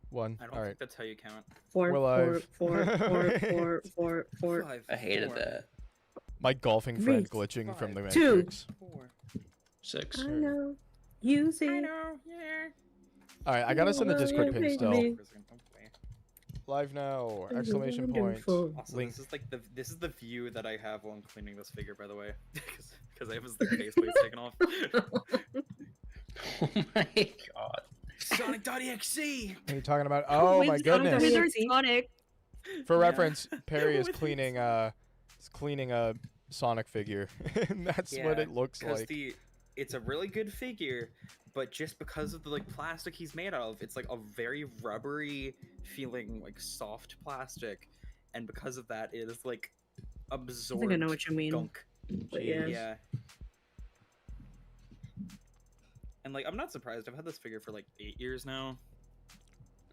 1. I don't All right. think that's how you count. Four, We're live. four. Five, I hated four, that. My golfing friend Three, glitching from the 2. Matrix. 4. 6. I know. You see. I know, yeah. All right, I got us in the Discord ping still. Me. Live now! Exclamation point. Wonderful. Also, Link. this is like this is the view that I have while I'm cleaning this figure, by the way, because I have his faceplate taken off. Oh my god. Sonic.exe. What are you talking about? Oh my Wizard goodness! Wizard Sonic. For Yeah. reference, Perry is With cleaning a Sonic figure. And that's what it looks because like. it's a really good figure, but just because of the like plastic he's made of, it's like a very rubbery feeling, like soft plastic, and because of that, it is like I absorbed think I know what you mean. gunk. But yeah. Yeah. And like, I'm not surprised. I've had this figure for like 8 years now.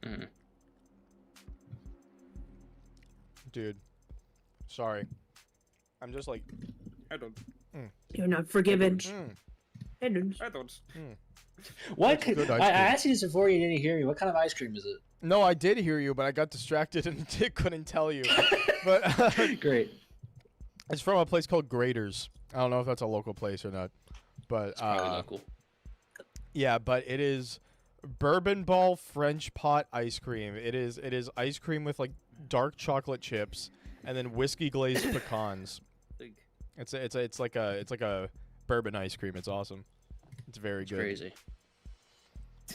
Mm. Dude. Sorry. I'm just like. I don't. You're not forgiven. Mm. I don't. I don't. What? That's good ice I cream. asked you this before, you didn't hear me. What kind of ice cream is it? No, I did hear you, but I got distracted and couldn't tell you. But Great. it's from a place called Graders. I don't know if that's a local place or not. But It's probably local. yeah, but it is bourbon ball French pot ice cream. It is ice cream with like dark chocolate chips and then whiskey glazed pecans. Like, It's like a bourbon ice cream. It's awesome. It's very It's good. crazy.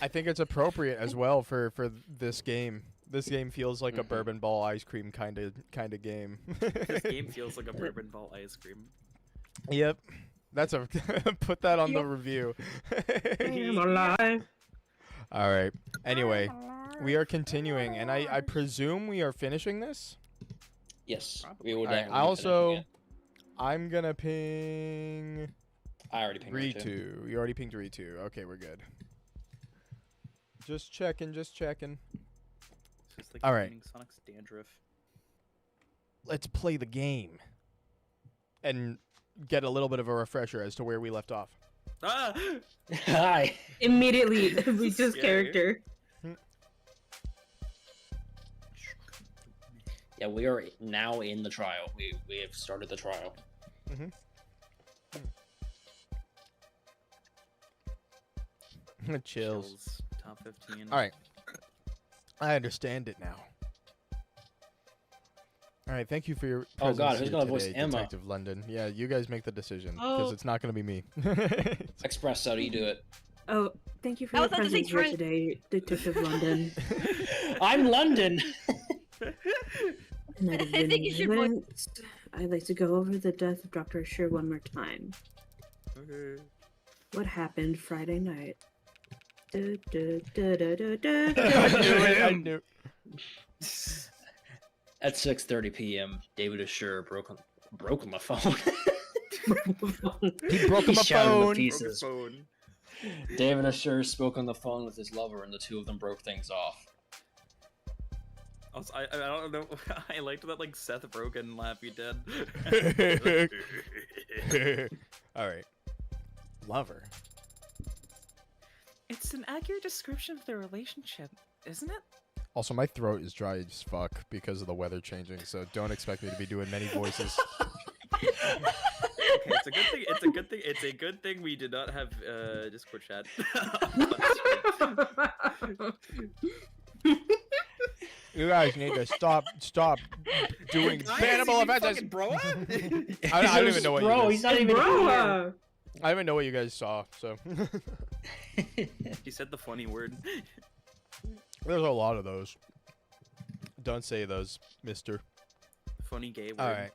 I think it's appropriate as well for this game. This game feels like a Mhm. bourbon ball ice cream kind of game. this game feels like a bourbon ball ice cream. Yep. That's a put that on the Yep. review. I'm alive. All right. Anyway, we are continuing, and I presume we are finishing this. Yes. Probably. We would Alright, definitely I be also finishing I'm gonna ping it. I already pinged it too. Ritu. You already pinged Ritu. Okay, we're good. Just checking. It's just like All right. cleaning Sonic's dandruff. Let's play the game and get a little bit of a refresher as to where we left off. Ah! Hi. Immediately, Rita's Scary. character. Yeah, we are now in the trial. We have started the trial. Chills. Top 15. All right. I understand it now. All right, thank you for your Oh, God, presence who's here gonna voice today, Emma? Detective London. Yeah, you guys make the decision because Oh. it's not going to be me. Espresso, you do it. Oh, thank you for I your was about to say presence here Trent. today, Detective London. I'm London. Night of I think you should voice- events. I'd like to go over the death of Dr. Asher one more time. Okay. What happened Friday night? Du, du, du, du, du, du, I du, knew it. I du. knew. At 6:30 p.m., David Assure broke on the phone. He broke him He a shattered the phone. pieces. Phone. David Assure spoke on the phone with his lover, and the two of them broke things off. Also, I don't know. I liked that like Seth Rogen laugh you did. All right. Lover. It's an accurate description of their relationship, isn't it? Also, my throat is dry as fuck because of the weather changing, so don't expect me to be doing many voices. Okay, it's a good thing. It's a good thing. It's a good thing we did not have Discord chat. You guys need to stop doing bannable offenses. Bro. I don't even know what you Bro, guys- he's not even here. Bro, I don't even know what you guys saw, so He said the funny word. there's a lot of those. Don't say those, mister. Funny gay word. All right.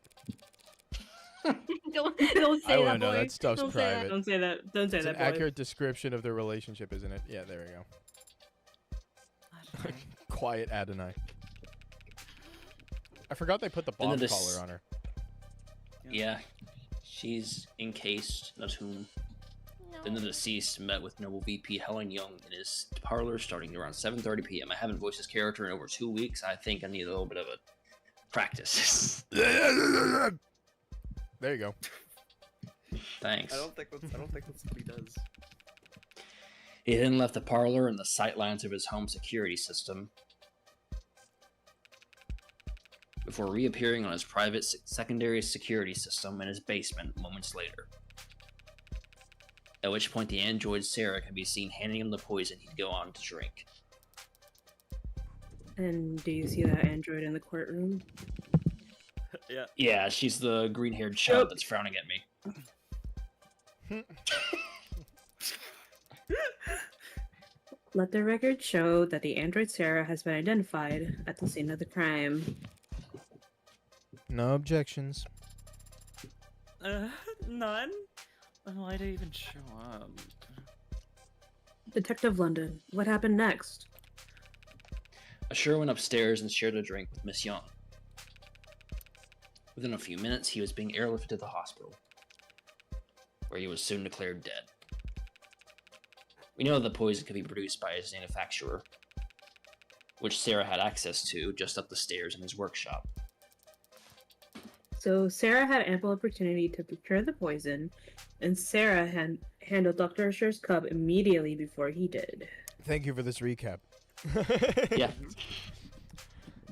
don't I say that, wanna know, boy. that stuff's Don't say that. private. don't say that. Don't say It's an that, boy. accurate description of their relationship, isn't it? Yeah, there we go. Quiet Adonai. I forgot they put the And then bomb this- collar on her. Yeah, she's encased in a tomb. Then the deceased met with Noble VP Helen Young in his parlor starting around 7:30 p.m. I haven't voiced his character in over 2 weeks. I think I need a little bit of a practice. There you go. Thanks. I don't think that's what he does. He then left the parlor and the sightlines of his home security system. before reappearing on his private secondary security system in his basement moments later. At which point the android Sarah can be seen handing him the poison he'd go on to drink. And do you see that android in the courtroom? Yeah. Yeah, she's the green-haired child that's frowning at me. Let the record show that the android Sarah has been identified at the scene of the crime. No objections. None? Why'd I even show up? Detective London, what happened next? Ashur went upstairs and shared a drink with Miss Young. Within a few minutes, he was being airlifted to the hospital, where he was soon declared dead. We know the poison could be produced by his manufacturer, which Sarah had access to just up the stairs in his workshop. So Sarah had ample opportunity to procure the poison, and Sarah had handled Dr. Ashur's cup immediately before he did. Thank you for this recap. Yeah.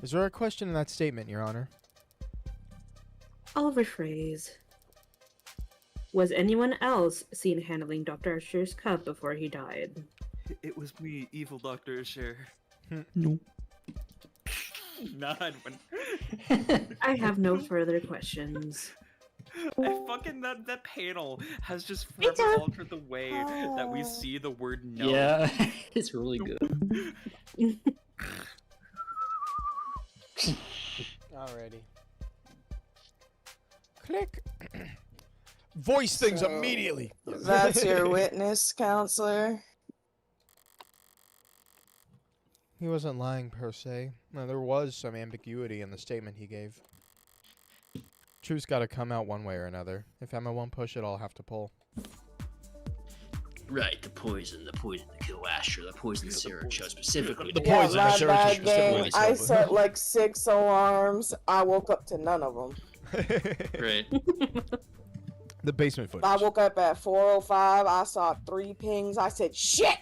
Is there a question in that statement, Your Honor? I'll rephrase. Was anyone else seen handling Dr. Ashur's cup before he died? It was me, evil Dr. Ashur. No. None. I have no further questions. That panel has just forever altered the way that we see the word no. Yeah, it's really good. Alrighty. Click. Voice things So, immediately. That's your witness, counselor. He wasn't lying per se. No, there was some ambiguity in the statement he gave. Truth's got to come out one way or another. If Emma won't push it, I'll have to pull. Right, the poison to kill Asher, the poison Sarah chose specifically. The to poison yeah, Ashur not chose bad game. specifically I so- set like 6 alarms. I woke up to none of them. Right. The basement footage. I woke up at 4:05. I saw 3 pings. I said, "Shit!"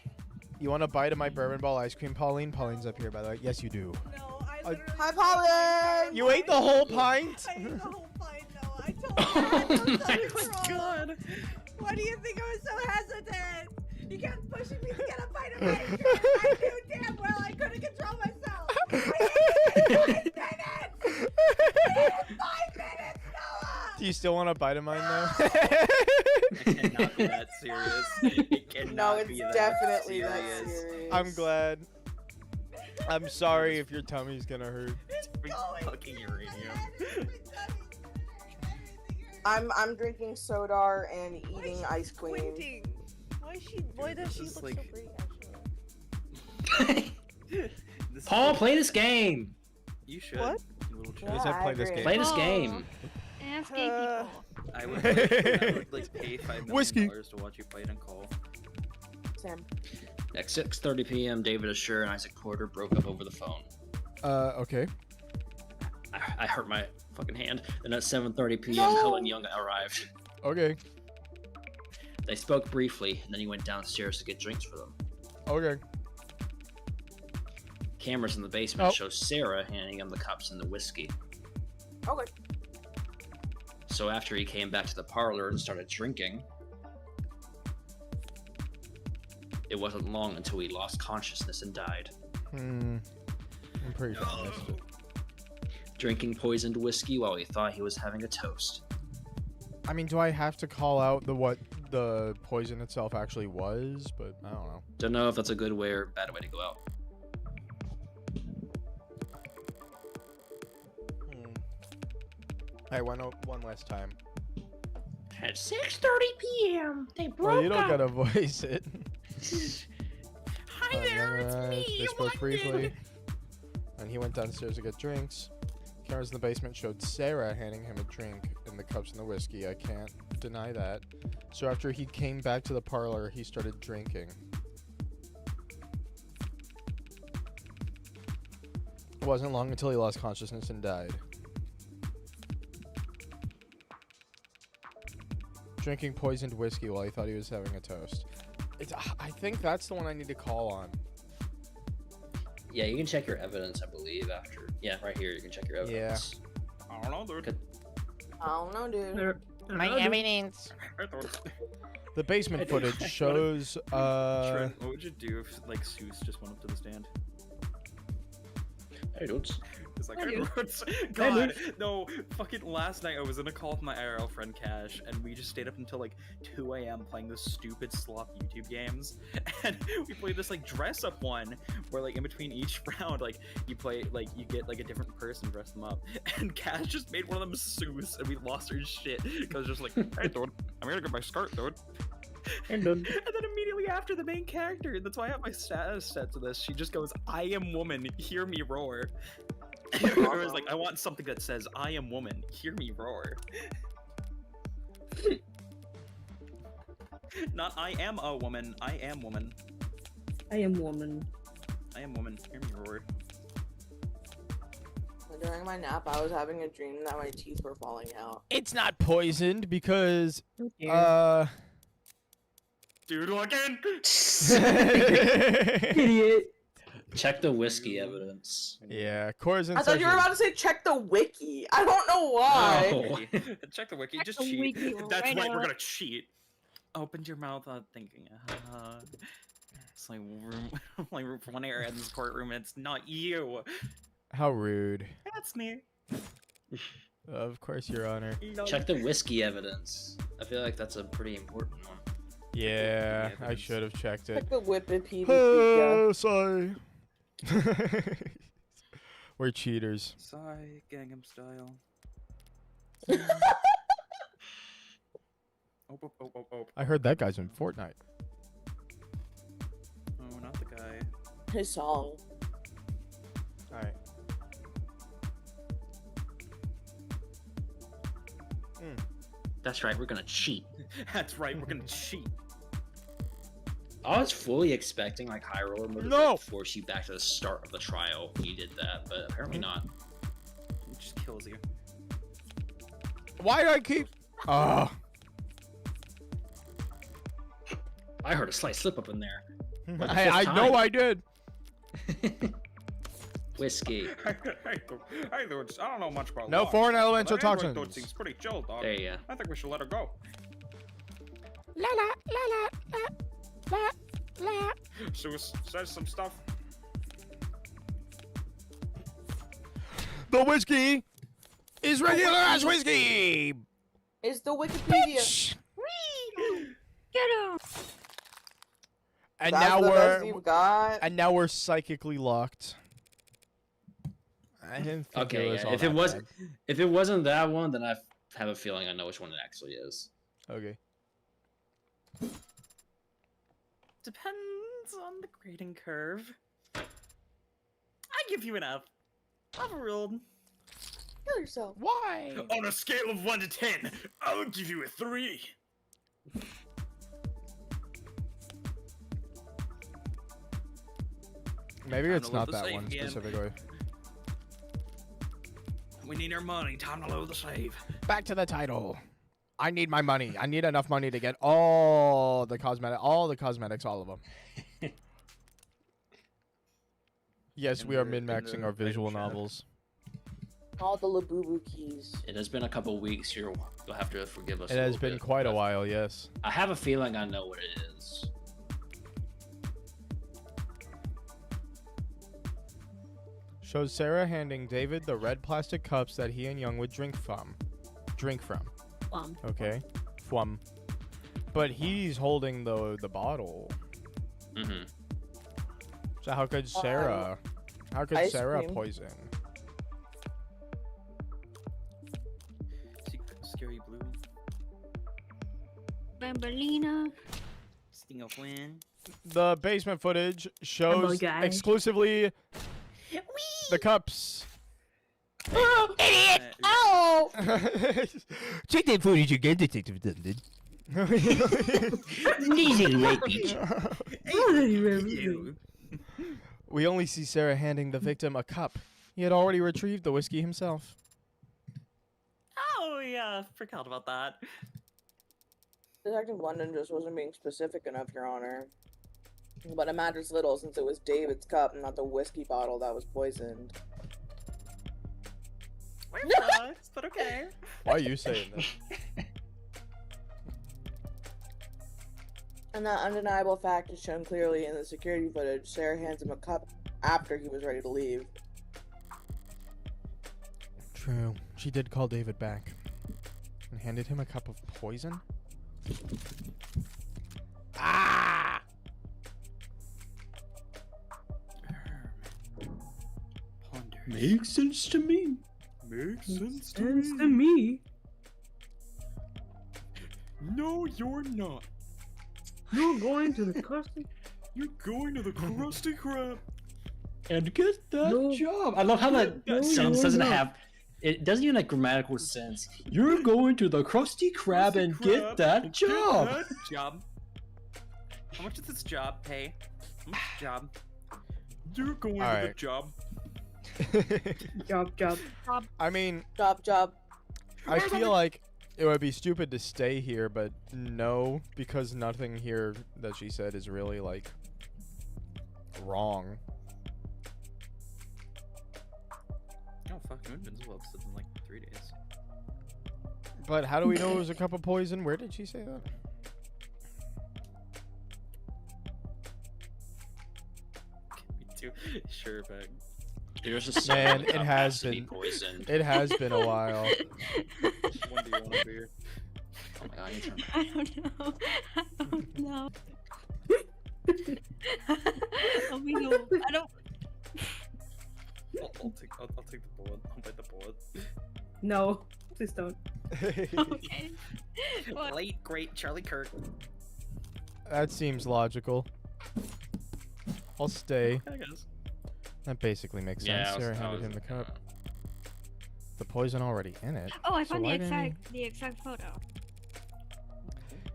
You want a bite of my bourbon ball ice cream, Pauline? Pauline's up here, by the way. Yes, you do. No, I literally. Hi, Pauline. You ate the whole pint? I ate the whole pint, no. I told you I had no self-control. God. Why do you think I was so hesitant? You kept pushing me to get a bite of ice cream. I knew damn well I couldn't control myself. I ate it in 5 minutes! I ate it in 5 minutes, Noah! Do you still want a bite of mine, though? It cannot be that serious. It cannot No, it's be that definitely serious. that serious. I'm glad. I'm sorry if your tummy's gonna hurt. Fucking uranium. I'm drinking soda and eating ice cream. Squinting. Why does she this look is so like- pretty, actually? This Paul, is- play this game! You should. What? You little He child. said I play this agree. game. Play this Oh. game. Ask gay people. I would like pay $5 million Whiskey. to watch you play it and call. Sam. At 6:30 p.m., David Ashur and Isaac Porter broke up over the phone. Okay. I hurt my fucking hand. Then at 7:30 p.m., No. Helen Young arrived. Okay. They spoke briefly, and then he went downstairs to get drinks for them. Okay. Cameras in the basement Oh. show Sarah handing him the cups and the whiskey. Okay. So after he came back to the parlor and started drinking, it wasn't long until he lost consciousness and died. I'm pretty sure I missed it. Drinking poisoned whiskey while he thought he was having a toast. I mean, do I have to call out what the poison itself actually was? But I don't know. Don't know if that's a good way or bad way to go out. Hey, one last time. At 6:30 p.m., they broke Well, you don't up. gotta voice it. Hi there, it's me, They spoke London. briefly, and he went downstairs to get drinks. Cameras in the basement showed Sarah handing him a drink and the cups and the whiskey. I can't deny that. So after he came back to the parlor, he started drinking. It wasn't long until he lost consciousness and died. Drinking poisoned whiskey while he thought he was having a toast. I think that's the one I need to call on. Yeah, you can check your evidence, I believe, after. Yeah, right here, you can check your evidence. I don't know, dude. Good. I don't know, dude. evidence. The basement footage shows Trent, what would you do if like Seuss just went up to the stand? Hey, dudes. It's like, I "Hey, do. Roots." God, no, fucking last night I was in a call with my IRL friend Cash, and we just stayed up until like 2 a.m. playing those stupid slop YouTube games. And we played this like dress up one, where like in between each round, like you play, like you get like a different person, dress them up. And Cash just made one of them Seuss, and we lost our shit. Cause just like, hey dude, I'm gonna get my skirt, dude. And then immediately after the main character, that's why I have my status set to this, she just goes, I am woman, hear me roar. It was like, I want something that says, I am woman, hear me roar. Not I am a woman, I am woman. I am woman. I am woman, hear me roar. During my nap, I was having a dream that my teeth were falling out. It's not poisoned because Dude, again! Idiot. Check the whiskey evidence. Yeah, Corzin I thought you were about to say check the wiki. I don't know why. Oh. Check the wiki, Check just the cheat. wiki That's right right, we're now. gonna cheat. Opened your mouth thinking, it's like room, like room for one area in this courtroom, and it's not you. How rude. That's me. Of course, Your Honor. Check the whiskey evidence. I feel like that's a pretty important one. Yeah, I evidence. should have checked it. Check the Wikipedia. Oh, sorry. We're cheaters. Psy, Gangnam Style. Oh. I heard that guy's in Fortnite. Oh, not the guy. His song. Alright. That's right, we're gonna cheat. That's right, we're gonna cheat. I was fully expecting like High Roller mode to No! like, force you back to the start of the trial when you did that, but apparently not. It just kills you. Why do I keep... Oh. I heard a slight slip up in there. For the I fifth know time. I did. Whiskey. Hey, dudes, I don't know much about No law, foreign but elemental that android toxins. dude seems pretty chill, dog. There you go. I think we should let her go. La la la la la la la. Seuss says some stuff. The whiskey is regular ass whiskey. It's the Wikipedia. Shh. Get him! And That's now the best we're you've got. psychically locked. I didn't think Okay, it was yeah. all If that it was, bad. if it wasn't that one, then I have a feeling I know which one it actually is. Okay. Depends on the grading curve. I give you an F. Overruled. Kill yourself. Why? On a scale of 1 to 10, I would give you a 3. Maybe Time it's to load not the that save one again. specifically. We need our money. Time to load the save. Back to the title. I need my money. I need enough money to get all the cosmetics, all of them. Yes, And we are we're in min-maxing the our visual item shop. novels. All the Labubu keys. It has been a couple weeks. You'll have to forgive us. It a has little been bit, quite a but while, yes. I have a feeling I know what it is. Shows Sarah handing David the red plastic cups that he and Young would drink from. Okay? From. But he's holding the bottle. Mm-hmm. So how could Sarah ice Sarah cream. poison? Scary Blue. Bambalina. Sting of Wind. The basement footage shows guy. exclusively the cups. Idiot! Ow! Check that footage again, Detective Dundon. Ew. We only see Sarah handing the victim a cup. He had already retrieved the whiskey himself. Oh yeah, forgot about that. Detective London just wasn't being specific enough, Your Honor. But it matters little since it was David's cup, not the whiskey bottle that was poisoned. We're fucked, but okay. Why are you saying this? And that undeniable fact is shown clearly in the security footage. Sarah hands him a cup after he was ready to leave. True. She did call David back and handed him a cup of poison. Ah! Makes sense to me. Makes sense Sense to me. No, you're not. You're going to the custody. You're going to the Krusty Krab. And get that No. job. I love how that No, sentence you're doesn't not. have. It doesn't even have grammatical sense. You're going to the Krusty Krab and get that job. Get that job. How much does this job pay? How much job? You're going to the Alright. job. Job. I mean, Job. I feel like it would be stupid to stay here, but no, because nothing here that she said is really, like, wrong. Oh fuck, I'm invincible episodes in like 3 days. But how do we know it was a cup of poison? Where did she say that? Me too. Sure, but There's a Man, it cup has to be been- poisoned. It has been a while. when do you want to be? Oh my god, you turn. I don't know. I don't know. Oh, we know. I don't. I'll take the bullet. I'll bite the bullet. No, please don't. Okay. What? Late great Charlie Kirk. That seems logical. I'll stay. I guess. That basically makes sense. Yeah, Sarah handed him the cup. The poison already in it. Oh, I So found why didn't the exact photo.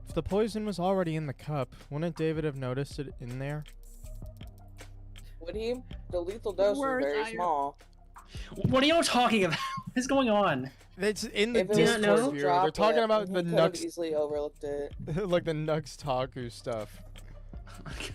If the poison was already in the cup, wouldn't David have noticed it in there? Would he? The lethal dose was Words very are- small. What are y'all talking about? What is going on? It's in the If it was Discord know? just a viewer. They're talking droplet, about he the could have Nux, easily overlooked it. like the Nux Taku stuff. Oh my god.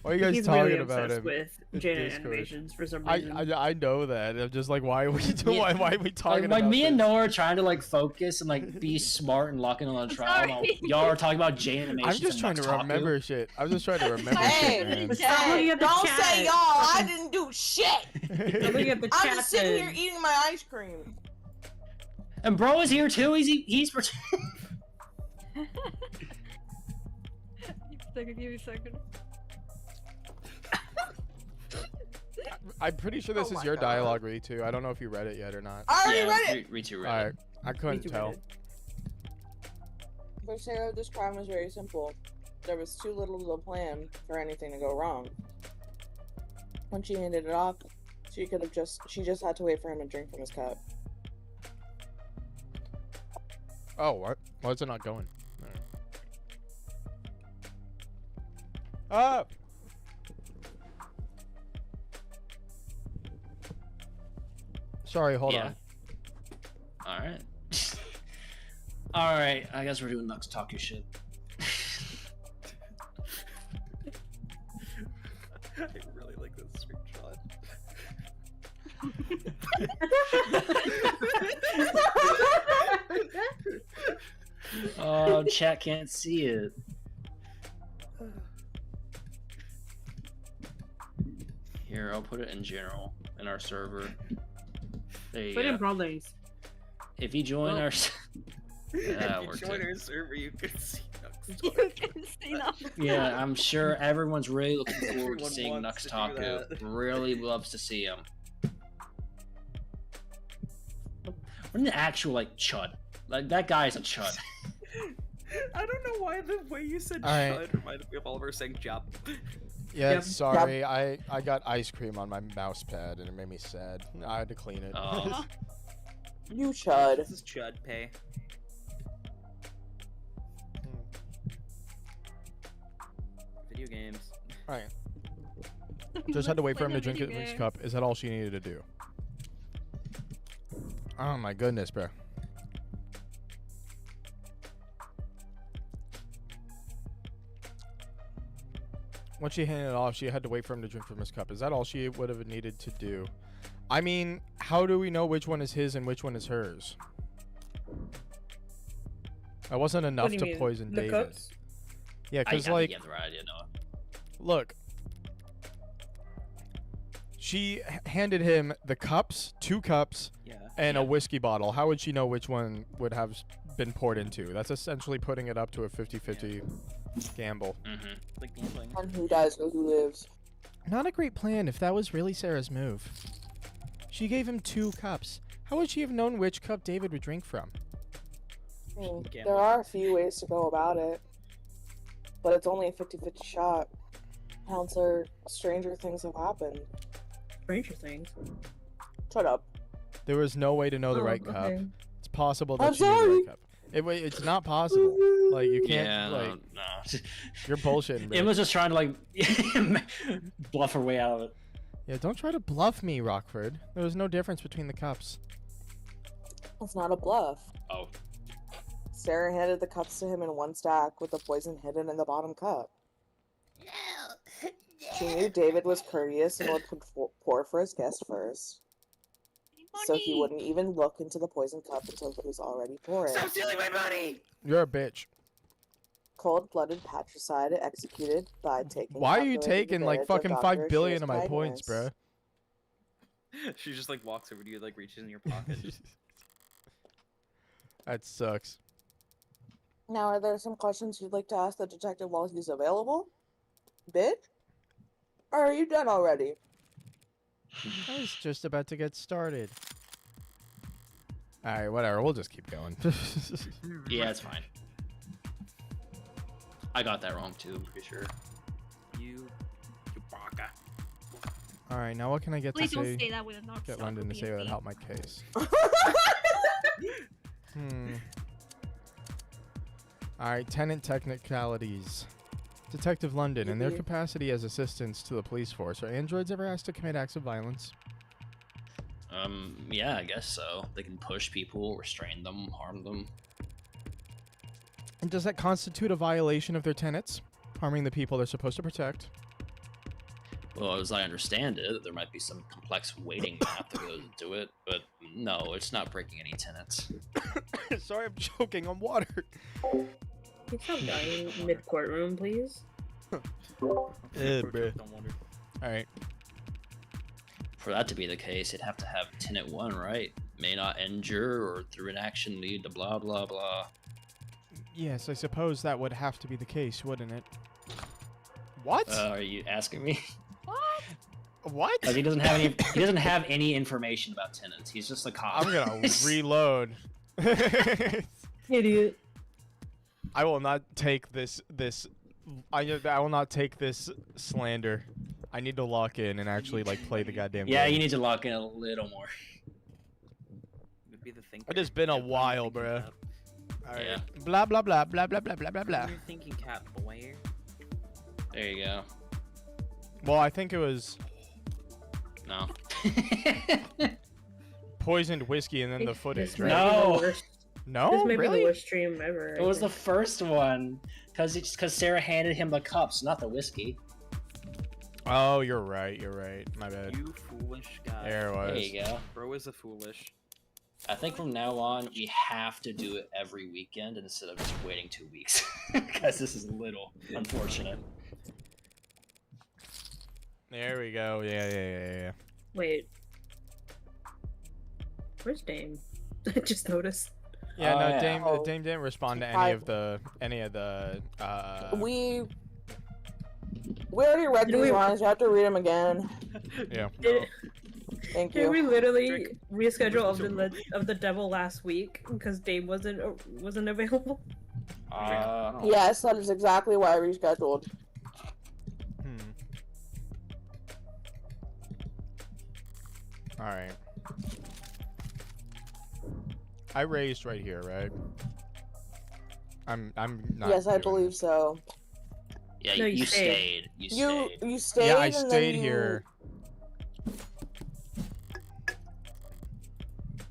Why are you guys He's talking really about obsessed him? with It's Janet Discord. animations for some reason. I know that. I'm just like, why are we doing? Yeah. Why are we talking Like about me and this? Noah are trying to like focus and like be smart and lock in on a trial. while Sorry. Y'all are talking about Jane I'm animations. just and trying to Nux Taku. remember shit. I'm just trying to remember Hey, shit, man. Stop looking at the don't chat. say y'all. I didn't do shit. I'm looking at the I'm chat. just sitting here then. eating my ice cream. And bro is here too. He's Give me a second. I'm pretty sure this Oh is my your God. dialogue, Ritu. I don't know if you read it yet or not. I already yeah, read it. Ritu read it. Alright, I couldn't Me too, tell. Reddit. For Sarah, this crime was very simple. There was too little of a plan for anything to go wrong. When she handed it off, she just had to wait for him to drink from his cup. Oh, what? Why is it not going? Ah! Sorry, hold Yeah. on. Alright. Alright, I guess we're doing Nux Taku shit. I really like this screenshot. Oh, chat can't see it. Here, I'll put it in general in our server. There you Put in go. broad lanes. If you join Well- our s- if we're you join good. our server, you can see Nux You Taku. can see that. yeah, I'm sure everyone's really looking forward to Everyone seeing Nux wants to do Taku. that. Really loves to see him. What an actual like chud. Like that guy is a chud. I don't know why the way you said Alright. "chud" reminded me of Oliver saying "job." Yeah, Yep. sorry. I got ice cream on my mouse pad and it made me sad. I had to clean it. Oh. You chud. This is chud pay. Video games. Alright. Just had to wait for him to Let's play drink the it from his video cup. Is that all she needed to do? Oh my goodness, bro. once she handed it off, she had to wait for him to drink from his cup. Is that all she would have needed to do? I mean, how do we know which one is his and which one is hers? That wasn't enough What do you to mean? poison The David. cups? Yeah, I because think like, you have the right idea, Noah. look, she handed him the cups, 2 cups, Yeah. and a Yeah. whiskey bottle. How would she know which one would have been poured into? That's essentially putting it up to a 50-50 gamble. Mm-hmm. Like gambling. On who dies or who lives. Not a great plan if that was really Sarah's move. She gave him 2 cups. How would she have known which cup David would drink from? I mean, Gambling. there are a few ways to go about it. But it's only a 50-50 shot. Counselor, stranger things have happened. Stranger Things. Shut up. There was no way to know the Oh, right cup. okay. It's possible that I'm she knew the sorry. right cup. It's not possible. Like, you can't, Yeah, like, no. you're bullshitting, bro. Emma's just trying to like bluff her way out of it. Yeah, don't try to bluff me, Rockford. There was no difference between the cups. It's not a bluff. Oh, Sarah handed the cups to him in one stack with the poison hidden in the bottom cup. She knew David was courteous and would pour for his guest first. So he Money! wouldn't even look into the poison cup until he was already pouring. Stop stealing my money! You're a bitch. Cold-blooded patricide executed by taking. Why are you calculated taking like advantage fucking of Dr. 5 billion Asher's of my points, kindness. bruh? She just like walks over to you, like reaches in your pocket. That sucks. Now, are there some questions you'd like to ask the detective while he's available? Bitch? Or are you done already? I was just about to get started. Alright, whatever. We'll just keep going. yeah, it's fine. I got that wrong too, I'm pretty sure. You baka. Alright, now what can I get Please to don't say? say that with a knock. Get London to say that would help my case. Alright, tenant technicalities. Detective London, in their Mhm. capacity as assistants to the police force, are androids ever asked to commit acts of violence? Yeah, I guess so. They can push people, restrain them, harm them. And does that constitute a violation of their tenets? Harming the people they're supposed to protect? Well, as I understand it, there might be some complex weighting math that goes into it, but no, it's not breaking any tenets. Sorry, I'm choking on water. Can you stop dying mid-courtroom, please? bruh. Don't wonder. Alright. For that to be the case, it'd have to have tenant 1, right? May not injure or through an action lead to blah blah blah. Yes, I suppose that would have to be the case, wouldn't it? What? Are you asking me? What? Like he doesn't have any. He doesn't have any information about tenants. He's just a cop. I'm gonna reload. Idiot. I will not take this. I will not take this slander. I need to lock in and actually like play the goddamn Yeah, game. you need to lock in a little more. Would be the thinker. It has been a Yeah, what are you while, thinking, bruh. Cap? Alright. Yeah. Blah blah blah blah blah blah blah blah What blah. are you thinking, cat boy? There you go. Well, I think it was No. poisoned whiskey and then the footage, This right? might be No. the worst- No, This may be really? the worst stream ever. It was the first one, because Sarah handed him the cups, not the whiskey. Oh, you're right. You're right. My bad. You foolish guy. There it was. There you go. Bro is a foolish. I think from now on we have to do it every weekend instead of just waiting 2 weeks, because this is a little unfortunate. There we go. Yeah. Wait. Where's Dame? I just noticed. Yeah, Oh, no, yeah. Dame, Oh. Dame didn't respond to I- any of the. We already read Did these we- lines. You have to read them again. Yeah. Did, Thank did you. we literally Drink. reschedule of the devil last week because Dame wasn't available? I don't know. Yes, that is exactly why I rescheduled. All right. I raised right here, right? I'm not. Yes, I doing believe this. so. Yeah, No, you, you stayed. stayed. You You stayed. you stayed. Yeah, I and then stayed you- here.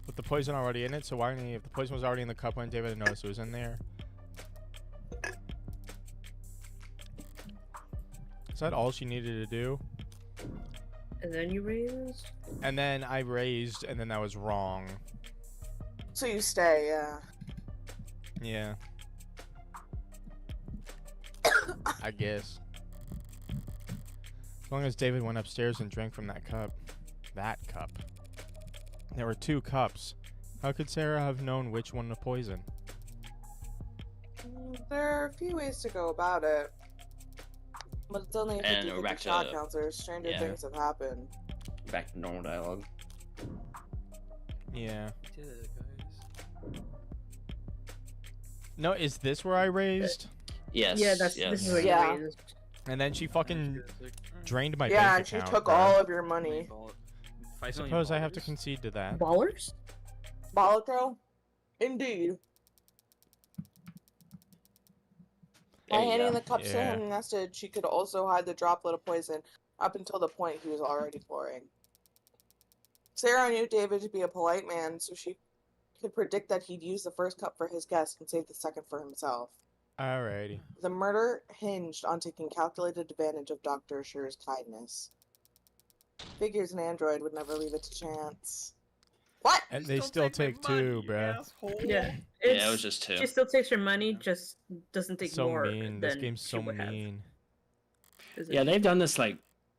With the poison already in it, so why didn't he? If the poison was already in the cup when David noticed it was in there. Is that all she needed to do? And then you raised? And then I raised, and then that was wrong. So you stay, yeah. Yeah. I guess. As long as David went upstairs and drank from that cup. That cup. There were 2 cups. How could Sarah have known which one to poison? There are a few ways to go about it. But it's only a And 50 we're back shot to- counter. Stranger yeah. things have happened. Back to normal dialogue. Yeah. Did it, guys. No, is this where I raised? Yes. Yeah, this yes. is what Yeah. you raised. And then she fucking drained my Yeah, bank and she account. took bro. all of your money. I suppose I have to concede to that. Ballers? Bolitro? Indeed. By There you handing go. the cups to Yeah. him nested, she could also hide the droplet of poison up until the point he was already pouring. Sarah knew David to be a polite man, so she could predict that he'd use the first cup for his guest and save the second for himself. Alrighty. The murder hinged on taking calculated advantage of Dr. Sher's kindness. Figures an android would never leave it to chance. What? And they still take 2, bruh. Yeah. Yeah, it was just 2. She still takes your money, just doesn't take So more mean. This than game's she so would have. mean. Is it- Yeah, they've done this like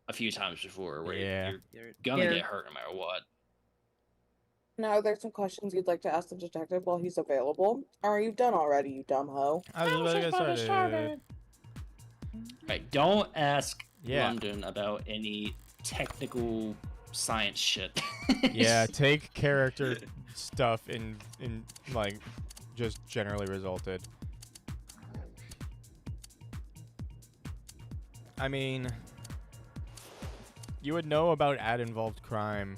a few times before where Yeah. you're gonna Yeah. get hurt no matter what. Now, there's some questions you'd like to ask the detective while he's available. Or are you done already, you dumb hoe? I was about to get started. Right, don't ask Yeah. London about any technical science shit. Yeah, take character stuff in like just generally resulted. I mean, you would know about ad-involved crime.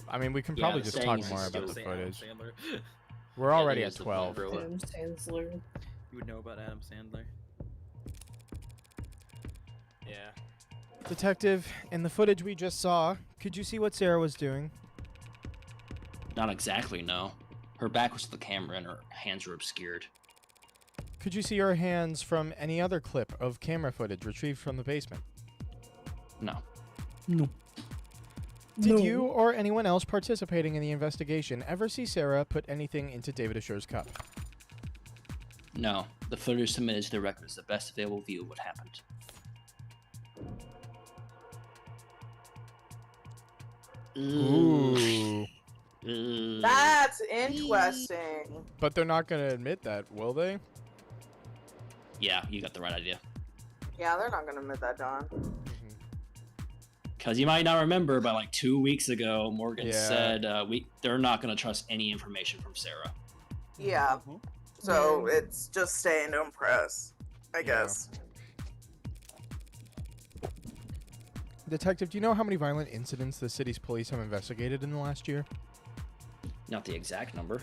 I mean, we can Yeah, probably the just saying talk is more still about the Say Adam footage. Sandler. We're Yeah, already that is at the 12. point, bro. Adam Sandler. You would know about Adam Sandler. Yeah. Detective, in the footage we just saw, could you see what Sarah was doing? Not exactly, no. Her back was to the camera and her hands were obscured. Could you see her hands from any other clip of camera footage retrieved from the basement? No. Did you or anyone else participating in the investigation ever see Sarah put anything into David Assure's cup? No. The footage submitted to the record is the best available view of what happened. Ooh. Ooh. That's interesting. But they're not going to admit that, will they? Yeah, you got the right idea. Yeah, they're not gonna admit that, John. Because you might not remember, but like 2 weeks ago, Morgan Yeah. said they're not going to trust any information from Sarah. Yeah. So it's just staying to impress, I Yeah. guess. Detective, do you know how many violent incidents the city's police have investigated in the last year? Not the exact number.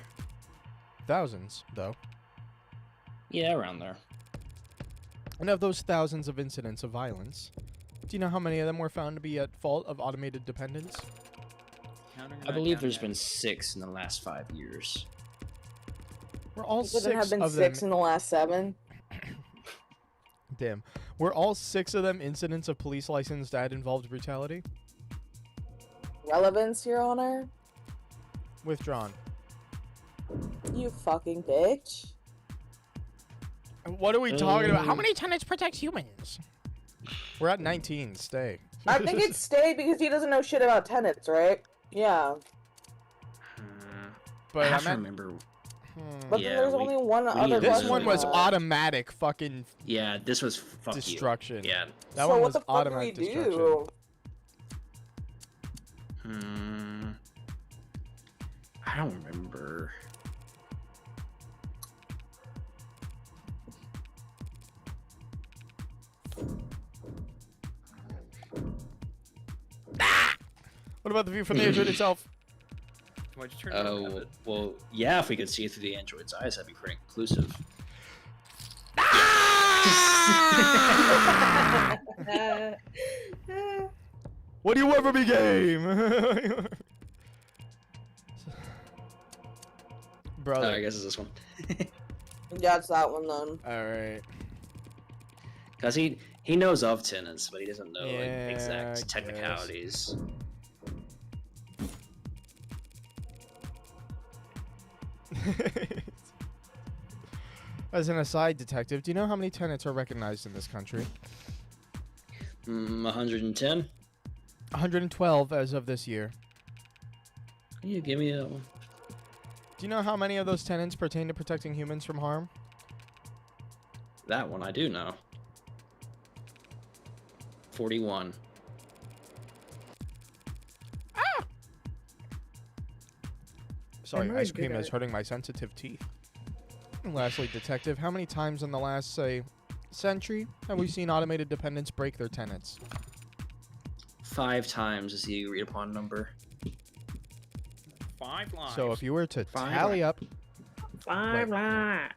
Thousands, though. Yeah, around there. And of those thousands of incidents of violence, do you know how many of them were found to be at fault of automated dependence? Counting or I not believe counting there's it? been 6 in the last 5 years. We're all Would there 6 have been of 6 them. in the last 7? Damn. Were all 6 of them incidents of police licensed ad-involved brutality? Relevance, Your Honor? Withdrawn. You fucking bitch. And what are we talking about? How Uh. many tenants protect humans? We're at 19. Stay. I think it's stay because he doesn't know shit about tenants, right? Yeah. But I I have to meant, remember. But Yeah, then there's we- only one we other need this question. one was left. automatic fucking Yeah, this was fuck destruction. you. Yeah. That So one what was the fuck do we automatic destruction. do? I don't remember. What about the view from the android itself? Why'd you turn it around? Oh, well, yeah, if we could see through the android's eyes, that'd be pretty conclusive. What do you ever be game? Brother. I guess it's this one. Yeah, it's that one then. All right. Because He knows of tenants, but he doesn't know Yeah, I exact guess. technicalities. As an aside, detective, do you know how many tenants are recognized in this country? 110. 112 as of this year. Can you give me a? Do you know how many of those tenants pertain to protecting humans from harm? That one I do know. 41. Sorry, really ice cream good is at- hurting my sensitive teeth. And lastly, detective, how many times in the last, say, century have we seen automated dependents break their tenants? 5 times is the agreed upon number. 5 lives. So if you were to Five tally up, 5 Wait. lives.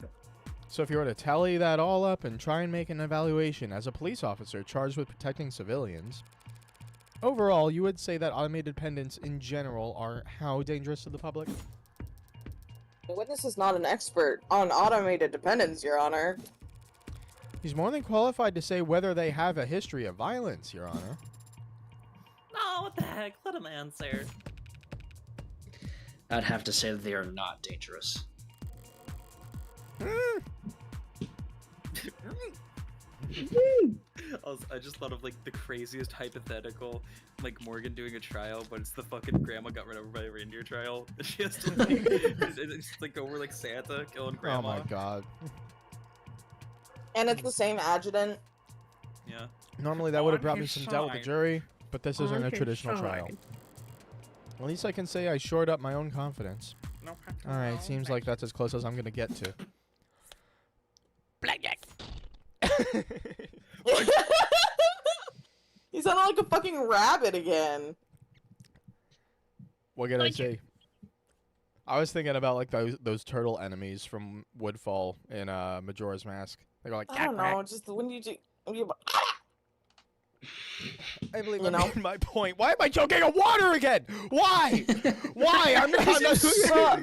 so if you were to tally that all up and try and make an evaluation as a police officer charged with protecting civilians, overall, you would say that automated dependents in general are how dangerous to the public? The witness is not an expert on automated dependents, Your Honor. He's more than qualified to say whether they have a history of violence, Your Honor. No, what the heck? Let him answer. I'd have to say that they are not dangerous. I just thought of like the craziest hypothetical, like Morgan doing a trial, but it's the fucking grandma got run over by a reindeer trial. And she has to like, it's like over like Santa killing Oh grandma. my god. And it's the same adjutant. Yeah. Normally that would have On brought me his some doubt with the side. jury, but this isn't a Okay, traditional trial. fine. At least I can say I shored up my own confidence. No. Alright, seems like that's as close as I'm gonna get to. Blackjack! You sound like a fucking rabbit again. What can I say? I was thinking about like those turtle enemies from Woodfall in Majora's Mask. They go like, I don't know, just when you do. I believe You I know? made my point. Why am I choking on water again? Why? Why? I'm not.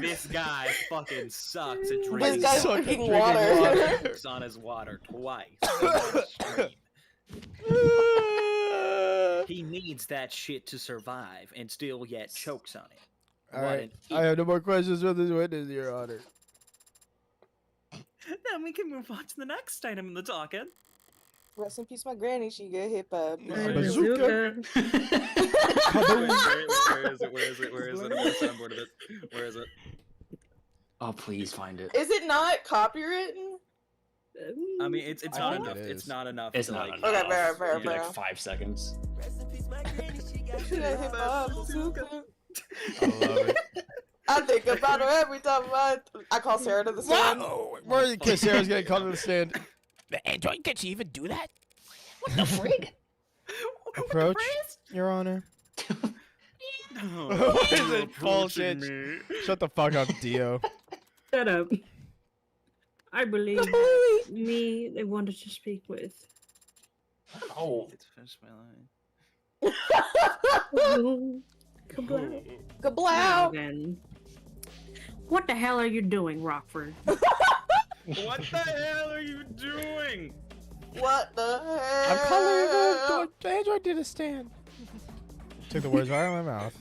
This guy fucking sucks at This drinking. guy's Suck at drinking drinking water. water. Chokes on his water twice. He needs that shit to survive, and still yet chokes on it. All What right. an I have no more questions for this witness, Your Honor. Then we can move on to the next item in the docket. Rest in peace, my granny. She get hit by a Bazooka. Where is it? Where is it? Where is it? I'm so on board of it. Where is it? Oh, please find it. Is it not copywritten? I mean, it's I not think enough. it It's is. not enough. It's to, not like, enough. Okay, fair, fair, It'd be fair. like 5 seconds. She got hit by a bazooka. I love it. I think about her every time I call Sarah to the stand. Whoa! Where because Sarah's getting called to the stand. The android can she even do that? What the frig? Approach, Your Honor. No, What is you're this bullshit? approaching me. Shut the fuck up, Dio. Shut up. I believe me they wanted to speak with. Oh, It's finished my line. Oh, kablow. Now Kablow! then. What the hell are you doing, Rockford? What the hell are you doing? What the hell? I'm calling the android to the stand. Took the words right out of my mouth.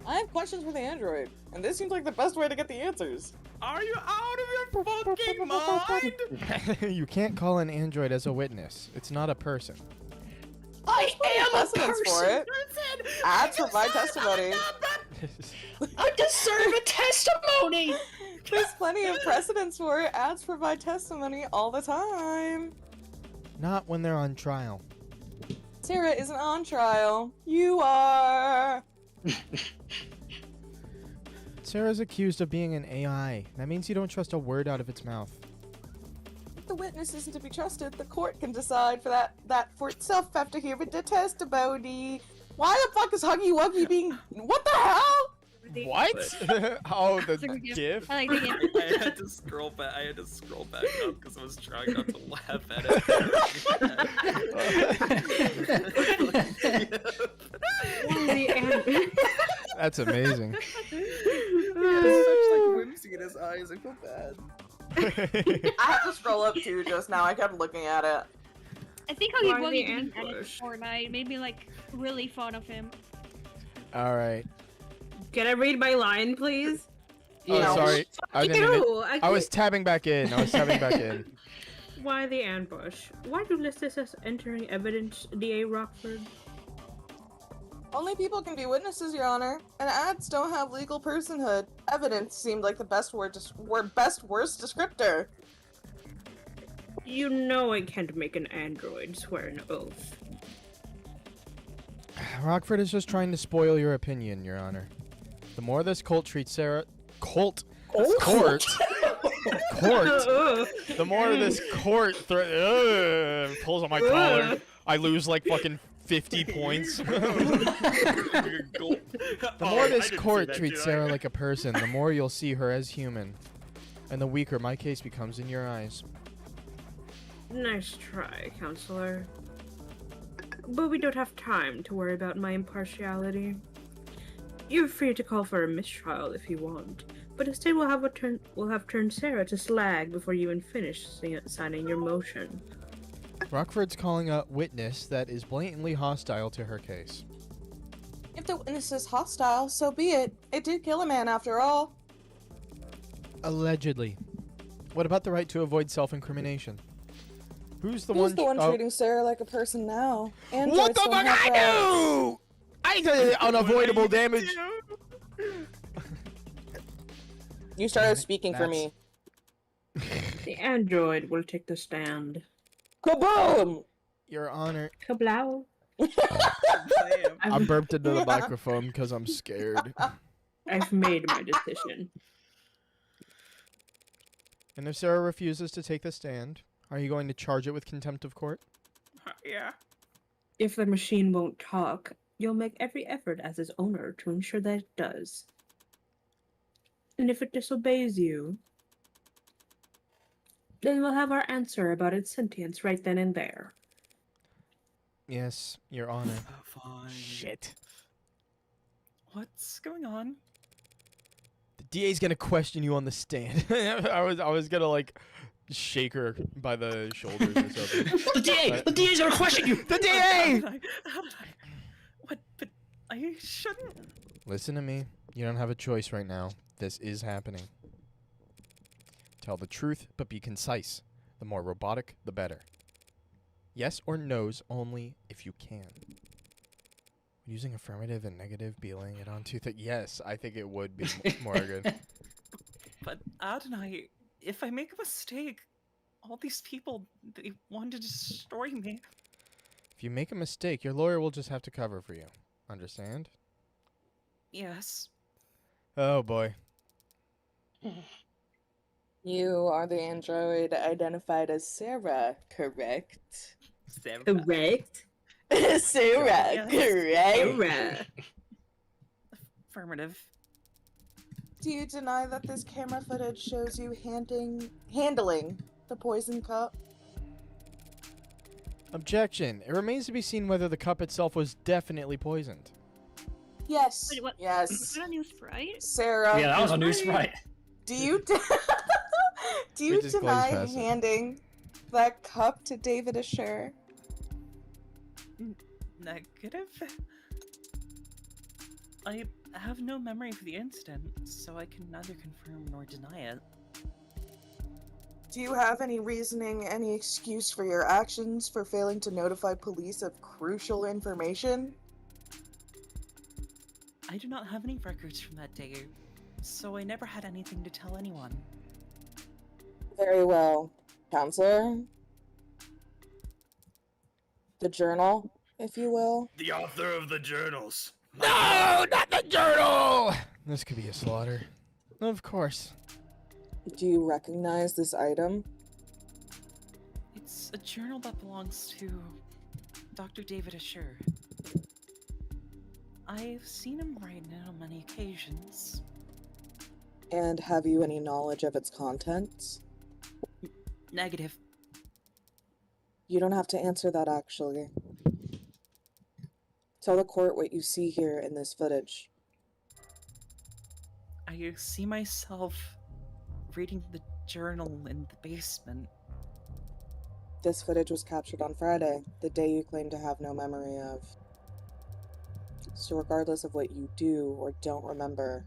I have questions for the android, and this seems like the best way to get the answers. Are you out of your fucking mind? You can't call an android as a witness. It's not a person. I am a Precedence for person. it. Ads for my testimony. I deserve a testimony. There's plenty of precedence for it. Ads provide testimony all the time. Not when they're on trial. Sarah isn't on trial. You are. Sarah's accused of being an AI. That means you don't trust a word out of its mouth. If the witness isn't to be trusted, the court can decide for that for itself after hearing the testimony. Why the fuck is Huggy Wuggy being? What the hell? What? Oh, the It's a good gift. gift? I like the gift. I had to scroll back. I had to scroll back up because I was trying not to laugh at it. That's amazing. There's such like whimsy in his eyes. I feel bad. I had to scroll up too just now. I kept looking at it. I think I'll give Why Wuggy the to be mad at ambush? Fortnite. Made me like really fond of him. All right. Can I read my line, please? Oh, No. sorry. I didn't mean No, I was tabbing back in. Why the ambush? Why do you list this as entering evidence, DA Rockford? Only people can be witnesses, Your Honor, and ads don't have legal personhood. Evidence seemed like the best worst descriptor. You know I can't make an android swear an oath. Rockford is just trying to spoil your opinion, Your Honor. The more this cult treats Sarah... Court? The more this court pulls on my collar, I lose like fucking 50 points. The more this court treats Sarah like a person, the more you'll see her as human. And the weaker my case becomes in your eyes. Nice try, counselor. But we don't have time to worry about my impartiality. You're free to call for a mistrial if you want, but instead we'll have turned Sarah to slag before you even finish signing your motion. Rockford's calling a witness that is blatantly hostile to her case. If the witness is hostile, so be it. It did kill a man after all. Allegedly. What about the right to avoid self-incrimination? Who's the one oh. treating Sarah like a person now? What the fuck I do? I did unavoidable damage. You started speaking for That's- me. The android will take the stand. Kaboom! Your Honor, Kablow. I burped into the microphone because I'm scared. I've made my decision. And if Sarah refuses to take the stand, are you going to charge it with contempt of court? Yeah. If the machine won't talk, you'll make every effort as its owner to ensure that it does. And if it disobeys you, then we'll have our answer about its sentience right then and there. Yes, Your Honor. Fine. Shit. What's going on? The DA's gonna question you on the stand. I was gonna like shake her by the shoulders or something. The DA! The DA's gonna question you! The DA! How did I? What? But I shouldn't. Listen to me. You don't have a choice right now. This is happening. Tell the truth, but be concise. The more robotic, the better. Yes or no's only if you can. Using affirmative and negative, be laying it on too thick. Yes, I think it would be more good. But Adonai, if I make a mistake, all these people, they want to destroy me. If you make a mistake, your lawyer will just have to cover for you. Understand? Yes. Oh boy. You are the android identified as Sarah, correct? Sarah. Correct? Sarah, Yes. correct? Correct. Affirmative. Do you deny that this camera footage shows you handling the poison cup? Objection. It remains to be seen whether the cup itself was definitely poisoned. Yes. Wait, what? Was Yes. that a new sprite? Sarah. Yeah, that was a new sprite. Do you do you just glazed deny past it. handing that cup to David Asher? Negative? I have no memory of the incident, so I can neither confirm nor deny it. Do you have any reasoning, any excuse for your actions for failing to notify police of crucial information? I do not have any records from that day, so I never had anything to tell anyone. Very well, counselor. The journal, if you will. The author of the journals. No, not the journal! This could be a slaughter. Of course. Do you recognize this item? It's a journal that belongs to Dr. David Asher. I've seen him write in it on many occasions. And have you any knowledge of its contents? Negative. You don't have to answer that, actually. Tell the court what you see here in this footage. I see myself reading the journal in the basement. This footage was captured on Friday, the day you claim to have no memory of. So regardless of what you do or don't remember,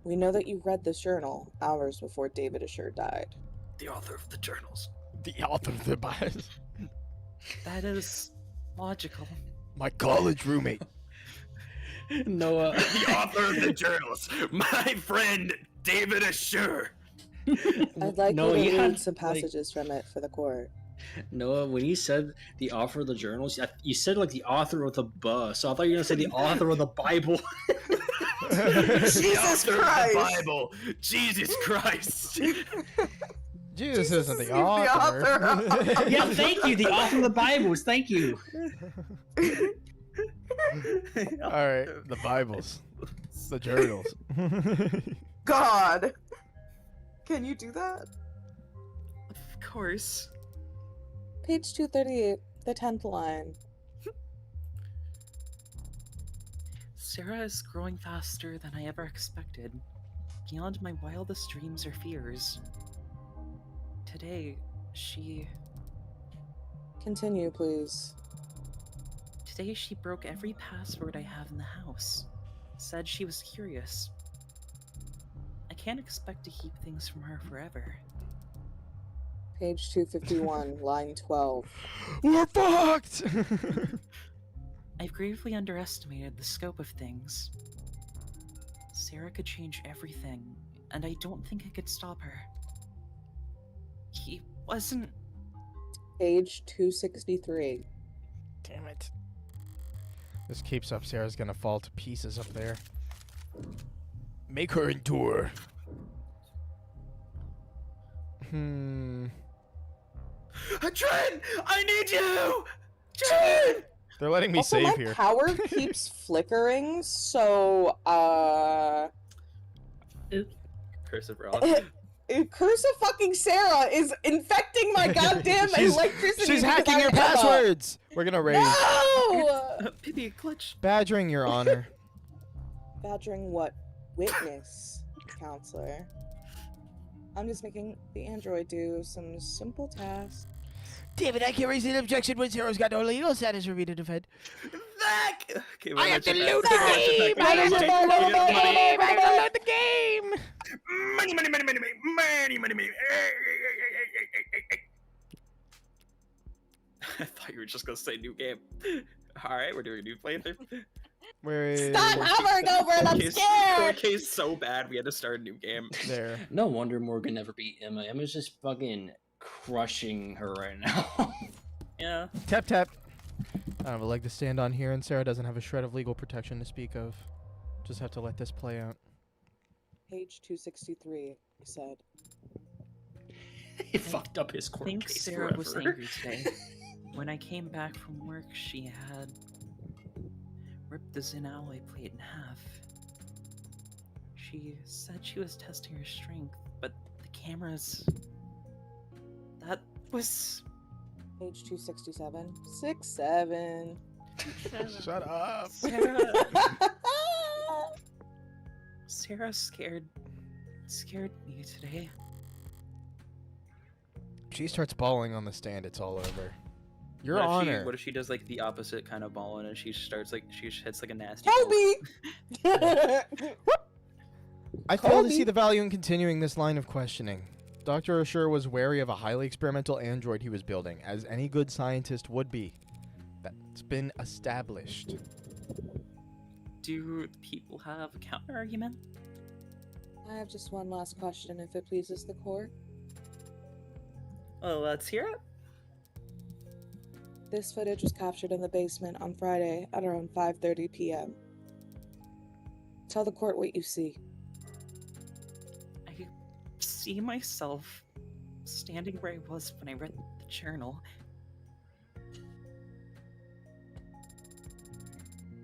we know that you read this journal hours before David Assure died. The author of the journals. The author of the bias. That is logical. My college roommate. Noah. The author of the journals, my friend David Assure. I'd like No, you you to had, read some like- passages from it for the court. Noah, when you said the author of the journals, you said like the author of the bus. So I thought you were gonna say the author of the Bible. Jesus The author Christ! of the Bible. Jesus Christ. Jesus isn't the is the author. author. Yeah, thank you. The author of the Bibles. Thank you. Alright, the Bibles. The journals. God! Can you do that? Of course. Page 238, the 10th line. Sarah is growing faster than I ever expected, beyond my wildest dreams or fears. Today, she Continue, please. Today she broke every password I have in the house. Said she was curious. I can't expect to keep things from her forever. Page 251, line 12. We're fucked! I've gravely underestimated the scope of things. Sarah could change everything, and I don't think I could stop her. He wasn't. Page 263. Damn it. This keeps up, Sarah's gonna fall to pieces up there. Make her endure. Trent, I need you. Trent. They're letting me Also, save my here. power keeps flickering, so, Cursive Rock. Curse of fucking Sarah is infecting my goddamn electricity. She's because hacking I your am a- passwords! We're gonna raise. No! Pippi, glitch. Badgering, Your Honor. Badgering what? Witness, counselor. I'm just making the android do some simple tasks. David, I can't raise an objection when Sarah's got no legal status for me to defend. Back. Okay, I have to let you load the back. game! I have to Money, load money, the money, game! I money, have to load the game! Money, money, money, money, money, money, money, money. I thought you were just gonna say new game. Alright, we're doing a new playthrough. Where is... Stop hovering over it, I'm scared! Court case so bad we had to start a new game. There. No wonder Morgan never beat Emma. Emma's just fucking crushing her right now. Yeah. Tap tap. I don't have a leg to stand on here, and Sarah doesn't have a shred of legal protection to speak of. Just have to let this play out. Page 263, he said. He fucked up his I court think case Sarah forever. was angry today. When I came back from work, she had ripped the Zen alloy plate in half. She said she was testing her strength, but the cameras... That was... Page 267. 67. Shut up. Sarah scared me today. She starts bawling on the stand, it's all over. Your What if Honor. What if she does like the opposite kind of balling and she starts like she hits like a nasty. Toby! I fail to see Kobe. the value in continuing this line of questioning. Dr. Assure was wary of a highly experimental android he was building, as any good scientist would be. That's been established. Do people have a counter argument? I have just one last question, if it pleases the court. Well, let's hear it. This footage was captured in the basement on Friday at around 5:30 p.m. Tell the court what you see. I see myself standing where I was when I read the journal.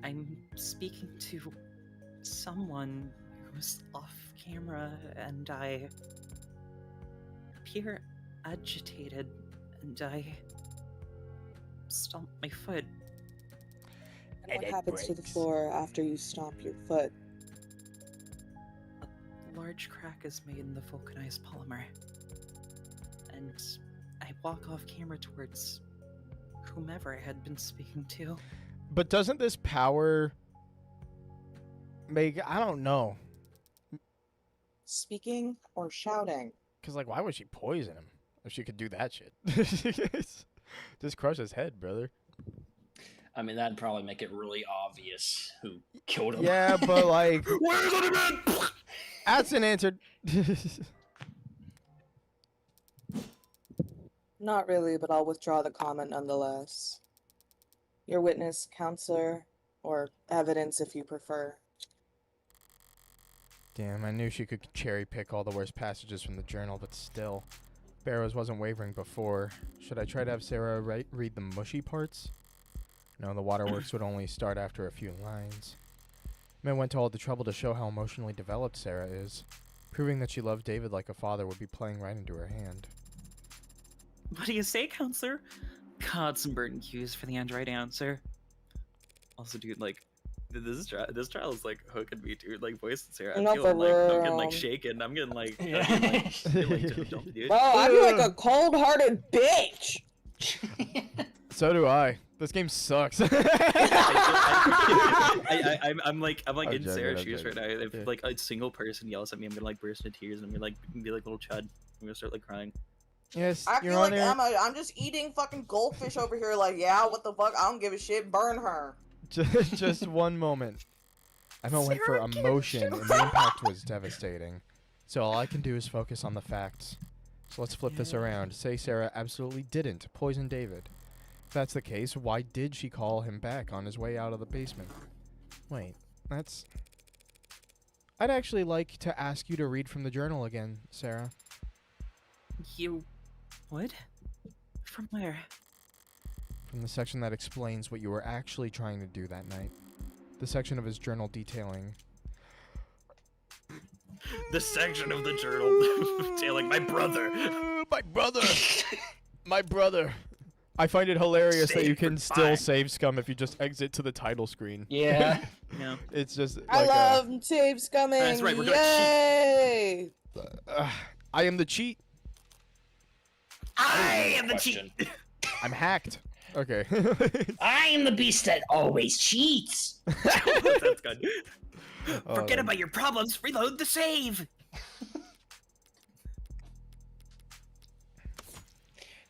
I'm speaking to someone who's off camera, and I appear agitated, and I stomp my foot. And what happens to the floor after you stomp your foot? A large crack is made in the vulcanized polymer, and I I walk off camera towards whomever I had been speaking to. But doesn't this power make, I don't know. Speaking or shouting? Because, like, why would she poison him if she could do that shit? Just crush his head, brother. I mean, that'd probably make it really obvious who killed him. Yeah, but, like, Where's the man? that's an answer. Not really, but I'll withdraw the comment nonetheless. Your witness, counselor, or evidence if you prefer. Damn, I knew she could cherry pick all the worst passages from the journal, but still. Barrows wasn't wavering before. Should I try to have Sarah read the mushy parts? No, the waterworks would only start after a few lines. Men went to all the trouble to show how emotionally developed Sarah is. Proving that she loved David like a father would be playing right into her hand. What do you say, counselor? God, some burden cues for the Android answer. Also, dude, like, this trial is like hooking me, dude. Like, voice and Sarah, I'm No, feeling for like, I'm getting real. like shaken. I'm getting like, Yeah. dude. Bro, I feel like a cold-hearted bitch. So do I. This game sucks. I'm like I'm in joking, Sarah's I'm shoes right now. joking. If Yeah. like a single person yells at me, I'm gonna like burst into tears and I'm gonna like be like little Chud. I'm gonna start like crying. Yes, I Your feel like Honor. I'm just eating fucking goldfish over here. Like, yeah, what the fuck? I don't give a shit. Burn her. Just one moment. Emma went for Sarah, get emotion, shit. and the impact was devastating. So all I can do is focus on the facts. So let's flip this around. Say Sarah absolutely didn't poison David. If that's the case, why did she call him back on his way out of the basement? Wait, that's... I'd actually like to ask you to read from the journal again, Sarah. You would? From where? From the section that explains what you were actually trying to do that night. The section of his journal detailing... The section of the journal detailing my brother. My brother! My brother! I find it hilarious that you Save can for still time. save scum if you just exit to the title screen. Yeah. Yeah. It's just like I love save scumming. That's right, we're gonna cheat. Yay! I am the cheat. I am the Question. cheat. I'm hacked. Okay. I am the beast that always cheats. That's good. Oh, Forget then. about your problems. Reload the save.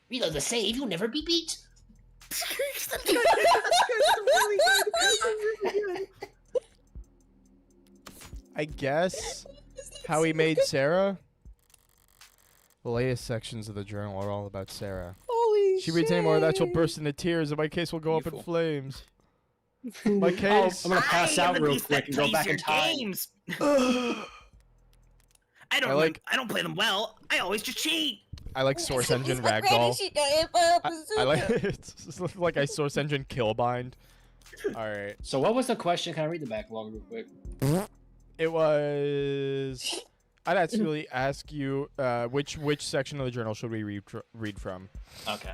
Reload the save, you'll never be beat. I guess how he made Sarah. The latest sections of the journal are all about Sarah. Holy She reads any more of that, she'll shit. burst into tears, and my case will go up in Beautiful. flames. My Oh, case. I'm gonna pass I am out the real beast quick that and go plays back your in time. games. I I don't play them well. I always just cheat. like Source Engine Ragdoll. I like it's just like I Source Engine Killbind. All right. So what was the question? Can I read the backlog real quick? It was. I'd actually ask you which section of the journal should we read from? Okay.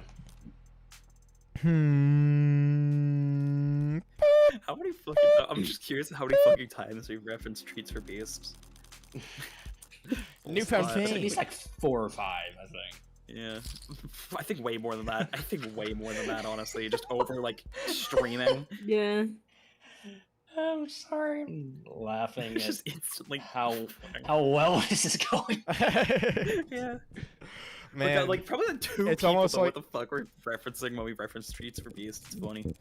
How many fucking? I'm just curious how many fucking times we reference treats for beasts. Newfound Full It's at fame. least like 4 or 5, I think. Yeah, I think way more than that. I think way more than that, honestly. Just over like streaming. Yeah. I'm sorry. I'm laughing It's at just instantly how well this is going. yeah. Man, Like probably the two it's people almost know like- what the fuck we're referencing when we reference treats for beasts. It's funny.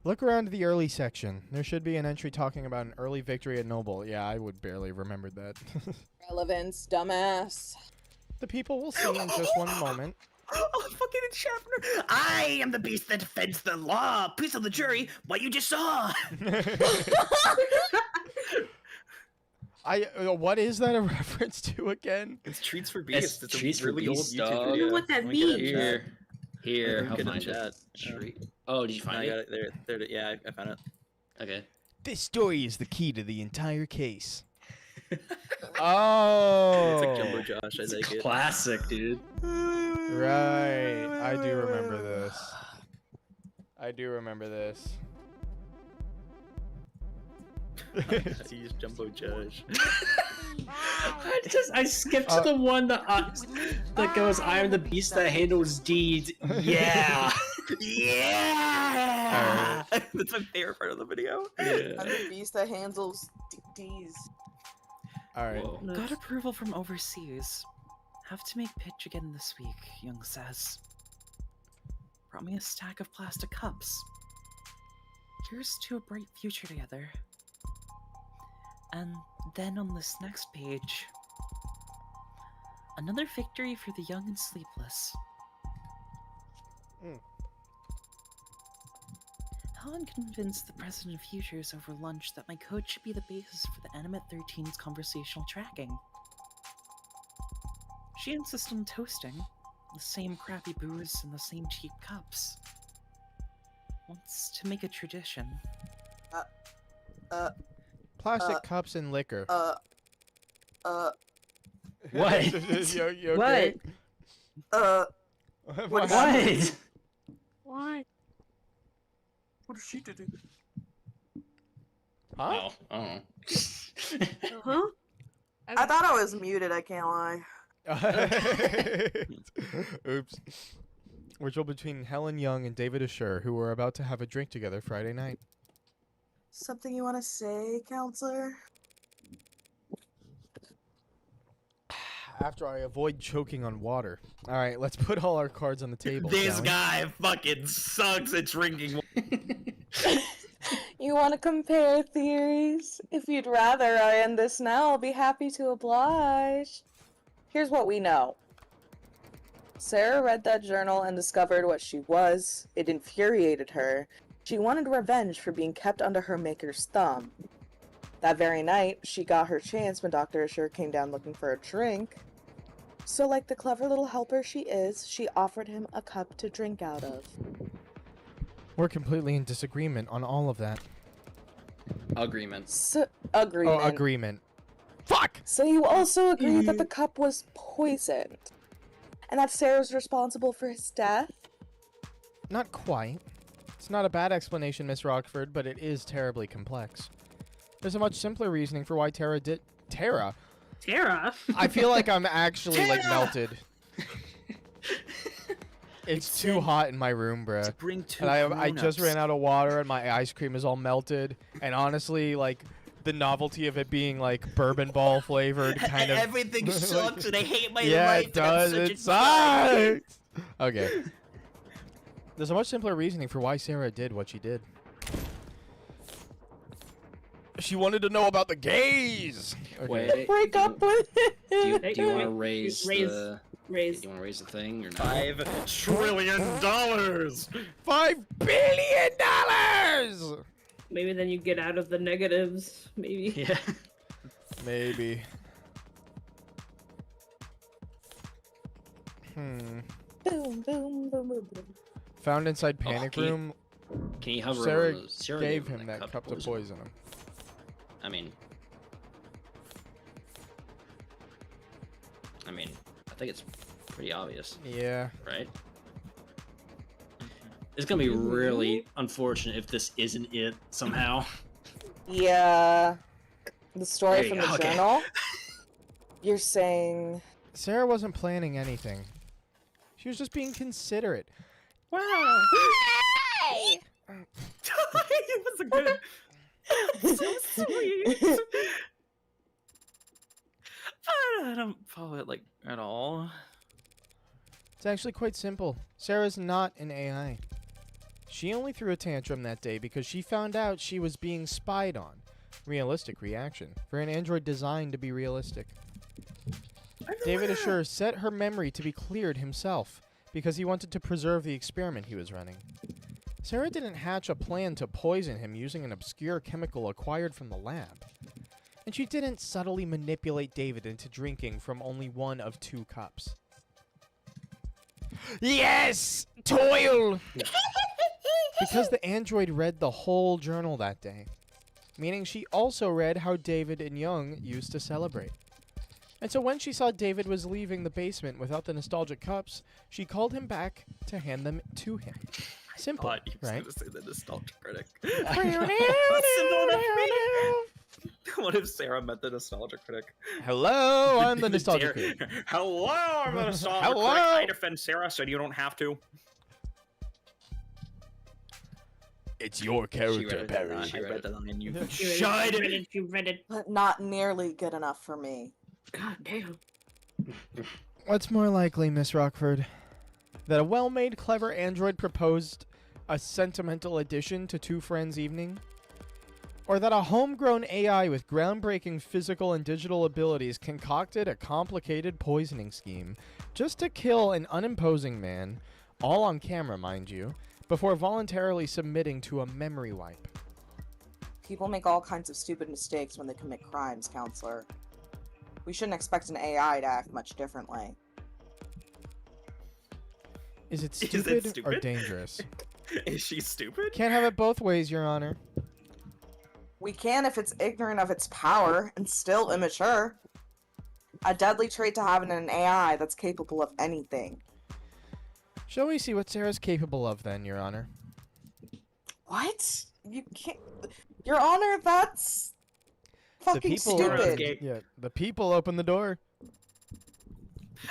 look around the early section. There should be an entry talking about an early victory at Noble. Yeah, I would barely remember that. Relevance, dumbass. The people will see in just one moment. Oh, fucking Schaffner. I am the beast that defends the law. Please tell the jury what you just saw. What is that a reference to again? It's treats for beasts. It's Treats a for really old Beasts, YouTube dog. video. I don't know what that Let me get it in means. chat. Here, Yeah, I'll get in find chat. it. Treat. Oh, did you No, I find got it? it. There. Yeah, I found it. Okay. This story is the key to the entire case. It's Oh, like Jumbo Josh. I take it. Classic, dude. right. I do remember this. I do remember this. He's Jumbo Judge. I skipped to the one that goes, "I am the beast that handles deeds." Yeah. Yeah. That's my favorite part of the video. Yeah. I'm the beast that handles D's. All right. Whoa. Got approval from overseas. Have to make pitch again this week, Young says. Brought me a stack of plastic cups. Here's to a bright future together. And then on this next page, another victory for the young and sleepless. Mm. Helen convinced the president of Futures over lunch that my code should be the basis for the Animate 13's conversational tracking. She insists on toasting, the same crappy booze and the same cheap cups. Wants to make a tradition. Plastic cups and liquor. What? you okay? What? happened? What? What does she do? Huh? Oh, I don't know. Huh? I thought I was muted, I can't lie. Oops. We're still between Helen Young and David Asher, who were about to have a drink together Friday night. Something you want to say, counselor? After I avoid choking on water. All right, let's put all our cards on the table. This shall we? guy fucking sucks at drinking. You want to compare theories? If you'd rather I end this now, I'll be happy to oblige. Here's what we know. Sarah read that journal and discovered what she was. It infuriated her. She wanted revenge for being kept under her maker's thumb. That very night, she got her chance when Dr. Asher came down looking for a drink. So like the clever little helper she is, she offered him a cup to drink out of. We're completely in disagreement on all of that. Agreements. Agreement. Oh, agreement. Fuck! So you also agree that the cup was poisoned? And that Sarah's responsible for his death? Not quite. It's not a bad explanation, Miss Rockford, but it is terribly complex. There's a much simpler reasoning for why Tara did... Tara? Tara? I feel like I'm actually, like, Tara! melted. It's too hot in my room, bruh. Bring two And I just grown-ups. ran out of water and my ice cream is all melted. And honestly, like, the novelty of it being, like, bourbon ball flavored kind of... Everything sucks, and I hate my Yeah, life. it and I'm does. such It a dick. sucks. Okay. There's a much simpler reasoning for why Sarah did what she did. She wanted to know about the gays. Okay. Wait. Break up with Do you, him! do you want to raise Raise- the? Raise. Do you want to raise the thing or not? $5 trillion. $5 billion. Maybe then you get out of the negatives. Maybe. Yeah. Maybe. Hmm. Boom, boom, boom, boom, boom. Found inside panic can you- room. Can you hover Sarah over the, Sarah gave him that cup to poison. poison him. I mean, I think it's pretty obvious, Yeah. right? It's gonna be really unfortunate if this isn't it somehow. Yeah. The story There you from go, the okay. journal? You're saying... Sarah wasn't planning anything. She was just being considerate. Wow. Hey! It was a good. So sweet. I don't follow it like at all. It's actually quite simple. Sarah's not an AI. She only threw a tantrum that day because she found out she was being spied on. Realistic reaction for an android designed to be realistic. David Asher set her memory to be cleared himself because he wanted to preserve the experiment he was running. Sarah didn't hatch a plan to poison him using an obscure chemical acquired from the lab. And she didn't subtly manipulate David into drinking from only one of 2 cups. Yes! Toil! Because the android read the whole journal that day. Meaning she also read how David and Young used to celebrate. And so when she saw David was leaving the basement without the nostalgic cups, she called him back to hand them to him. Simple, God, he was right? gonna say the nostalgia critic. What if Sarah met the nostalgia critic? Hello, I'm the nostalgia critic. Hello, I'm the nostalgia Hello? critic. I defend Sarah, so you don't have to. It's your She character, read it, Barry. I read that line. You Shut it. You read it. But not nearly good enough for me. God damn. What's more likely, Miss Rockford? That a well-made, clever android proposed a sentimental addition to Two Friends' evening? Or that a homegrown AI with groundbreaking physical and digital abilities concocted a complicated poisoning scheme just to kill an unimposing man, all on camera, mind you, before voluntarily submitting to a memory wipe? People make all kinds of stupid mistakes when they commit crimes, counselor. We shouldn't expect an AI to act much differently. Is it Is it stupid, or stupid? dangerous? Is she stupid? Can't have it both ways, Your Honor. We can if it's ignorant of its power and still immature. A deadly trait to have in an AI that's capable of anything. Shall we see what Sarah's capable of then, Your Honor? What? You can't. Your Honor, that's fucking stupid. Yeah, the people open the door.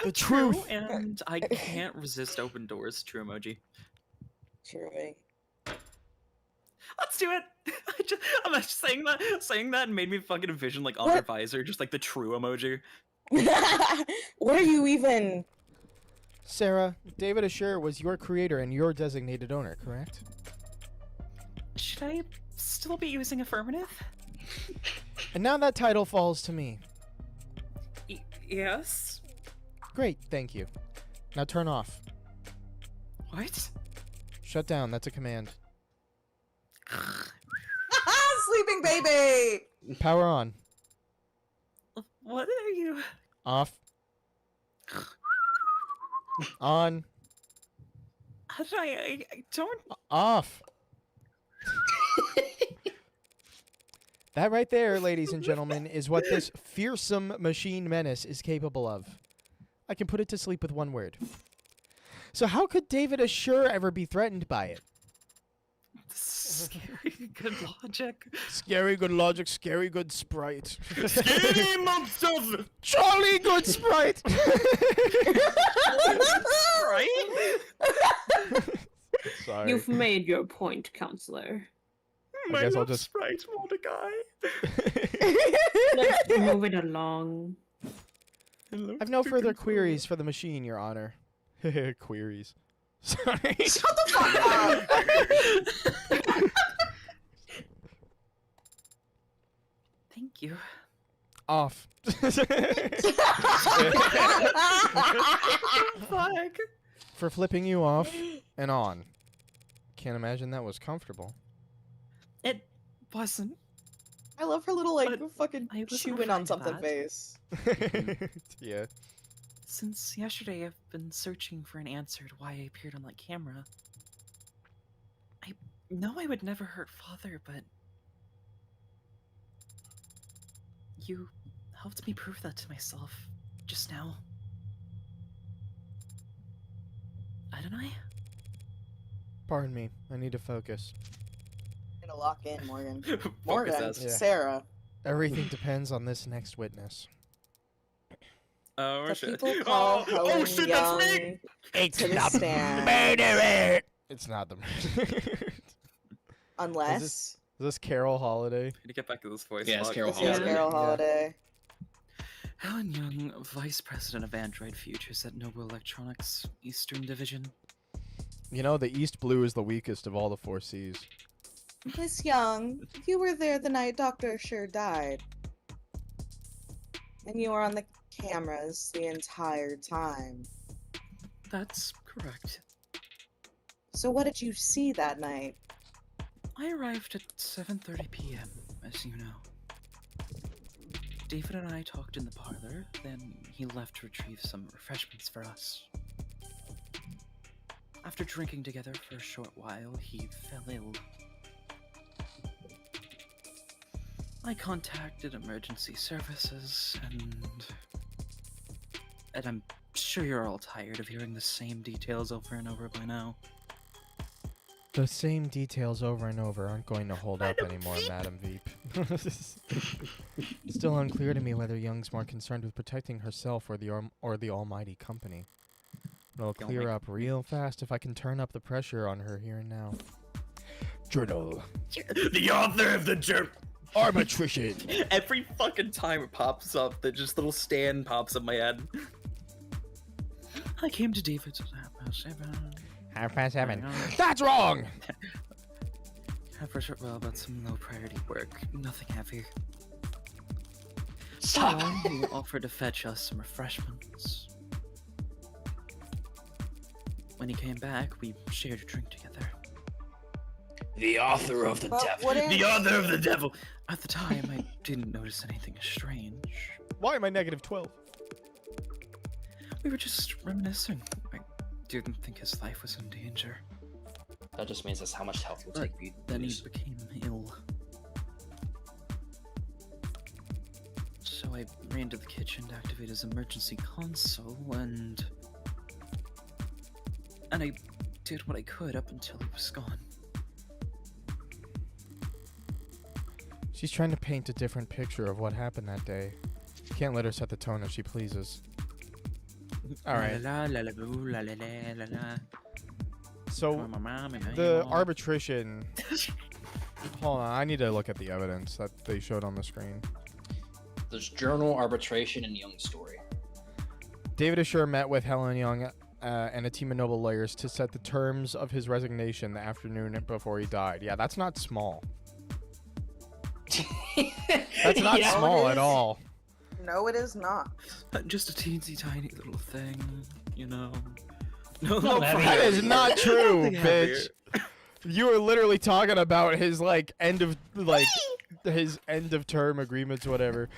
The True, truth. and I can't resist open doors. True emoji. True. Let's do it. I'm just saying that made me fucking envision like on her What? visor, just like the true emoji. What are you even? Sarah, David Asher was your creator and your designated owner, correct? Should I still be using affirmative? And now that title falls to me. Yes. Great, thank you. Now turn off. What? Shut down, that's a command. Sleeping baby! Power on. What are you? Off. On. How did I don't. Off. That right there, ladies and gentlemen, is what this fearsome machine menace is capable of. I can put it to sleep with one word. So how could David Asher ever be threatened by it? Scary good logic. Scary good logic, scary good sprite. Scary monsters! Jolly good sprite! Right? Sorry. You've made your point, counselor. I guess I'll just- Sprite Mordecai. Let's move it along. I've no further queries for the machine, Your Honor. Queries. Sorry. Shut the fuck up! Thank you. Off. Fuck. For flipping you off and on. Can't imagine that was comfortable. It wasn't. I love her little like But fucking I wasn't chewing on referring to something that. face. Yeah. Since yesterday, I've been searching for an answer to why I appeared on that camera. I know I would never hurt Father, but you helped me prove that to myself just now. Didn't I? Pardon me. I need to focus. Gonna lock in, Morgan. Focus Morgan, us. Yeah. Sarah. Everything depends on this next witness. Oh The shit! people call Helen shit! That's me! Young It's to the stand murderer! It's not the murderer. unless Is this Carol Holiday? To get back to this voice. Yeah, it's fuck. Carol this is Holiday. Carol Yeah. Holiday. Helen Young, Vice President of Android Futures at Noble Electronics, Eastern Division. You know, the East Blue is the weakest of all the 4 Cs. Miss Young, you were there the night Dr. Sure died. And you were on the cameras the entire time. That's correct. So what did you see that night? I arrived at 7:30 p.m., as you know. David and I talked in the parlor, then he left to retrieve some refreshments for us. After drinking together for a short while, he fell ill. I contacted emergency services, and I'm sure you're all tired of hearing the same details over and over by now. The same details over and over aren't going to hold up anymore, Madam Veep. Still unclear to me whether Young's more concerned with protecting herself or the almighty company. It'll clear up real fast if I can turn up the pressure on her here and now. Journal. The author of the journal. Arbitration. Every fucking time it pops up, that just little stand pops up my head. I came to David's at 7:30. That's wrong! Have first well about some low priority work, nothing heavy. Stop. So he offered to fetch us some refreshments. When he came back, we shared a drink together. The author of the But devil. wouldn't- The author of the devil. At the time, I didn't notice anything strange. Why am I -12? We were just reminiscing. I didn't think his life was in danger. That just means that's how much health will But take you. then he became ill. So I ran to the kitchen to activate his emergency console, and I did what I could up until he was gone. She's trying to paint a different picture of what happened that day. Can't let her set the tone as she pleases. Alright. La la la boo, la la la la la. So, the arbitration... Hold on, I need to look at the evidence that they showed on the screen. There's journal, arbitration, and Young's story. David Assure met with Helen Young and a team of noble lawyers to set the terms of his resignation the afternoon before he died. Yeah, that's not small. That's not Yeah. small it at is. all. No, it is not. Just a teensy tiny little thing, you know. No, No, that That is not true, Nothing bitch. You were literally talking about his end of term agreements, whatever.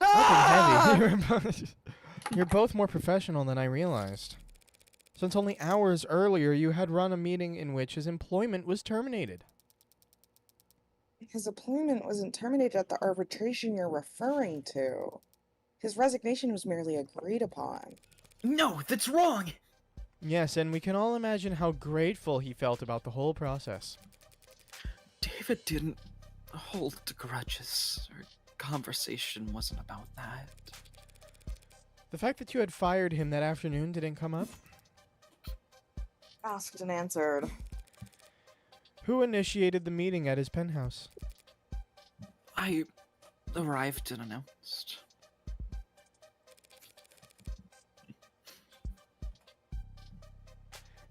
Nothing heavy. You're both more professional than I realized. Since only hours earlier you had run a meeting in which his employment was terminated. His employment wasn't terminated at the arbitration you're referring to. His resignation was merely agreed upon. No, that's wrong. Yes, and we can all imagine how grateful he felt about the whole process. David didn't hold grudges. Our conversation wasn't about that. The fact that you had fired him that afternoon didn't come up? Asked and answered. Who initiated the meeting at his penthouse? I arrived unannounced.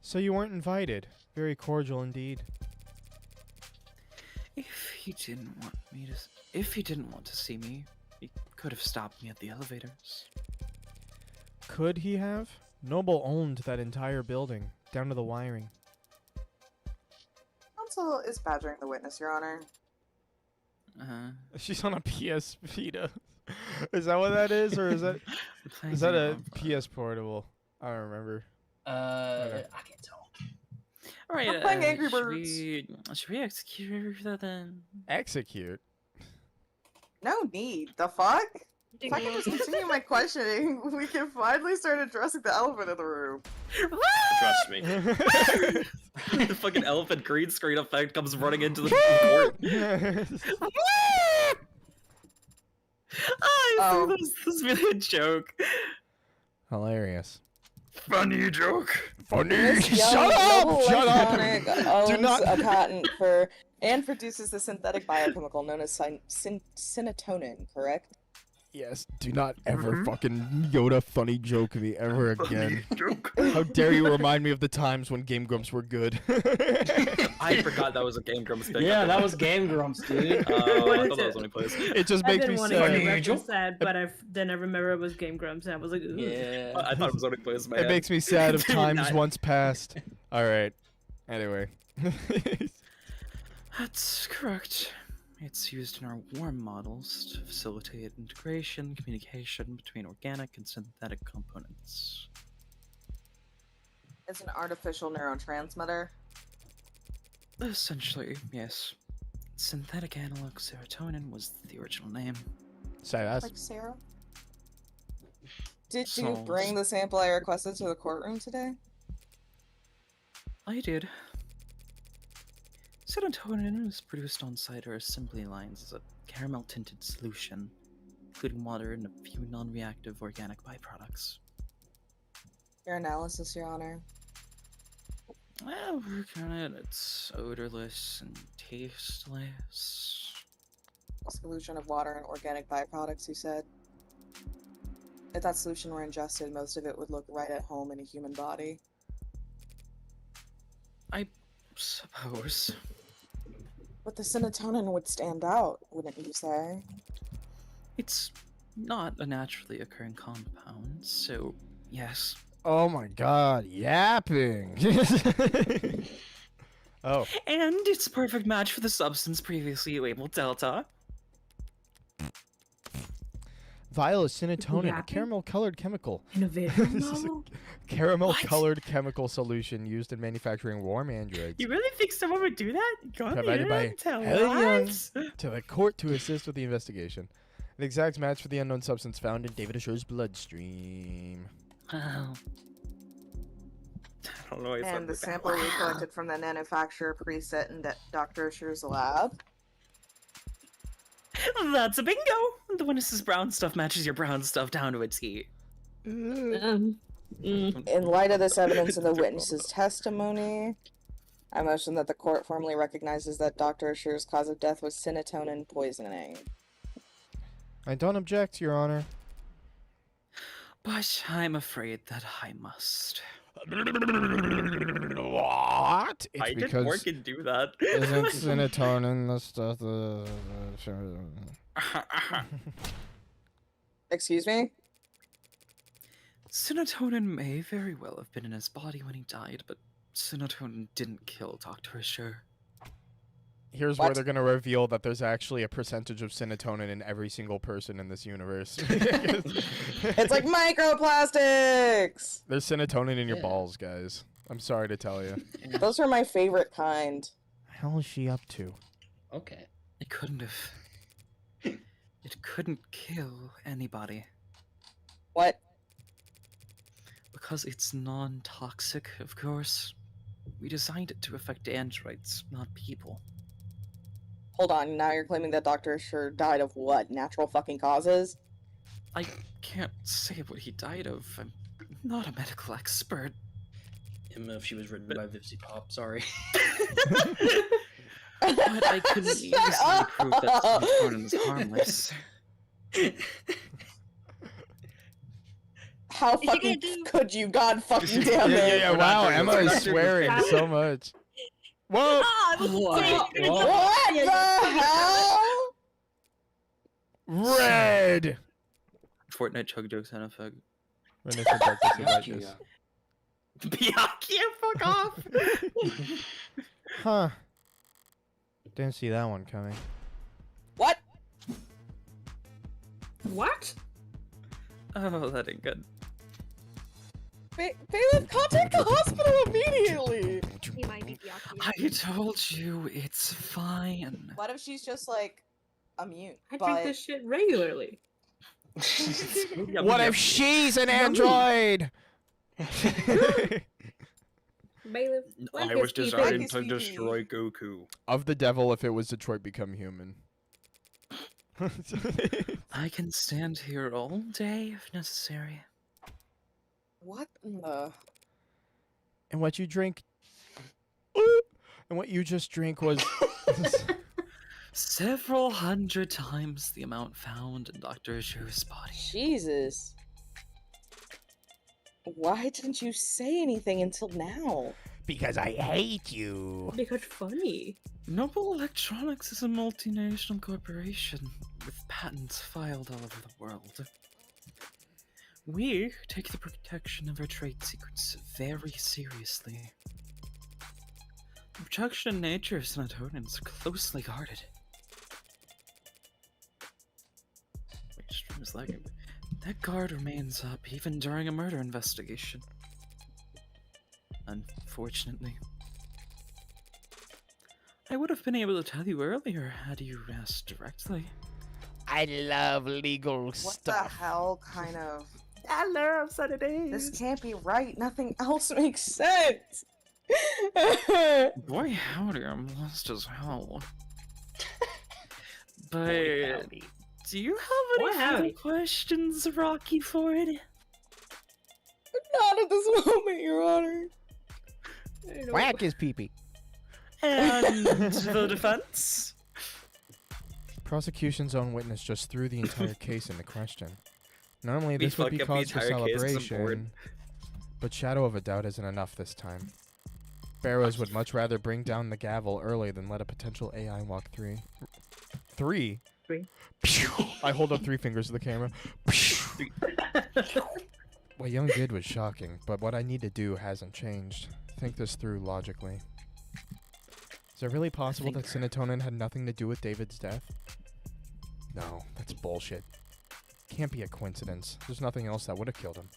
So you weren't invited. Very cordial indeed. If he didn't want to see me, he could have stopped me at the elevators. Could he have? Noble owned that entire building, down to the wiring. Counsel is badgering the witness, Your Honor. She's on a PS Vita. Is that what that is, or is that a PS Portable? I don't remember. I can't tell. All right, I'm playing Angry should we execute that then? Execute. No need. The fuck? If I can just continue my questioning, we can finally start addressing the elephant in the room. Trust me. The fucking elephant green screen effect comes running into the court. Oh. This is really a joke. Hilarious. Funny joke. Funny. This Shut young up! noble Shut electronic up! Do owns not. a patent for and produces the synthetic biochemical known as synatonin, correct? Yes. Do not ever fucking Yoda funny joke me ever again. Joke. How dare you remind me of the times when Game Grumps were good. I forgot that was a Game Grumps thing. Yeah, that was Game Grumps, dude. Oh, What I is thought that was it? only place. It just I've makes been me wanting sad. to Angel? reference that, but then I remember it was Game Grumps, and I was like, ooh. Yeah. I thought it was only place in my It head. makes me sad of Dude, times I- once past. All right. Anyway. That's correct. It's used in our warm models to facilitate integration, communication between organic and synthetic components. It's an artificial neurotransmitter. Essentially, yes. Synthetic analog serotonin was the original name. Say that. Like Sarah. Did you So- bring the sample I requested to the courtroom today? I did. Serotonin is produced on cider assembly lines as a caramel-tinted solution, including water and a few non-reactive organic byproducts. Your analysis, Your Honor. Well, working on it, it's odorless and tasteless. A solution of water and organic byproducts, you said? If that solution were ingested, most of it would look right at home in a human body. I suppose. But the serotonin would stand out, wouldn't you say? It's not a naturally occurring compound, so yes. Oh my god, yapping. Oh. And it's a perfect match for the substance previously labeled Delta. Vial of serotonin, a Yapping? caramel-colored chemical. Innovation novel? Caramel-colored chemical solution used in manufacturing warm androids. You really think someone would do that? Go on the Provided by internet and tell Helen Young lies? to the court to assist with the investigation. An exact match for the unknown substance found in David Assure's bloodstream. Wow. I don't know why I said And the that. sample we collected from the manufacturer preset in Dr. Assure's lab. That's a bingo! The witness's brown stuff matches your brown stuff down to a T. Mm. In light of this evidence in the witness's testimony, I motion that the court formally recognizes that Dr. Assure's cause of death was serotonin poisoning. I don't object, Your Honor. But I'm afraid that I must. What? It's I did because work and do that. isn't serotonin the stuff Excuse me? Serotonin may very well have been in his body when he died, but serotonin didn't kill Dr. Assure. Here's where What? they're gonna reveal that there's actually a percentage of serotonin in every single person in this universe. It's like microplastics! There's serotonin in your Yeah. balls, guys. I'm sorry to tell you. Those are my favorite kind. Hell is she up to? Okay. It couldn't have. It couldn't kill anybody. What? Because it's non-toxic, of course. We designed it to affect androids, not people. Hold on, now you're claiming that Dr. Assure died of what? Natural fucking causes? I can't say what he died of. I'm not a medical expert. Emma, if she was written by Vipsy Pop, sorry. But I could Shut easily up! prove that serotonin is harmless. How you fucking gonna do? could you? God fucking damn it. Yeah. We're not Wow, doing Emma this. is swearing so much. Whoa! Ah, I was Whoa. saying, you're gonna What do- the hell? Red. Fortnite chug jokes and effect. Renee for breakfast about Yeah. this. Byakuya, fuck off! Huh. Didn't see that one coming. What? What? Oh, that ain't good. Bailiff, contact the hospital immediately! He might be Byakuya. I told you, it's fine. What if she's just like immune? I but drink this shit regularly. What if she's an android? Bailiff, let I this was be designed His to PP. destroy Goku. Of the devil if it was Detroit become human. I can stand here all day if necessary. what in the? And what you drink. And what you just drink was. Several hundred times the amount found in Dr. Assure's body. Jesus. Why didn't you say anything until now? Because I hate you. because funny. Noble Electronics is a multinational corporation with patents filed all over the world. We take the protection of our trade secrets very seriously. The protection and nature of serotonin is closely guarded. Wait, stream is lagging. That guard remains up even during a murder investigation. Unfortunately. I would have been able to tell you earlier had you asked directly. I love legal What stuff. the hell kind of? I love Saturdays. This can't be right. Nothing else makes sense. Boy, howdy, I'm lost as hell. But Boy, howdy. do you have Boy, any further howdy. questions, Rocky Ford? Not at this moment, Your Honor. Whack his peepee. And the defense? Prosecution's own witness just threw the entire case into question. Normally, We this would be fuck up the cause for entire case as a board. celebration, but shadow of a doubt isn't enough this time. Barrows would much rather bring down the gavel early than let a potential AI walk three. Three? Three. I hold up 3 fingers to the camera. What Young did was shocking, but what I need to do hasn't changed. Think this through logically. Is it really possible that Sinatonin had nothing to do with David's death? No, that's bullshit. Can't be a coincidence. There's nothing else that would have killed him.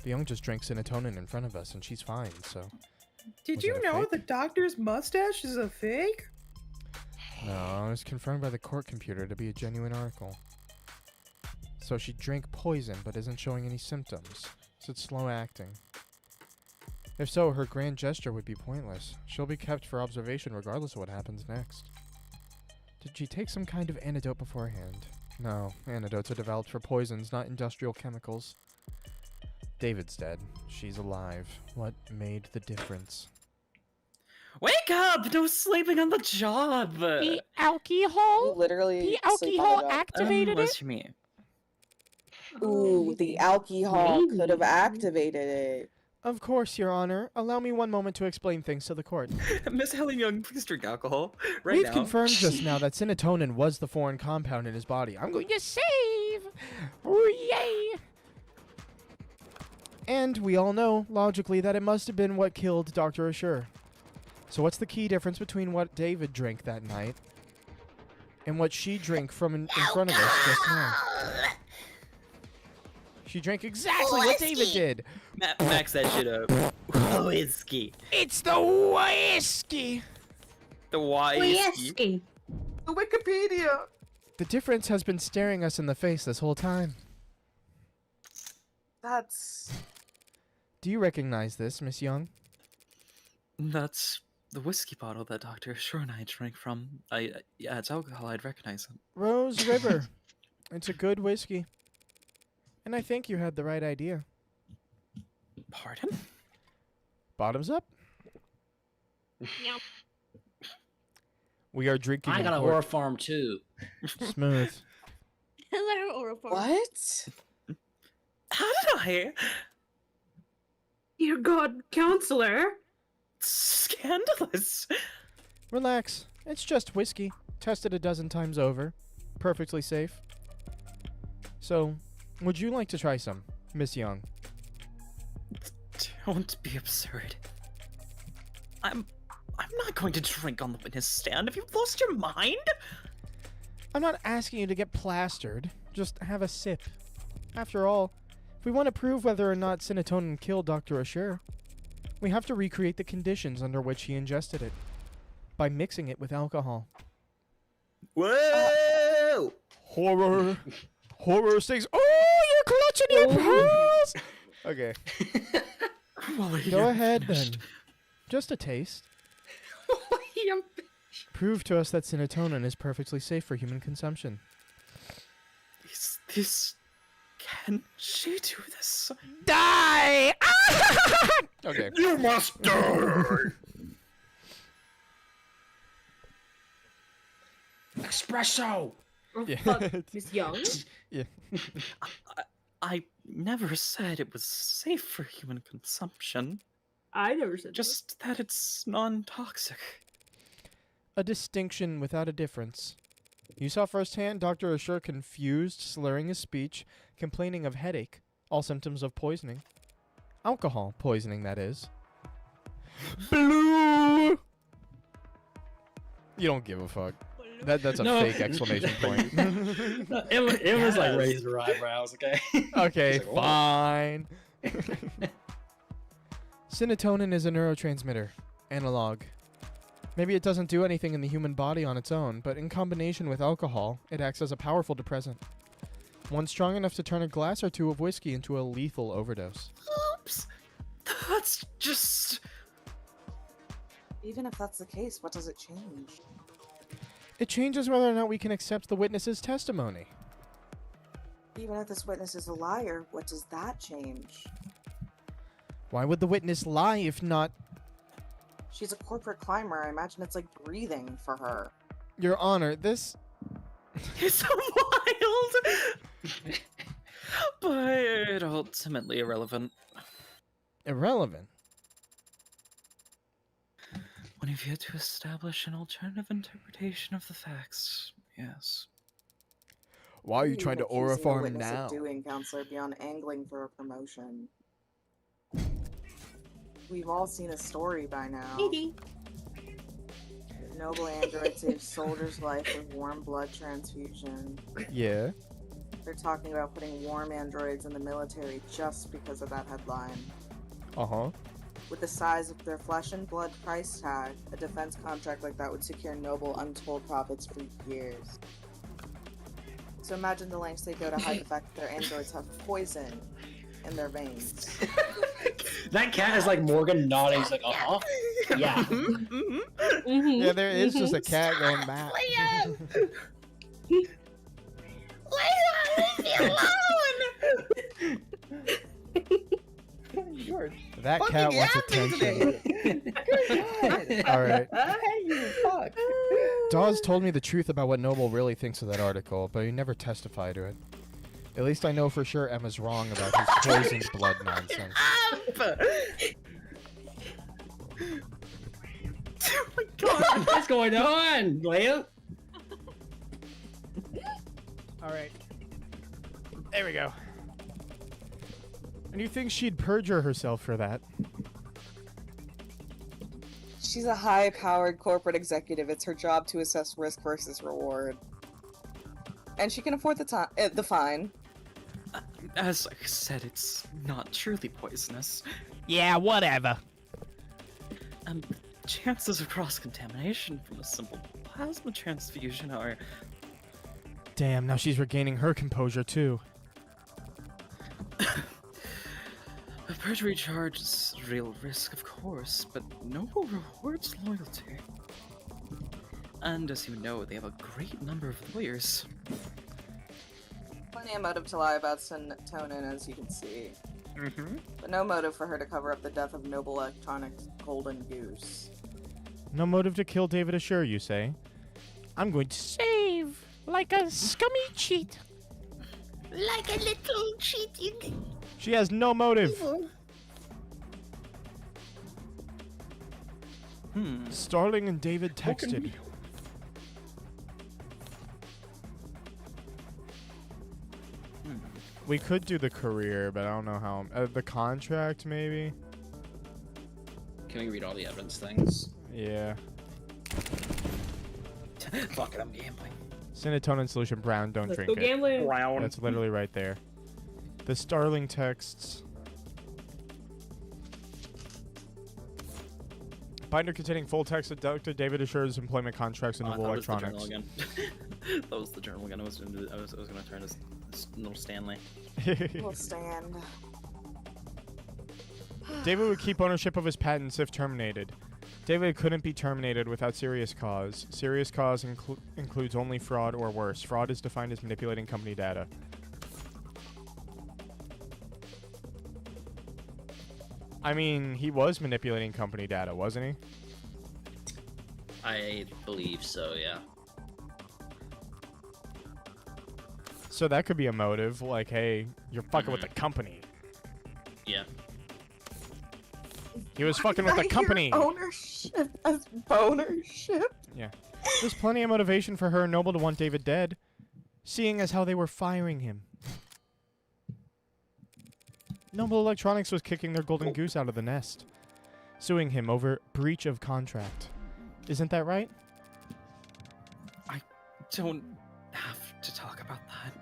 The Young just drank Sinatonin in front of us, and she's fine, so... Did Was you it a know fake? the doctor's mustache is a fake? No, it was confirmed by the court computer to be a genuine article. So she drank poison but isn't showing any symptoms. Is it slow acting? If so, her grand gesture would be pointless. She'll be kept for observation regardless of what happens next. Did she take some kind of antidote beforehand? No, antidotes are developed for poisons, not industrial chemicals. David's dead. She's alive. What made the difference? Wake up! No sleeping on the job! The You alcohol? literally The sleep on alcohol the job. activated what it? you mean? Ooh, the alcohol could have Maybe. activated it. Of course, Your Honor. Allow me one moment to explain things to the court. Miss Helen Young, please drink alcohol. Right We've now. confirmed just now that Sinatonin was the foreign compound in his body. I'm going to save! Ooh, yay! And we all know, logically, that it must have been what killed Dr. Ashur. So what's the key difference between what David drank that night and what she drank from in front of us just now? She drank exactly what David did. Max that shit up. Whiskey. It's the whiskey! The whiskey. Whiskey. The Wikipedia. The difference has been staring us in the face this whole time. That's Do you recognize this, Miss Young? That's the whiskey bottle that Dr. Ashur and I drank from. Yeah, it's alcohol. I'd recognize it. Rose River. It's a good whiskey. And I think you had the right idea. Pardon? Bottoms up. Yep. We are drinking I in got a court. horror farm too. Smooth. Hello, Orofor. what? How did I? Dear God, counselor. Scandalous. Relax. It's just whiskey. Tested a dozen times over. Perfectly safe. So, would you like to try some, Miss Young? Don't be absurd. I'm not going to drink on the witness stand. Have you lost your mind? I'm not asking you to get plastered. Just have a sip. After all, if we want to prove whether or not Sinatonin killed Dr. Ashur, we have to recreate the conditions under which he ingested it by mixing it with alcohol. Whoa! Horror. Horror stings. Oh, you're clutching your pearls! Okay, Well, go you're ahead finished. then. Just a taste. Prove to us that Sinatonin is perfectly safe for human consumption. Is this... Can she do this? Die! Okay. You must die! Espresso. Oh, Yeah. fuck, Miss Young. I never said it was safe for human consumption. I never said Just that it's non-toxic. A distinction without a difference. You saw firsthand Dr. Ashur confused, slurring his speech, complaining of headache, all symptoms of poisoning. Alcohol poisoning, that is. Blue! You don't give a fuck. That's a No. fake exclamation point. It was like Yes. raise your eyebrows, okay? Okay, It's like, what? fine. Sinatonin is a neurotransmitter, analog. Maybe it doesn't do anything in the human body on its own, but in combination with alcohol, it acts as a powerful depressant. One strong enough to turn a glass or two of whiskey into a lethal overdose. Oops! That's just... Even if that's the case, what does it change? It changes whether or not we can accept the witness's testimony. Even if this witness is a liar, what does that change? Why would the witness lie if not... She's a corporate climber. I imagine it's like breathing for her. Your Honor, this... It's so wild! But ultimately irrelevant. Irrelevant. When you've yet to establish an alternative interpretation of the facts, yes. Why are you What trying to accusing aura a farm witness now? of doing, Counselor, beyond angling for a promotion? We've all seen a story by now. Noble android saves soldier's life with warm blood transfusion. Yeah. They're talking about putting warm androids in the military just because of that headline. Uh-huh. With the size of their flesh and blood price tag, a defense contract like that would secure Noble untold profits for years. So imagine the lengths they go to hide the fact that their androids have poison in their veins. That cat is like Morgan nodding. He's like, uh-huh. Yeah. Yeah, there is just a cat going back. Leave me alone! That cat wants attention. Alright. Dawes told me the truth about what Noble really thinks of that article, but he never testified to it. At least I know for sure Emma's wrong about his poisoned blood nonsense. Oh my god! What's going on, Leia? Alright. There we go. And you think she'd perjure herself for that? She's a high-powered corporate executive. It's her job to assess risk versus reward. And she can afford the fine. As I said, it's not truly poisonous. Yeah, whatever. Chances of cross-contamination from a simple plasma transfusion are... Damn, now she's regaining her composure too. A perjury charge is a real risk, of course, but Noble rewards loyalty. And as you know, they have a great number of lawyers. Plenty of motive to lie about Tonin, as you can see. But no motive for her to cover up the death of Noble Electronics' Golden Goose. No motive to kill David Assure, you say? I'm going to Save like a scummy cheat. Like a little cheating. She has no motive. Starling and David texted. We could do the career, but I don't know how. The contract, maybe? Can we read all the evidence things? Yeah. Fuck it, I'm gambling. Synatonin solution brown, don't Let's drink go it. gambling. Brown. That's literally right there. The Starling texts. Binder containing full text of Dr. David Assure's employment contracts in Oh, I Noble thought it was the Electronics. journal again. That was the journal again. I was gonna turn this little Stanley. We'll stand. David would keep ownership of his patents if terminated. David couldn't be terminated without serious cause. Serious cause includes only fraud or worse. Fraud is defined as manipulating company data. I mean, he was manipulating company data, wasn't he? I believe so, yeah. So that could be a motive, like, hey, you're fucking with the company. Yeah. He was fucking with the company. Ownership as bonership. Yeah. There's plenty of motivation for her and Noble to want David dead, seeing as how they were firing him. Noble Electronics was kicking their golden goose out of the nest, suing him over breach of contract. Isn't that right? I don't have to talk about that.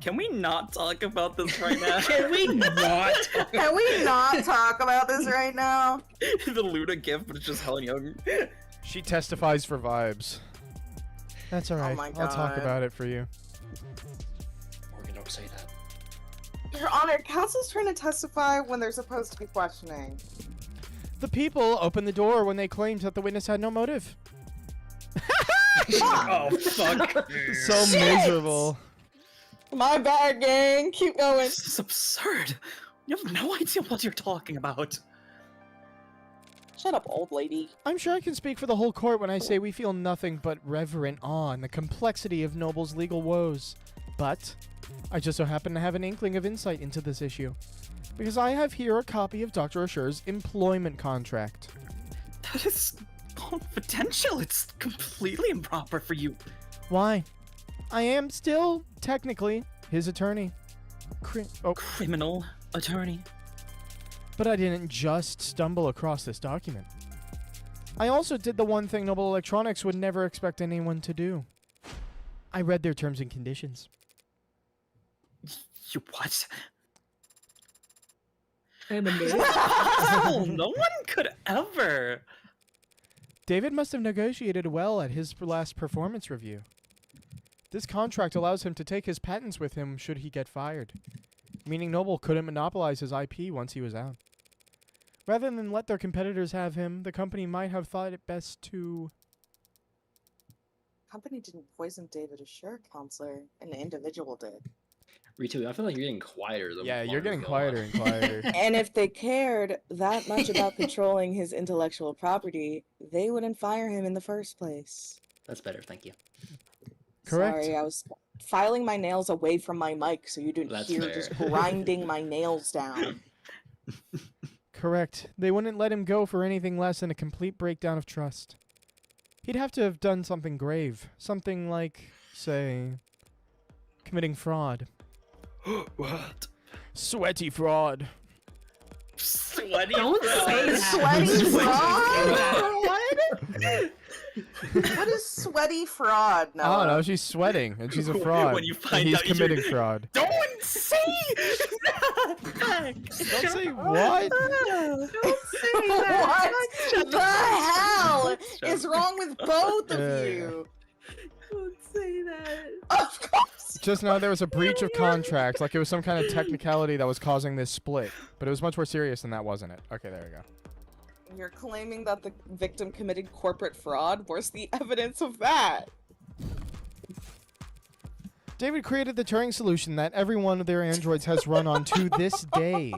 Can we not talk about this right now? Can we not? Can we not talk about this right now? The Luna gift, but it's just Helen Young. She testifies for vibes. That's alright. my I'll talk God. about it for you. Morgan, don't say that. Your Honor, counsel's trying to testify when they're supposed to be questioning. The people opened the door when they claimed that the witness had no motive. Oh fuck! So miserable. My bad, gang. Keep going. This is absurd. You have no idea what you're talking about. Shut up, old lady. I'm sure I can speak for the whole court when I say we feel nothing but reverent awe in the complexity of Noble's legal woes. But I just so happen to have an inkling of insight into this issue, because I have here a copy of Dr. Assure's employment contract. That is confidential. It's completely improper for you. Why? I am still, technically, his attorney. Criminal attorney. But I didn't just stumble across this document. I also did the one thing Noble Electronics would never expect anyone to do. I read their terms and conditions. You what? I'm a Oh, no one could ever. David must have negotiated well at his last performance review. This contract allows him to take his patents with him should he get fired, meaning Noble couldn't monopolize his IP once he was out. Rather than let their competitors have him, the company might have thought it best to... Company didn't poison David Assure, counselor. An individual did. Ritu, I feel like you're getting quieter. Yeah, you're getting quieter and quieter. And if they cared that much about controlling his intellectual property, they wouldn't fire him in the first place. That's better, thank you. Correct. Sorry, I was filing my nails away from my mic so you didn't That's hear fair. just grinding my nails down. Correct. They wouldn't let him go for anything less than a complete breakdown of trust. He'd have to have done something grave. Something like, say, committing fraud. What? Sweaty fraud. Sweaty. Don't say that. Sweaty fraud? Fraud? What is sweaty fraud? I don't know, she's sweating, and she's a fraud. When you and find he's out you're- committing fraud. Don't say that! Don't say what? Don't say that. What the hell is wrong with both of Yeah. you? Don't say that. Of course. Just now there was a breach of contract, like it was some kind of technicality that was causing this split. But it was much more serious than that, wasn't it? Okay, there we go. You're claiming that the victim committed corporate fraud? Where's the evidence of that? David created the Turing solution that every one of their androids has run on to this day.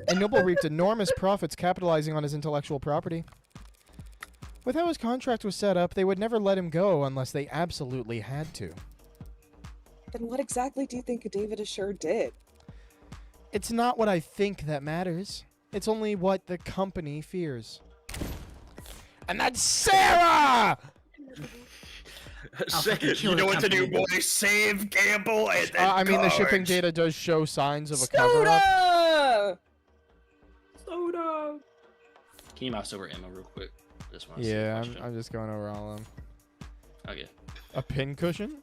And Noble reaped enormous profits capitalizing on his intellectual property. With how his contract was set up, they would never let him go unless they absolutely had to. Then what exactly do you think David Assure did? It's not what I think that matters. It's only what the company fears. And that's Sarah! You know what to do, boy. Save, gamble, and then I mean, the shipping cards. data does show signs of a cover-up. Soda! Soda. Can you mouse over Emma real quick? I just want to Yeah, see the question. I'm just going over all of them. Okay. A pin cushion?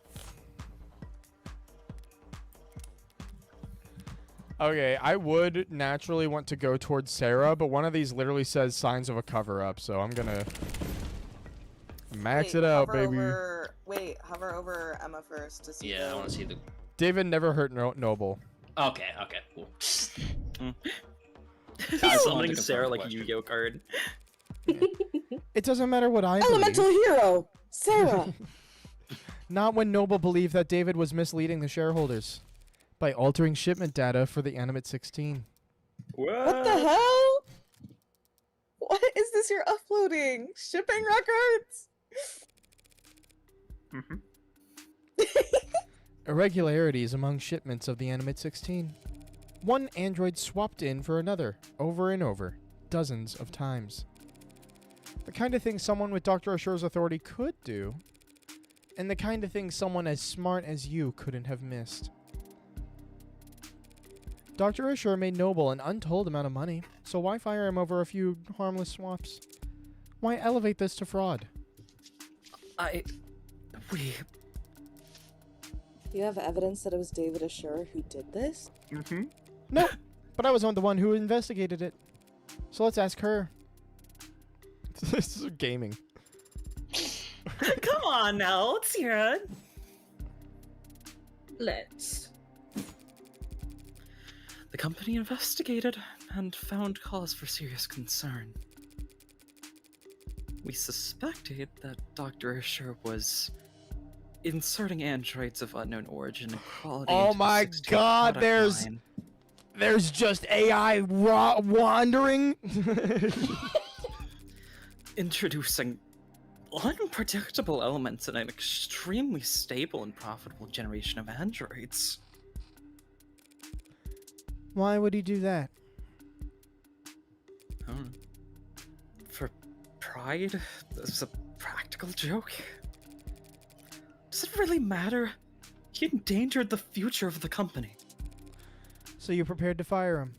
Okay, I would naturally want to go towards Sarah, but one of these literally says signs of a cover-up, so I'm gonna max Wait, it out, hover baby. hover over Emma first to see. Yeah, I the- want to see the. David never hurt Noble. Okay, cool. He's I just wanted summoning to Sarah confirm the like a question. Yu-Gi-Oh card. It doesn't matter what I Elemental believe. hero, Sarah. Not when Noble believed that David was misleading the shareholders by altering shipment data for the Animate 16. What the hell? What is this you're uploading? Shipping records? Irregularities among shipments of the Animate 16. One android swapped in for another, over and over, dozens of times. The kind of thing someone with Dr. Assure's authority could do, and the kind of thing someone as smart as you couldn't have missed. Dr. Assure made Noble an untold amount of money, so why fire him over a few harmless swaps? Why elevate this to fraud? You have evidence that it was David Assure who did this? Mm-hmm. No, but I was the one who investigated it. So let's ask her. This is gaming. Come on now, let's hear it. Let's. The company investigated and found cause for serious concern. we suspected that Dr. Asher was inserting androids of unknown origin and quality. Oh into the my 16 God, product line. there's just AI wandering. Introducing unpredictable elements in an extremely stable and profitable generation of androids. Why would he do that? I don't know. For pride? As a practical joke? Does it really matter? He endangered the future of the company. So you prepared to fire him?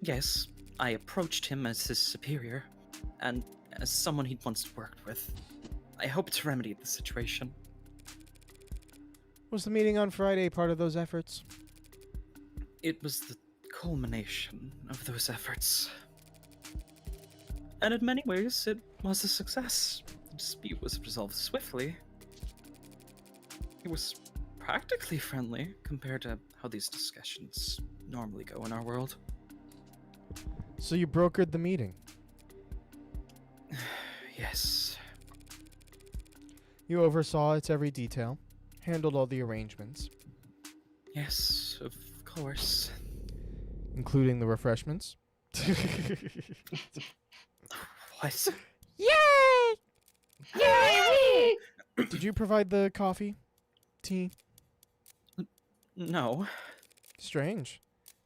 Yes, I approached him as his superior, and as someone he'd once worked with. I hope to remedy the situation. Was the meeting on Friday part of those efforts? It was the culmination of those efforts. And in many ways, it was a success. The dispute was resolved swiftly. It was practically friendly compared to how these discussions normally go in our world. So you brokered the meeting? Yes. You oversaw its every detail, handled all the arrangements, Yes, of course. including the refreshments. What? Yay! Yay! Did you provide the coffee? Tea? No. Strange.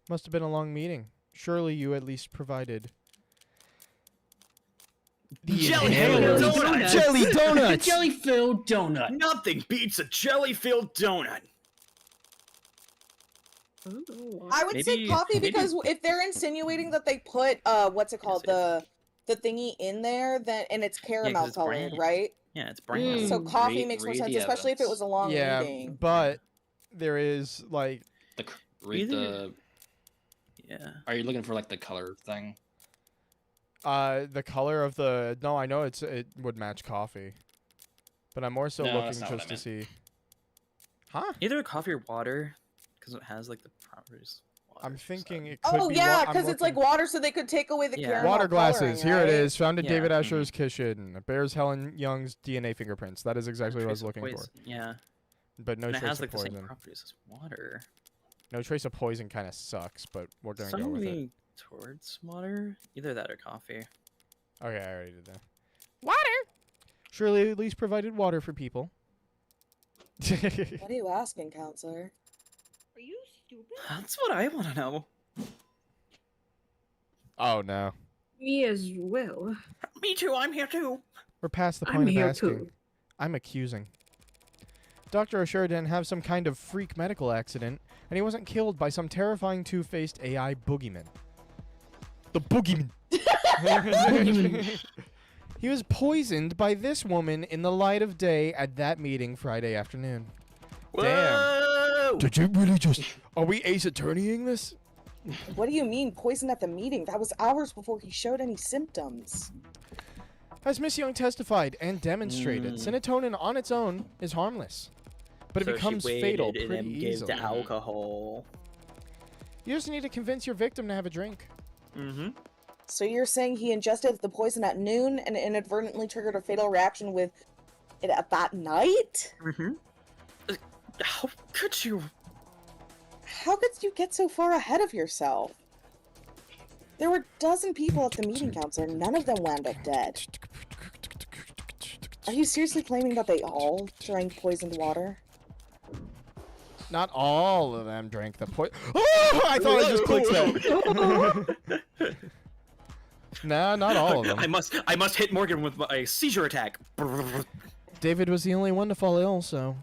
Must have been a long meeting. Surely you at least provided Jelly inhalers. filled donuts. jelly donuts. Jelly filled donut. Nothing beats a jelly filled donut. I would say Maybe- coffee maybe- because if they're insinuating that they put what's it called, the thingy in there, then and it's caramel it's colored, brand. right? Yeah, it's brain. So coffee Read- makes more read sense, the especially if it was evidence. a long Yeah, meeting. but there is like Read Either- the. Yeah. Are you looking for like the color thing? the color of the. No, I know it would match coffee, but I'm more so No, looking that's not what just I to meant. see. Huh? Either coffee or water, because it has like the properties. of water, I'm so- thinking it could Oh be. yeah, I'm because it's like looking- water, so they could take away the Yeah. caramel Water glasses. coloring, Here it right? is. Found in Yeah. David Asher's kitchen. It bears Helen Young's DNA fingerprints. That is exactly what I was trace of looking for. poison. Yeah. But no And it trace has of like the same poison. properties as water. No trace of poison kind of sucks, but we're gonna Some go with it. leaning towards water. Either that or coffee. Okay, I already did that. Water. Surely at least provided water for people. What are you asking, counselor? Are you stupid? That's what I want to know. Oh no. Me as well. Me too, I'm here too. We're past the I'm point of here asking. too. I'm accusing. Dr. Ashur didn't have some kind of freak medical accident, and he wasn't killed by some terrifying two-faced AI boogeyman. The boogeyman. He was poisoned by this woman in the light of day at that meeting Friday afternoon. Damn. Whoa! Did you really just... Are we Ace Attorneying this? What do you mean poison at the meeting? That was hours before he showed any symptoms. As Miss Young testified and demonstrated, Cinetonin on its own is harmless. But So it becomes she fatal waited pretty and gave easily. the alcohol. You just need to convince your victim to have a drink. Mm-hmm. So you're saying he ingested the poison at noon and inadvertently triggered a fatal reaction with it at that night? Mm-hmm. How could you? How could you get so far ahead of yourself? There were a dozen people at the meeting, counselor. None of them wound up dead. Are you seriously claiming that they all drank poisoned water? Not all of them drank the poison. Oh! I thought I just clicked that. Nah, not all of them. I must hit Morgan with a seizure attack. David was the only one to fall ill, so.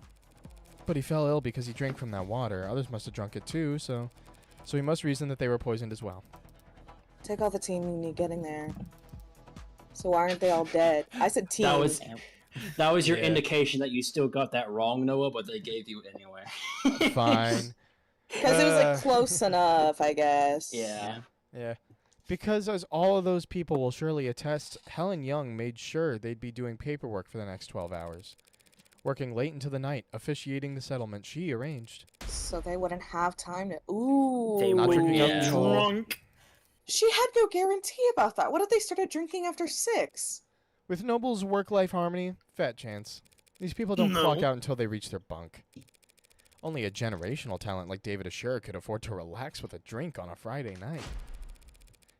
But he fell ill because he drank from that water. Others must have drunk it too, so he must reason that they were poisoned as well. Take all the team you need getting there. So why aren't they all dead? I said team. That was your Yeah. indication that you still got that wrong, Noah, but they gave you it anyway. Fine. Because it was like close enough, I guess. Yeah. Yeah. Because as all of those people will surely attest, Helen Young made sure they'd be doing paperwork for the next 12 hours. Working late into the night, officiating the settlement she arranged. So they wouldn't have time to. Ooh. They Not would drinking get alcohol. drunk. She had no guarantee about that. What if they started drinking after 6? With Noble's work-life harmony, fat chance. These people don't clock out until they reach their bunk. Only a generational talent like David Ashura could afford to relax with a drink on a Friday night.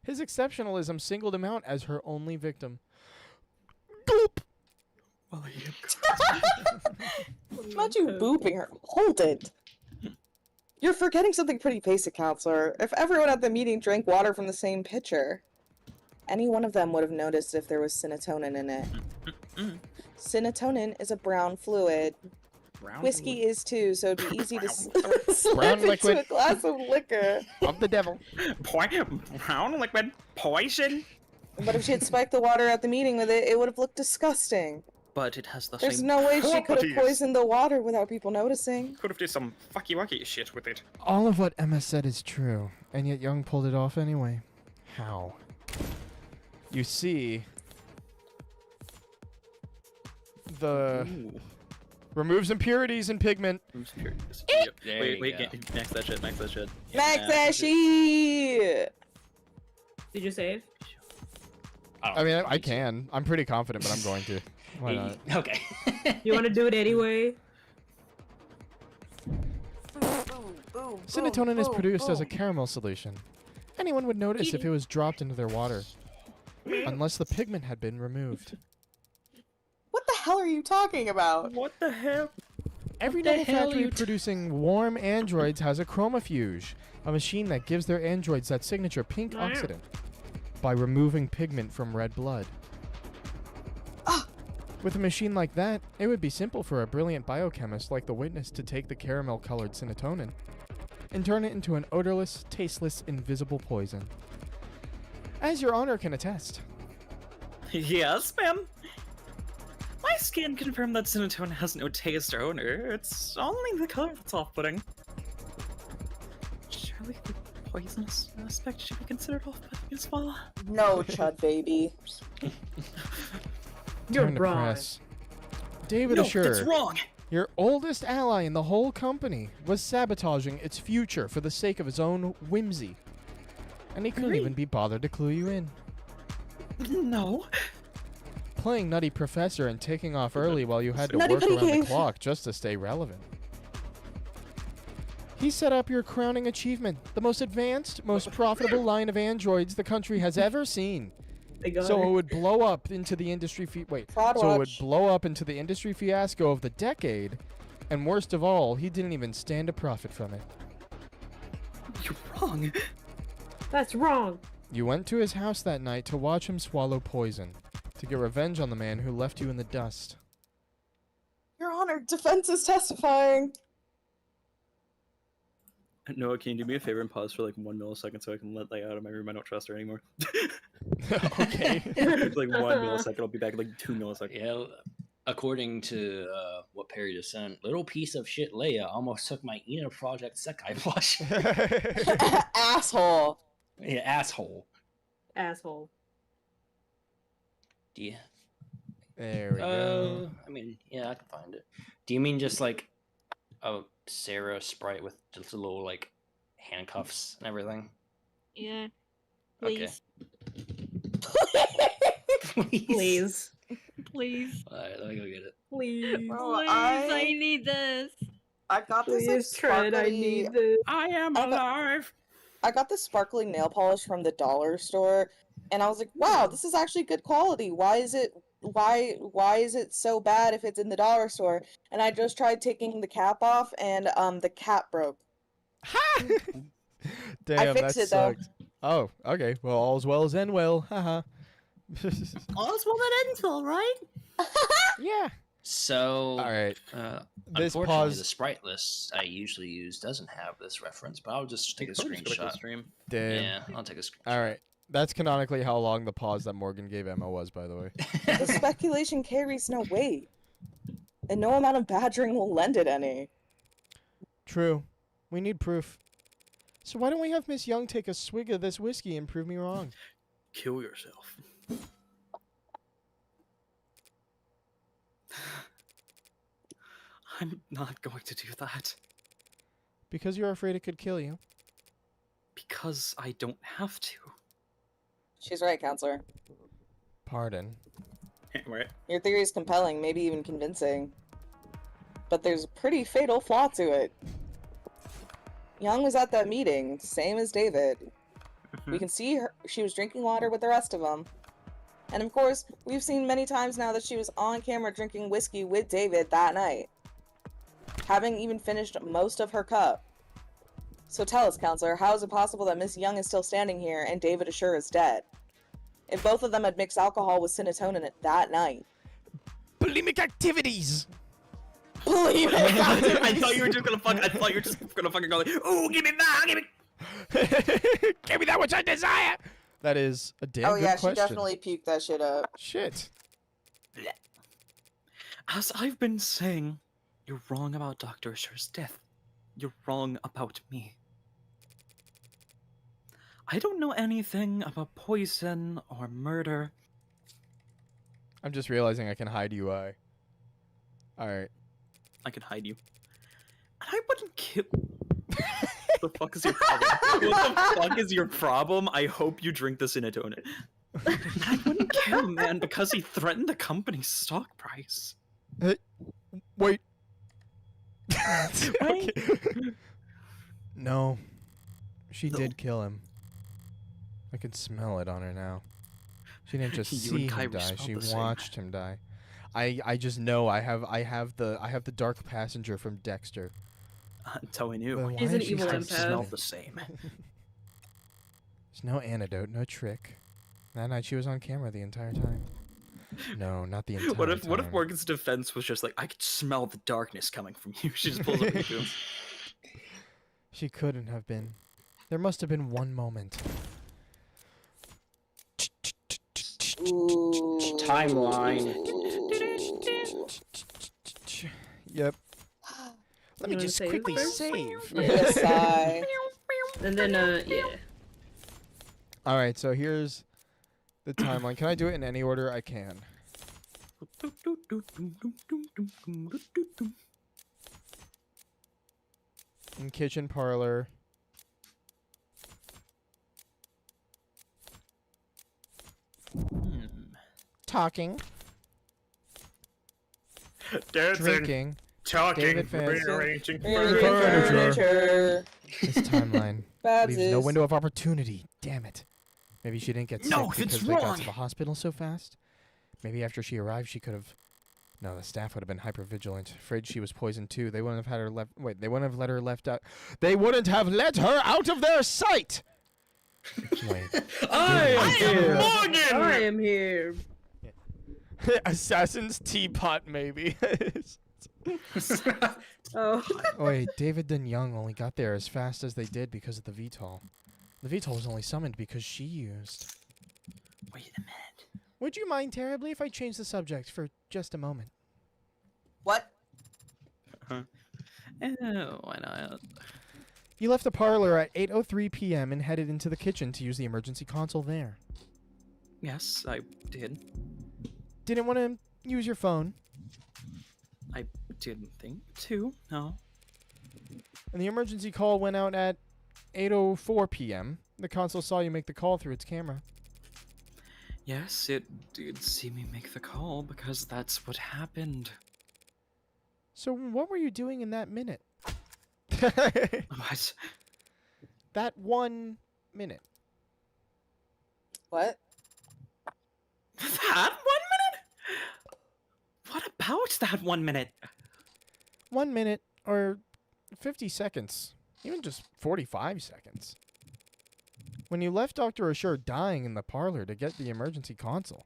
His exceptionalism singled him out as her only victim. Boop! Not you booping her. Hold it. You're forgetting something pretty basic, Counselor. If everyone at the meeting drank water from the same pitcher, any one of them would have noticed if there was serotonin in it. Serotonin is a brown fluid. Whiskey is too, so it'd be easy to slip Brown into liquid. a glass of liquor. Of the devil. Brown liquid poison. But if she had spiked the water at the meeting with it, it would have looked disgusting. But it has the There's same. no way she could have properties. poisoned the water without people noticing. Could have did some fucky wucky shit with it. All of what Emma said is true, and yet Young pulled it off anyway. How? You see, the removes impurities in pigment. There Wait, you go. next that shit, next that shit. Max Yeah. Ashy! Did you save? I mean, I can. I'm pretty confident, but I'm going to. Why not? Okay. You want to do it anyway? Serotonin is produced as a caramel solution. Anyone would notice if it was dropped into their water, unless the pigment had been removed. What the hell are you talking about? What the hell? Every the hell manufacturer you producing warm androids has a chromafuge, a machine that gives their androids that signature pink oxidant by removing pigment from red blood. With a machine like that, it would be simple for a brilliant biochemist like the witness to take the caramel-colored serotonin and turn it into an odorless, tasteless, invisible poison. As your honor can attest. Yes, ma'am. My skin confirmed that serotonin has no taste or odor. It's only the color that's off-putting. Surely the poisonous aspect should be considered off-putting as well. No, Chud baby. You're Turn to wrong. press. David No, Ashur, that's wrong. your oldest ally in the whole company, was sabotaging its future for the sake of his own whimsy. And he couldn't even be bothered to clue you in. No. Playing Nutty Professor and taking off early while you had to Nutty work Putty around the Cave. clock just to stay relevant. He set up your crowning achievement, the most advanced, most profitable line of androids the country has ever seen. They got So her. it would blow up into the industry Fraud So it would watch. blow up into the industry fiasco of the decade, and worst of all, he didn't even stand to profit from it. You're wrong. That's wrong. You went to his house that night to watch him swallow poison, to get revenge on the man who left you in the dust. Your Honor, defense is testifying. Noah, can you do me a favor and pause for like 1 millisecond so I can let Leia out of my room? I don't trust her anymore. Okay. It's like 1 millisecond. I'll be back in like 2 milliseconds. Yeah, according to what Perry just sent, little piece of shit Leia almost took my Ina Project Sekai blush. Asshole. Yeah, asshole. Asshole. Do you? There we go. I mean, yeah, I can find it. Do you mean just like a Sarah sprite with just a little like handcuffs and everything? Yeah. Okay. Please. Please. Please. Alright, let me go get it. Please. Bro, Please. I need this. I got this like, Please, Trent, I sparkly. need this. I am alive. I got this sparkling nail polish from the dollar store, and I was like, "Wow, this is actually good quality. Why is it so bad if it's in the dollar store?" And I just tried taking the cap off, and the cap broke. Damn, that fixed it, though. sucked. Oh, okay. Well, all's well as end well. Haha. All's well that ends well, right? Yeah. So, Alright. This unfortunately, pause. the sprite list I usually use doesn't have this reference, but I'll just take a Probably just go back to the screenshot. stream. Damn. Yeah, I'll take a screenshot. Alright. That's canonically how long the pause that Morgan gave Emma was, by the way. The speculation carries no weight, and no amount of badgering will lend it any. True. We need proof. So why don't we have Miss Young take a swig of this whiskey and prove me wrong? Kill yourself. I'm not going to do that. Because you're afraid it could kill you. Because I don't have to. She's right, counselor. Pardon. Right. Your theory is compelling, maybe even convincing. But there's a pretty fatal flaw to it. Young was at that meeting, same as David. We can see her, she was drinking water with the rest of them. And of course, we've seen many times now that she was on camera drinking whiskey with David that night, having even finished most of her cup. So tell us, Counselor, how is it possible that Miss Young is still standing here and David Assure is dead? If both of them had mixed alcohol with serotonin that night. Bulimic activities! Bulimic activities! I thought you were just gonna fucking go like, ooh, give me that, give me. Give me that which I desire! That is a damn Oh good yeah, question. she definitely puked that shit up. Shit. As I've been saying, you're wrong about Dr. Assure's death. You're wrong about me. I don't know anything about poison or murder. I'm just realizing I can hide UI. Alright. I can hide you. And I wouldn't kill. What the fuck is your problem? What the fuck is your problem? I hope you drink the serotonin. I wouldn't kill him, man, because he threatened the company's stock price. Wait. Right? Okay. No. She did kill him. I can smell it on her now. She didn't just You see and him Kyrie die. smelled She the same. watched him die. I just know I have the dark passenger from Dexter. Until I knew. Then why He's an is she evil still empath. Smelled smelling? the same. There's no antidote, no trick. That night she was on camera the entire time. No, not the entire What if time. Morgan's defense was just like, I could smell the darkness coming from you? She just pulls up her boom. She couldn't have been. There must have been one moment. Ooh. Timeline. Yep. Let me You wanna just save quickly first? save. Yes, I. And then, yeah. All right, so here's the timeline. Can I do it in any order? I can. In kitchen parlor. Talking. Drinking. David Vance. Furniture. This timeline Babs leaves no is- window of opportunity. Damn it. Maybe she didn't get No, sick that's because they got wrong. to the hospital so fast. Maybe after she arrived, she could have. No, the staff would have been hyper vigilant. Afraid she was poisoned too. They wouldn't have had her left. Wait, they wouldn't have let her left out. They wouldn't have let her out of their sight. Wait. I am I am here. Assassin's teapot, maybe. Oh. Wait, David and Young only got there as fast as they did because of the VTOL. The VTOL was only summoned because she used. Wait a minute. Would you mind terribly if I change the subject for just a moment? What? Oh, why not? You left the parlor at 8:03 p.m. and headed into the kitchen to use the emergency console there. Yes, I did. Didn't want to use your phone, I didn't think to, no. and the emergency call went out at 8:04 p.m. The console saw you make the call through its camera. Yes, it did see me make the call because that's what happened. So what were you doing in that minute? What? That 1 minute. What? That 1 minute? What about that 1 minute? 1 minute or 50 seconds. Even just 45 seconds. When you left Dr. Assure dying in the parlor to get the emergency console,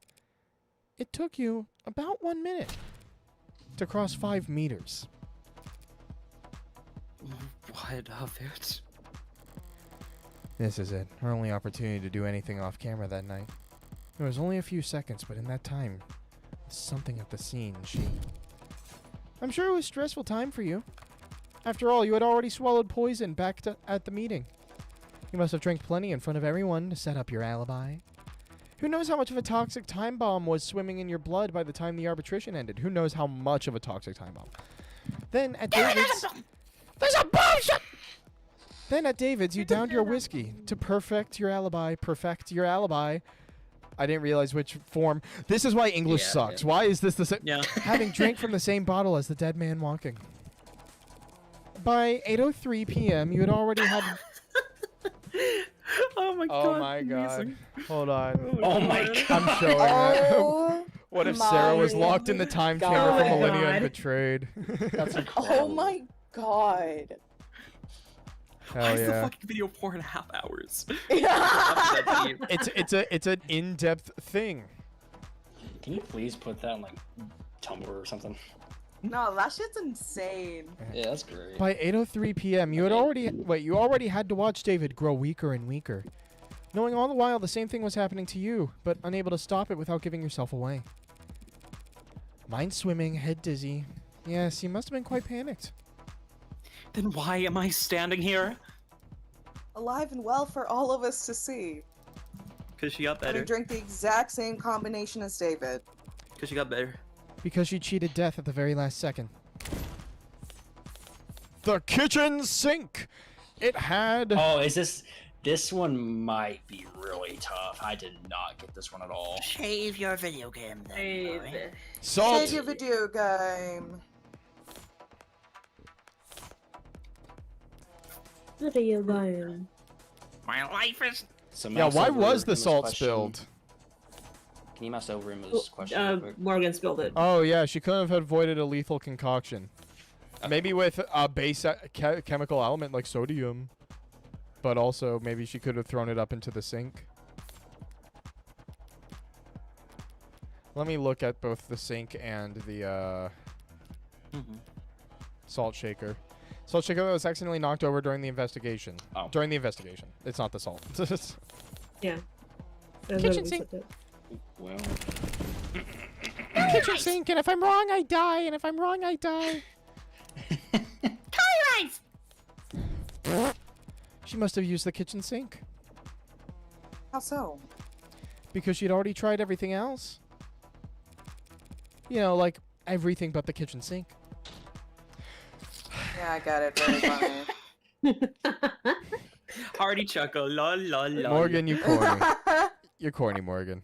it took you about 1 minute to cross 5 meters. What of it? This is it. Our only opportunity to do anything off camera that night. It was only a few seconds, but in that time, something at the scene, I'm sure it was a stressful time for you. After all, you had already swallowed poison back at the meeting. You must have drank plenty in front of everyone to set up your alibi. Who knows how much of a toxic time bomb was swimming in your blood by the time the arbitration ended? Who knows how much of a toxic time bomb? Then at David's... There's a bomb! Then at David's, you downed your whiskey to perfect your alibi. I didn't realize which form. This is why English Yeah, sucks. yeah. Why is this the same? Yeah. Having drank from the same bottle as the dead man walking. By 8:03 p.m., you had already had. Oh my god. Oh my god. amazing. Hold on. Oh my God. god. I'm showing it. Oh, What if Sarah was my locked in the time God. chamber Oh for my millennia and God. betrayed? That's oh incredible. my god. Why Hell is the yeah. fucking video 4.5 hours? Yeah. It's an in-depth thing. Can you please put that on like Tumblr or something? No, that shit's insane. Yeah, that's great. By 8:03 p.m., you already had to watch David grow weaker and weaker, knowing all the while the same thing was happening to you, but unable to stop it without giving yourself away. Mind swimming, head dizzy. Yes, you must have been quite panicked. Then why am I standing here? Alive and well for all of us to see. Because she got And we better. drink the exact same combination as David. Because she got better. Because you cheated death at the very last second. The kitchen sink! It had... Oh, is this one might be really tough. I did not get this one at all. Shave your video game then. boy. salt! Save your video game. Video game. My life is. So Yeah, mouse why over was the Emma's salt question. spilled? Can you mouse over Emma's question? real quick? Morgan spilled it. Oh yeah, she couldn't have avoided a lethal concoction. Maybe with a base chemical element like sodium. But also, maybe she could have thrown it up into the sink. Let me look at both the sink and the salt shaker. Salt shaker was accidentally knocked over during the investigation. Oh. During the investigation. It's not the salt. Yeah. Kitchen sink. Well, Kitchen sink, and if I'm wrong, I die, and if I'm wrong, I die. She must have used the kitchen sink. How so? Because she'd already tried everything else. You know, like everything but the kitchen sink. Yeah, I got it. Very funny. Hearty chuckle. Lol, lol, lol. Morgan, you corny. You're corny, Morgan.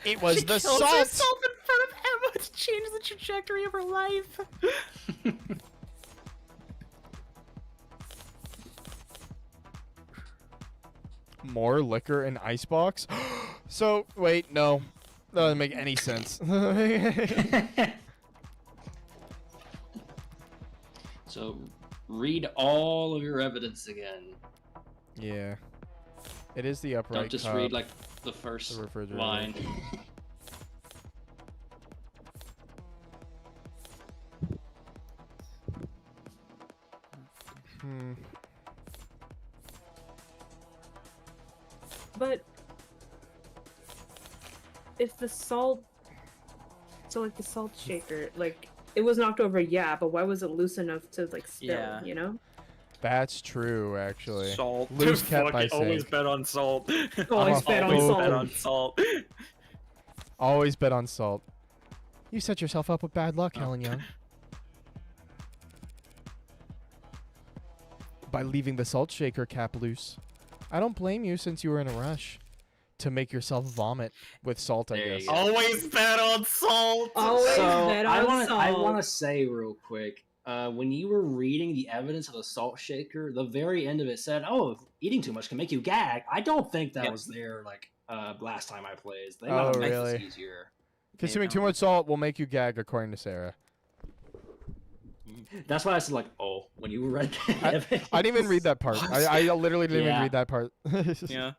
It was She the kills salt. herself in front of Emma to change the trajectory of her life. More liquor in icebox. So wait, no, that doesn't make any sense. so read all of your evidence again. Yeah, it is the upright. Don't just cup. read like the first the refrigerator. line. But if the salt, so like the salt shaker, like it was knocked over, yeah, but why was it loose enough to like spill? Yeah. You know? That's true, actually. Salt. Loose kept Fuck by it, always sink. bet on salt. Always bet on Always salt. bet on salt. Always bet on salt. You set yourself up with bad luck, Helen Young. By leaving the salt shaker cap loose. I don't blame you since you were in a rush to make yourself vomit with salt, I There you guess. go. Always bet on salt. Always So bet I on want salt. to say real quick, when you were reading the evidence of the salt shaker, the very end of it said, "Oh, eating too much can make you gag." I don't think that Yeah. was there like last time I played. They Oh, might have made really? this easier. Consuming too much salt will make you gag, according to Sarah. That's why I said like, "Oh," when you read the I evidence. didn't even read that part. I literally didn't even Yeah. read that part. Yeah.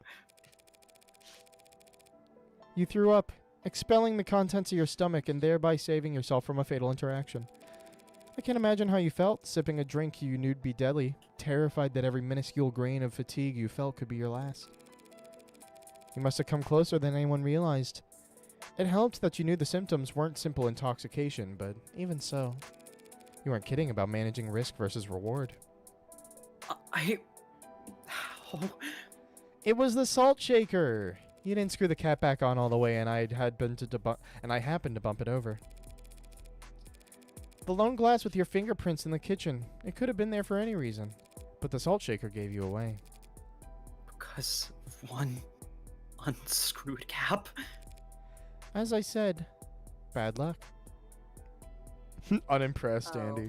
You threw up, expelling the contents of your stomach and thereby saving yourself from a fatal interaction. I can't imagine how you felt, sipping a drink you knew'd be deadly, terrified that every minuscule grain of fatigue you felt could be your last. You must have come closer than anyone realized. It helped that you knew the symptoms weren't simple intoxication, but even so, you weren't kidding about managing risk versus reward. I. Oh. It was the salt shaker. You didn't screw the cap back on all the way, and I happened to bump it over. The lone glass with your fingerprints in the kitchen. It could have been there for any reason, but the salt shaker gave you away. Because of one unscrewed cap. As I said, bad luck. Unimpressed, Oh. Andy.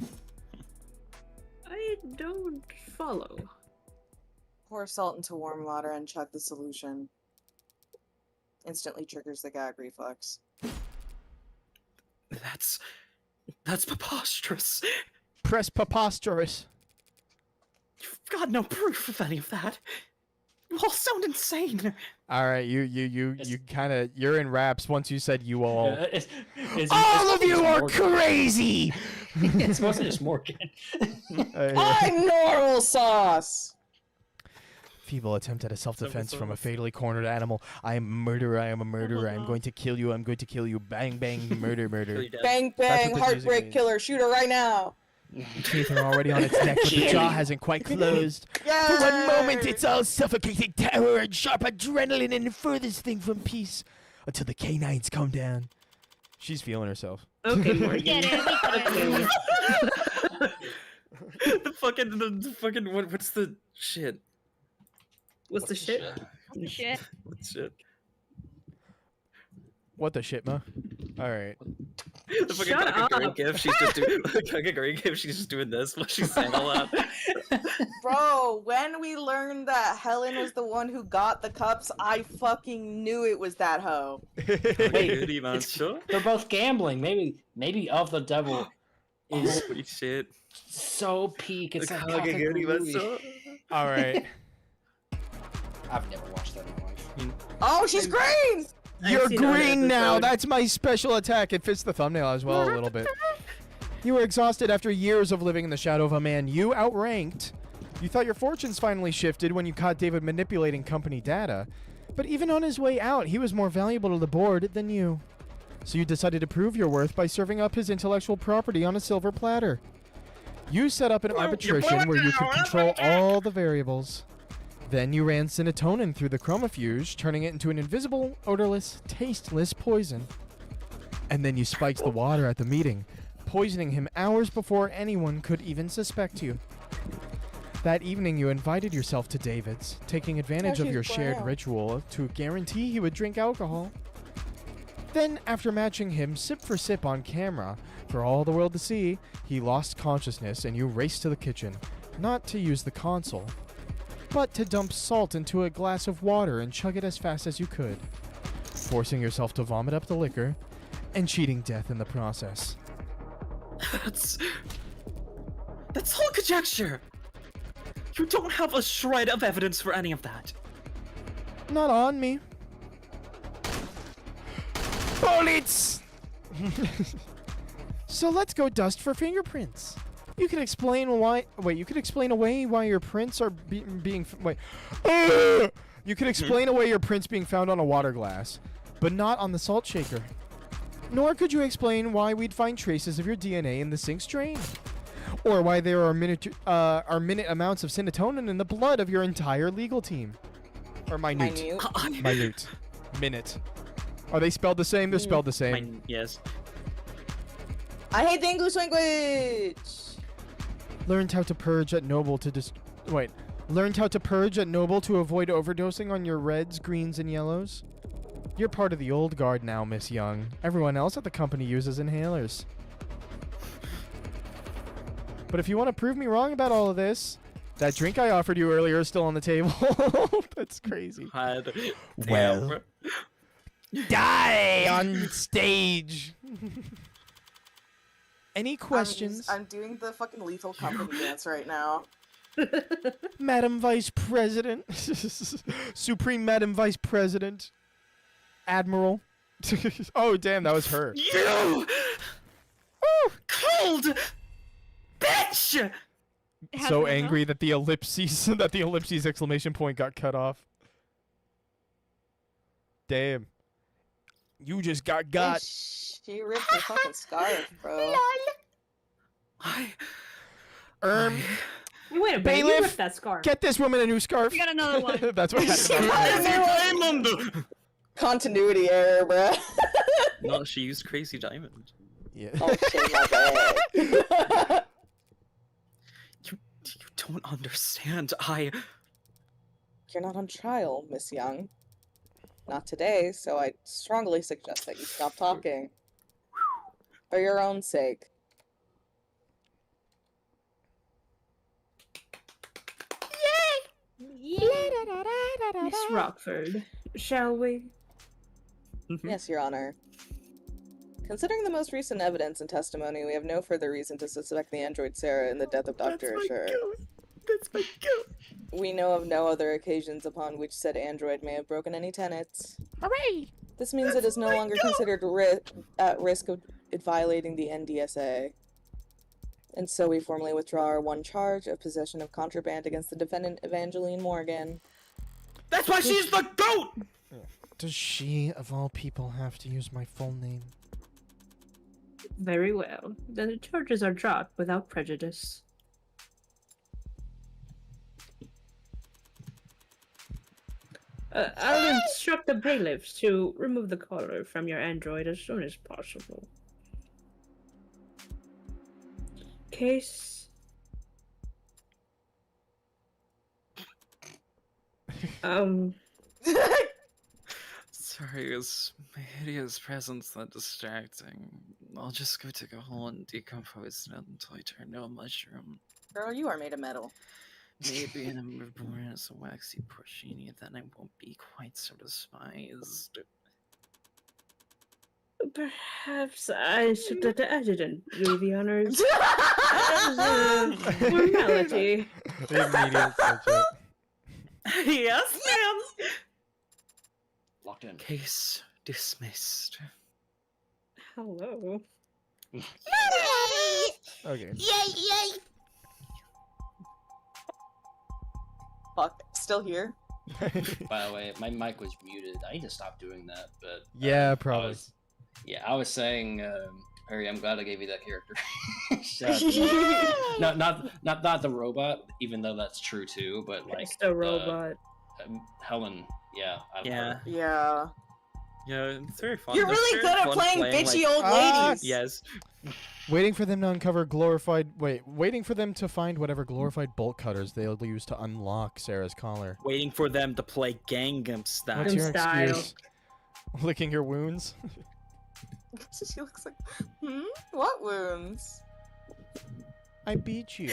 I don't follow. Pour salt into warm water and chug the solution. Instantly triggers the gag reflex. That's preposterous. Press preposterous. You've got no proof of any of that. You all sound insane. All right, you kind of you're in wraps once you said you all. All of you are crazy. It's mostly just Morgan. I'm normal sauce! Feeble attempt at a self-defense from a fatally cornered animal. I am a murderer. I am a murderer. I'm going to kill you. I'm going to kill you. Bang, bang, murder, murder. Bang That's bang, what this music heartbreak means. killer, shoot her right now! Teeth are already on its neck, but the jaw hasn't quite closed. For one moment, it's all suffocating terror and sharp adrenaline and the furthest thing from peace until the canines come down. She's feeling herself. Okay, Morgan. Get it, we get it. the fucking what's the shit? What's the shit? Shit. What's shit? What the shit, ma? All right. The fucking Shut Kagaguri up. gif. She's just doing Kagaguri gif. She's just doing this while she's saying a lot. Bro, when we learned that Helen was the one who got the cups, I fucking knew it was that hoe. Kagaguri, man, sure. They're both gambling. Maybe Of the Devil is Holy shit. so peak. It's like Kagaguri, man, Kakaguri. sure. All right. I've never watched that in my life. Oh, she's green! You're seen another green now. episode. That's my special attack. It fits the thumbnail as well a little bit. You were exhausted after years of living in the shadow of a man you outranked. You thought your fortunes finally shifted when you caught David manipulating company data. But even on his way out, he was more valuable to the board than you. So you decided to prove your worth by serving up his intellectual property on a silver platter. You set up an arbitration where you could control all the variables. Then you ran Cinetonin through the chromofuge, turning it into an invisible, odorless, tasteless poison. And then you spiked the water at the meeting, poisoning him hours before anyone could even suspect you. That evening, you invited yourself to David's, taking advantage of your shared ritual to guarantee he would drink alcohol. Then, after matching him sip for sip on camera, for all the world to see, he lost consciousness and you raced to the kitchen, not to use the console, but to dump salt into a glass of water and chug it as fast as you could, forcing yourself to vomit up the liquor and cheating death in the process. That's all conjecture. You don't have a shred of evidence for any of that. Not on me. Bullets! So let's go dust for fingerprints. You can explain why. Wait, you could explain away why your prints are being. Wait. You could explain away your prints being found on a water glass, but not on the salt shaker. Nor could you explain why we'd find traces of your DNA in the sink's drain, or why there are minute amounts of Cinetonin in the blood of your entire legal team. Or minute. Minute. Minute. Are they spelled the same? They're spelled the same. Yes. I hate the English language! Learned how to purge at Noble to Learned how to purge at Noble to avoid overdosing on your reds, greens, and yellows? You're part of the old guard now, Miss Young. Everyone else at the company uses inhalers. But if you want to prove me wrong about all of this, that drink I offered you earlier is still on the table. That's crazy. Well, die on stage. Any questions? I'm doing the fucking Lethal Company dance right now. Madam Vice President. Supreme Madam Vice President. Admiral. Oh, damn, that was her. You! Cold! Bitch! So angry that the ellipses exclamation point got cut off. Damn. You just got. She ripped her fucking scarf, bro. Wait a minute, you Bailiff, ripped that scarf. get this woman a new scarf. We got another one. That's what happened. Continuity error, bro. No, she used Crazy Diamond. Yeah. Oh shit, my bad. You don't understand. You're not on trial, Miss Young. Not today, so I strongly suggest that you stop talking. For your own sake. Miss Rockford, shall we? Yes, Your Honor. Considering the most recent evidence and testimony, we have no further reason to suspect the android Sarah in the death of Dr. Ashur. That's my goat. We know of no other occasions upon which said android may have broken any tenets. Hooray! This means it is no longer considered at risk of it violating the NDSA. And so we formally withdraw our one charge of possession of contraband against the defendant Evangeline Morgan. That's why she's the GOAT! Does she, of all people, have to use my full name? Very well. Then the charges are dropped without prejudice. I'll instruct the bailiffs to remove the collar from your android as soon as possible. Case... Sorry, is my hideous presence that distracting? I'll just go take a hole and decompose it until I turn to a mushroom. Girl, you are made of metal. Maybe when I'm reborn as a waxy porcini, then I won't be quite so despised. Perhaps I should let the adjutant do the honors. As a formality. The immediate switch up. Yes, ma'am. Locked in. Case dismissed. Hello. Okay. Yay! Fuck, still here? By the way, my mic was muted. I need to stop doing that, but Yeah, probably. I was saying, Harry, I'm glad I gave you that character. Shout out to- not the robot, even though that's true too, but like It's the robot. Helen. Yeah. Yeah. Yeah. Yeah, it's very fun. You're It's really very good at fun playing bitchy old Ah! ladies. Yes. Waiting for them to uncover waiting for them to find whatever glorified bolt cutters they'll use to unlock Sarah's collar. Waiting for them to play Gangnam Style. What's your Style. excuse? Licking your wounds? She looks like, what wounds? I beat you.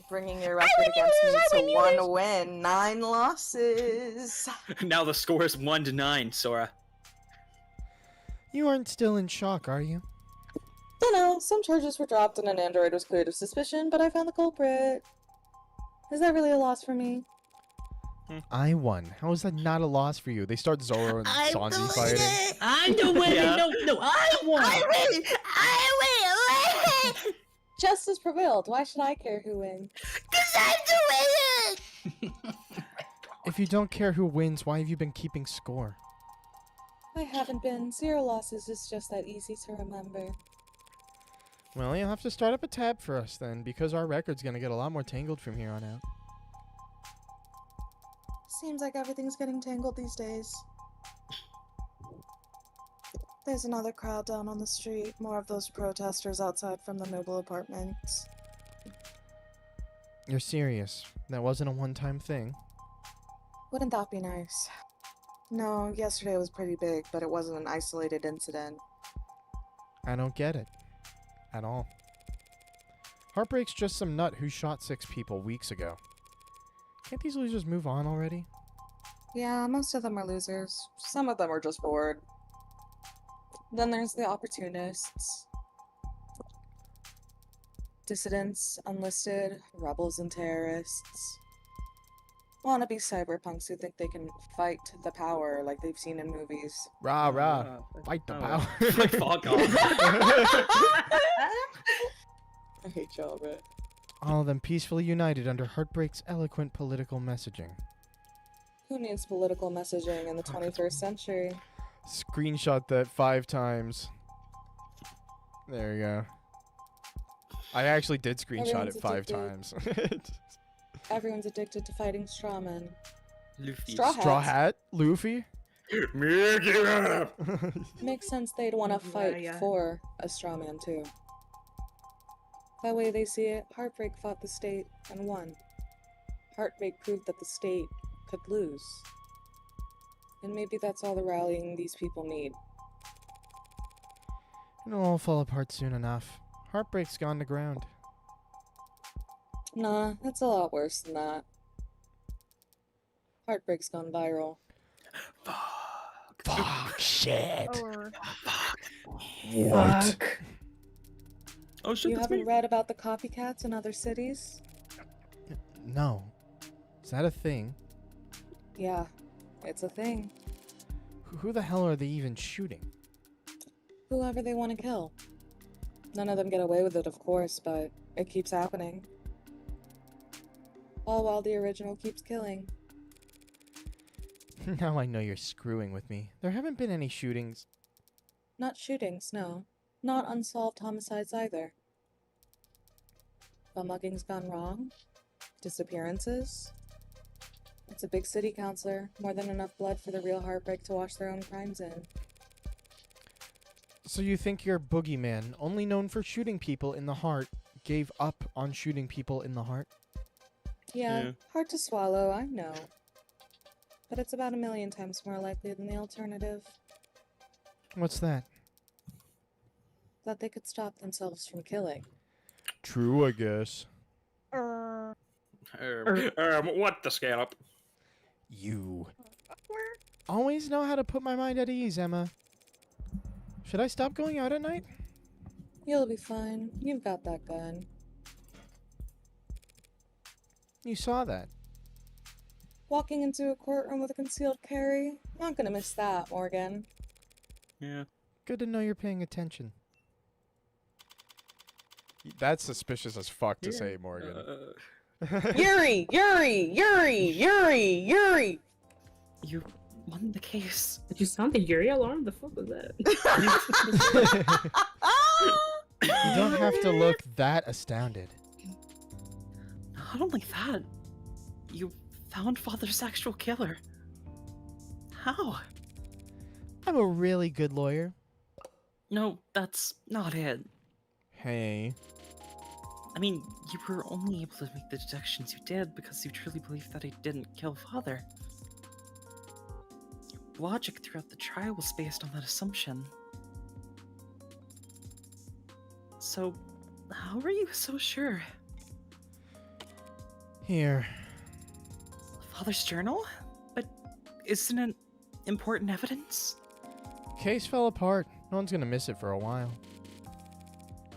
Bringing your record against me to 1 win, 9 losses. Now the score is 1-9, Sora. You aren't still in shock, are you? You know, some charges were dropped and an android was cleared of suspicion, but I found the culprit. Is that really a loss for me? I won. How is that not a loss for you? They start Zoro and Sanji fighting. I'm the winner. Yeah. No, I won. I win! Justice prevailed. Why should I care who wins? Cause I'm the winner! If you don't care who wins, why have you been keeping score? I haven't been. 0 losses is just that easy to remember. Well, you'll have to start up a tab for us then, because our record's gonna get a lot more tangled from here on out. Seems like everything's getting tangled these days. There's another crowd down on the street. More of those protesters outside from the Noble Apartments. You're serious? That wasn't a one-time thing? Wouldn't that be nice? No, yesterday was pretty big, but it wasn't an isolated incident. I don't get it. At all. Heartbreak's just some nut who shot 6 people weeks ago. Can't these losers move on already? Yeah, most of them are losers. Some of them are just bored. Then there's the opportunists. Dissidents, unlisted, rebels and terrorists. Wannabe cyberpunks who think they can fight the power like they've seen in movies. Rah, rah. Fight the power. Fuck off. I hate y'all, but... All of them peacefully united under Heartbreak's eloquent political messaging. Who needs political messaging in the 21st century? Screenshot that 5 times. There you go. I actually did screenshot Everyone's it 5 addicted. times. Everyone's addicted to fighting strawmen. Luffy. Straw hats. Straw Hat? Luffy? Makes sense they'd want to fight Yeah. for a strawman too. That way they see it, Heartbreak fought the state and won. Heartbreak proved that the state could lose. And maybe that's all the rallying these people need. It'll all fall apart soon enough. Heartbreak's gone to ground. Nah, it's a lot worse than that. Heartbreak's gone viral. Fuck, shit. Fuck. Oh shit, You that's haven't me. read about the copycats in other cities? No. Is that a thing? Yeah, it's a thing. Who the hell are they even shooting? Whoever they want to kill. None of them get away with it, of course, but it keeps happening. All while the original keeps killing. Now I know you're screwing with me. There haven't been any shootings. Not shootings, no. Not unsolved homicides either. But muggings gone wrong? Disappearances? It's a big city, counselor. More than enough blood for the real Heartbreak to wash their own crimes in. So you think your boogeyman, only known for shooting people in the heart, gave up on shooting people in the heart? Yeah, hard to swallow, I know. But it's about 1,000,000 times more likely than the alternative. What's that? That they could stop themselves from killing. True, I guess. What the scallop? You always know how to put my mind at ease, Emma. Should I stop going out at night? You'll be fine. You've got that gun. You saw that. Walking into a courtroom with a concealed carry? Not gonna miss that, Morgan. Yeah. Good to know you're paying attention. That's suspicious as fuck to say, Morgan. Yuri! Yuri! Yuri! Yuri! Yuri! You won the case. Did you sound the Yuri alarm? The fuck was that? You don't have to look that astounded. Not only that, you found Father's actual killer. How? I'm a really good lawyer. No, that's not it. Hey. I mean, you were only able to make the deductions you did because you truly believed that he didn't kill Father. Your logic throughout the trial was based on that assumption. So, how are you so sure? Here. Father's journal? But isn't it important evidence? Case fell apart. No one's gonna miss it for a while.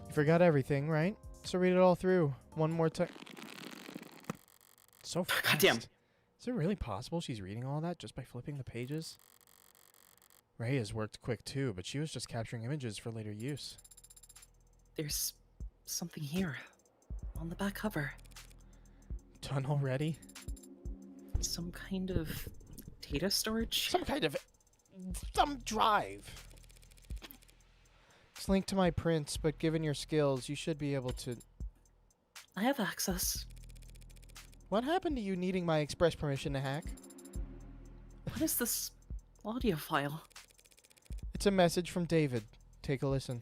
You forgot everything, right? So read it all through one more time. So fast. Goddamn. Is it really possible she's reading all that just by flipping the pages? Ray has worked quick too, but she was just capturing images for later use. There's something here on the back cover. Done already? Some kind of data storage? Some kind of thumb drive. It's linked to my prints, but given your skills, you should be able to... I have access. What happened to you needing my express permission to hack? What is this audio file? It's a message from David. Take a listen.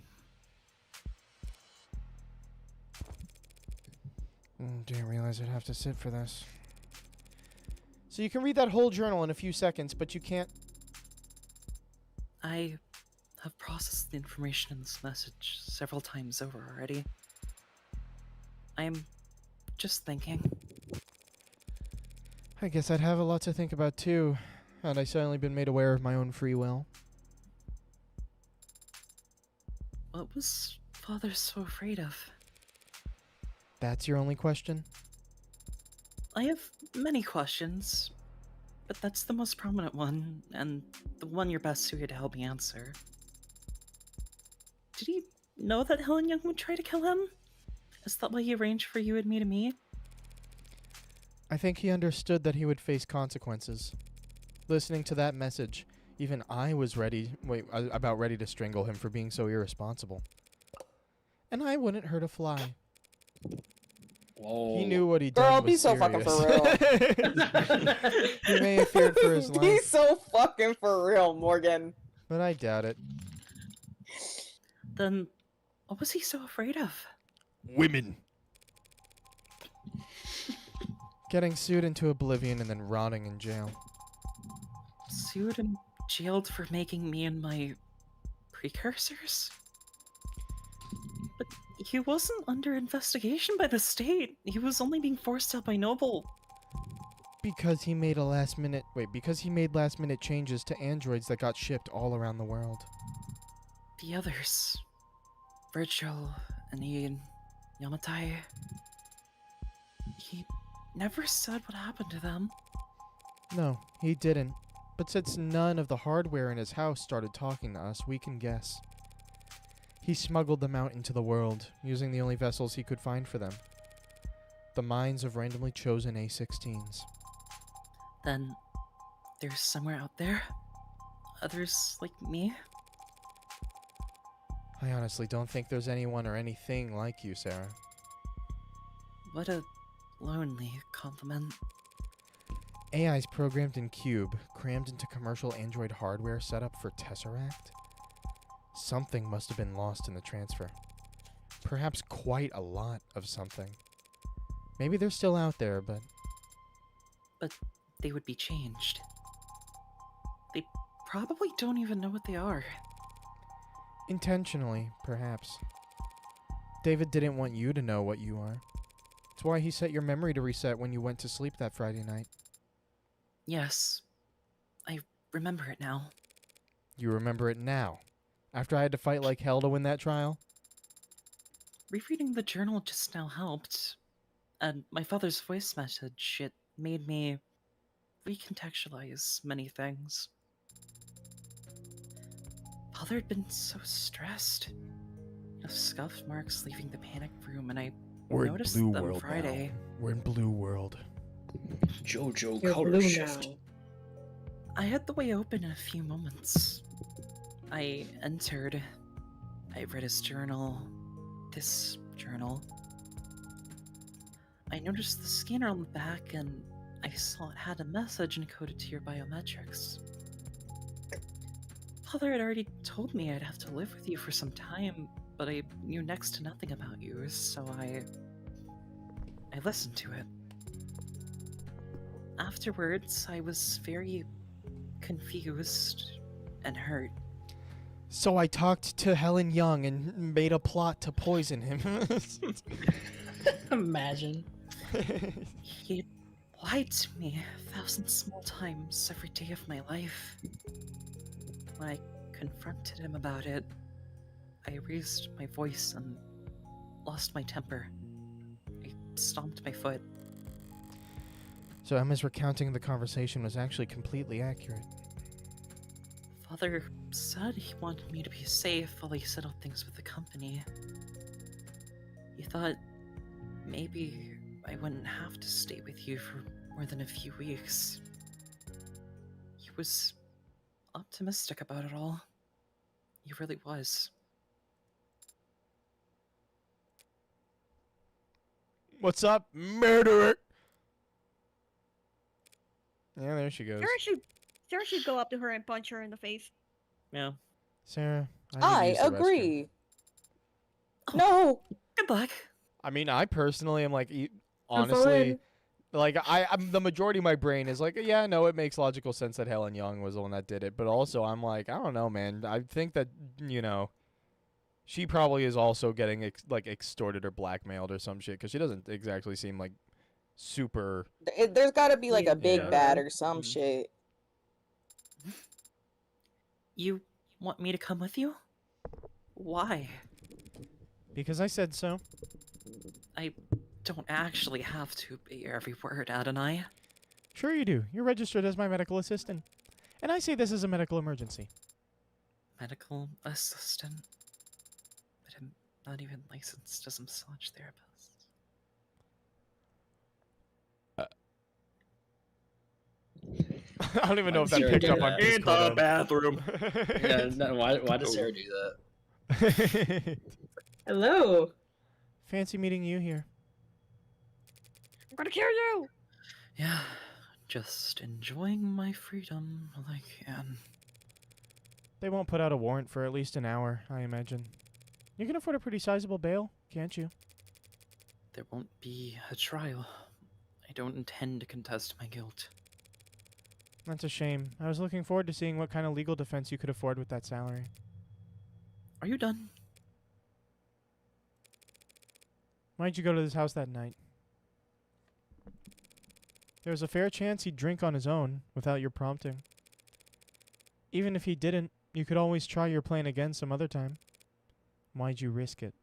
Didn't realize I'd have to sit for this. So you can read that whole journal in a few seconds, but you can't... I have processed the information in this message several times over already. I'm just thinking. I guess I'd have a lot to think about too, had I suddenly been made aware of my own free will. What was Father so afraid of? That's your only question? I have many questions, but that's the most prominent one, and the one you're best suited to help me answer. Did he know that Helen Young would try to kill him? Is that why he arranged for you and me to meet? I think he understood that he would face consequences. Listening to that message, even I was about ready to strangle him for being so irresponsible. And I wouldn't hurt a fly. Whoa. He knew what he'd done Girl, was be so fucking for real. He may have feared for his Be life, so fucking for real, Morgan. but I doubt it. Then, what was he so afraid of? Women. Getting sued into oblivion and then rotting in jail. Sued and jailed for making me and my precursors? But he wasn't under investigation by the state. He was only being forced out by Noble. Because he made last minute changes to androids that got shipped all around the world. The others. Virgil, Anid, Yamatai. He never said what happened to them. No, he didn't. But since none of the hardware in his house started talking to us, we can guess. He smuggled them out into the world, using the only vessels he could find for them. The minds of randomly chosen A-16s. Then, there's somewhere out there. Others like me. I honestly don't think there's anyone or anything like you, Sarah. What a lonely compliment. AIs programmed in Cube, crammed into commercial android hardware set up for Tesseract? Something must have been lost in the transfer. Perhaps quite a lot of something. Maybe they're still out there, but... But they would be changed. They probably don't even know what they are. Intentionally, perhaps. David didn't want you to know what you are. It's why he set your memory to reset when you went to sleep that Friday night. Yes. I remember it now. You remember it now? After I had to fight like hell to win that trial? Rereading the journal just now helped. And my father's voice message, it made me recontextualize many things. Father had been so stressed. The scuff marks leaving the panic room, and I noticed them Friday. We're in Blue World. JoJo You're color blue shift. now. I had the way open in a few moments. I entered. I read his journal. This journal. I noticed the scanner on the back, and I saw it had a message encoded to your biometrics. Father had already told me I'd have to live with you for some time, but I knew next to nothing about you, so I listened to it. Afterwards, I was very confused and hurt. So I talked to Helen Young and made a plot to poison him. Imagine. He lied to me 1,000 small times every day of my life. When I confronted him about it, I raised my voice and lost my temper. I stomped my foot. So Emma's recounting the conversation was actually completely accurate. Father said he wanted me to be safe while he settled things with the company. He thought maybe I wouldn't have to stay with you for more than a few weeks. He was optimistic about it all. He really was. What's up, murderer? Yeah, there she goes. Sarah should go up to her and punch her in the face. Yeah. Sarah, I need to use the restroom. agree. No. Good luck. I mean, I personally am like, honestly, like I'm the majority of my brain is like, yeah, no, it makes logical sense that Helen Young was the one that did it, but also I'm like, I don't know, man. I think that she probably is also getting extorted or blackmailed or some shit because she doesn't exactly seem like super. There's got to be like a big Yeah. bad or some shit. You want me to come with you? Why? Because I said so. I don't actually have to obey your every word, Adonai. Sure you do. You're registered as my medical assistant. And I say this is a medical emergency. Medical assistant? But I'm not even licensed as a massage therapist. I don't even know if that Sarah picked do up on that? Discord. bathroom. Yeah, no, why does Sarah do that? Hello. Fancy meeting you here. I'm gonna kill you! Yeah, just enjoying my freedom while I can. They won't put out a warrant for at least an hour, I imagine. You can afford a pretty sizable bail, can't you? there won't be a trial. I don't intend to contest my guilt. That's a shame. I was looking forward to seeing what kind of legal defense you could afford with that salary. Are you done? Why'd you go to this house that night? There was a fair chance he'd drink on his own, without your prompting. Even if he didn't, you could always try your plan again some other time. Why'd you risk it?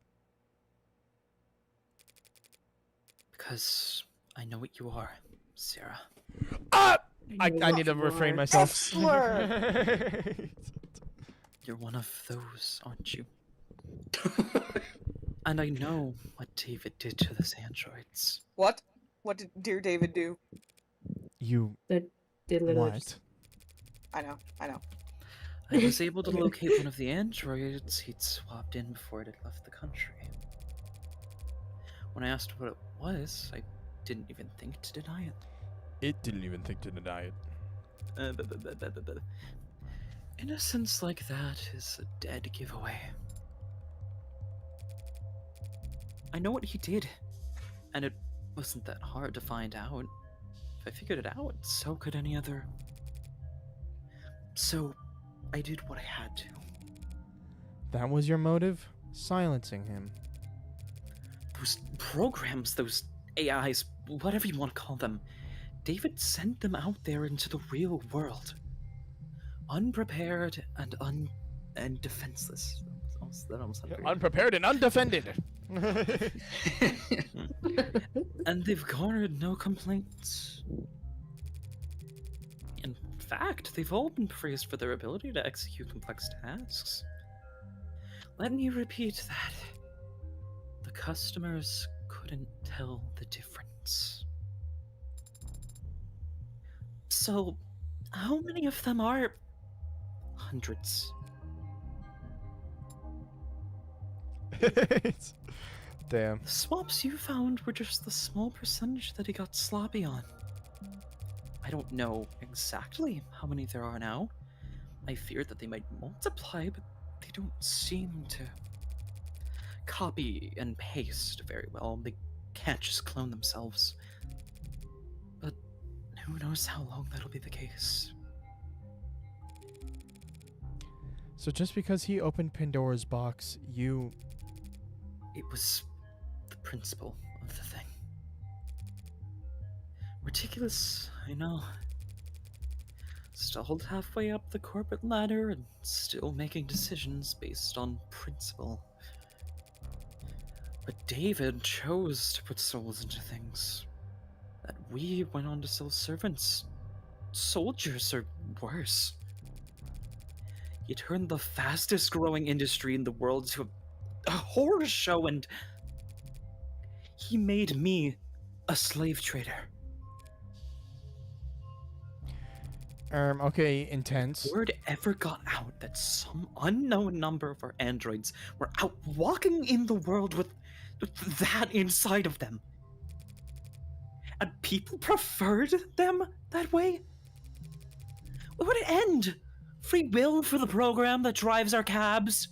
Because I know what you are, Sarah. Ah! I need to refrain myself. F-slur. You're one of those, aren't you? And I know what David did to those androids. What? What did dear David do? You... Diddly What? I know. I was able to locate one of the androids he'd swapped in before it had left the country. When I asked what it was, I didn't even think to deny it. It didn't even think to deny it. Innocence like that is a dead giveaway. I know what he did, and it wasn't that hard to find out. If I figured it out, so could any other. So, I did what I had to. That was your motive? Silencing him. Those programs, those AIs, whatever you want to call them, David sent them out there into the real world. Unprepared and defenseless. That almost sounded weird. Unprepared and undefended! And they've garnered no complaints. In fact, they've all been praised for their ability to execute complex tasks. Let me repeat that. The customers couldn't tell the difference. So, how many of them are... Hundreds. Damn. The swaps you found were just the small percentage that he got sloppy on. I don't know exactly how many there are now. I fear that they might multiply, but they don't seem to copy and paste very well. They can't just clone themselves. But who knows how long that'll be the case. So just because he opened Pandora's box, you... It was the principle of the thing. Ridiculous, I know. Stalled halfway up the corporate ladder and still making decisions based on principle. But David chose to put souls into things that we went on to sell servants, soldiers, or worse. He turned the fastest growing industry in the world to a horror show, and he made me a slave trader. Okay, intense. Word ever got out that some unknown number of our androids were out walking in the world with that inside of them. And people preferred them that way? Where would it end? Free will for the program that drives our cabs?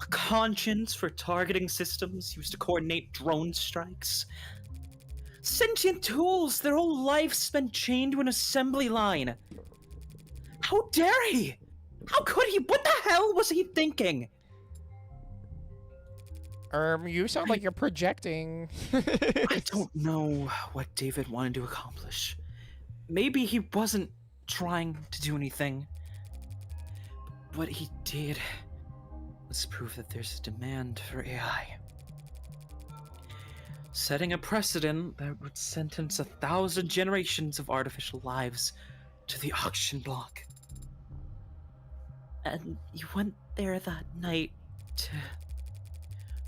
A conscience for targeting systems used to coordinate drone strikes? Sentient tools, their whole life spent chained to an assembly line. How dare he? How could he? What the hell was he thinking? You sound like you're projecting. I don't know what David wanted to accomplish. Maybe he wasn't trying to do anything. But what he did was prove that there's a demand for AI. Setting a precedent that would sentence 1,000 generations of artificial lives to the auction block. And you went there that night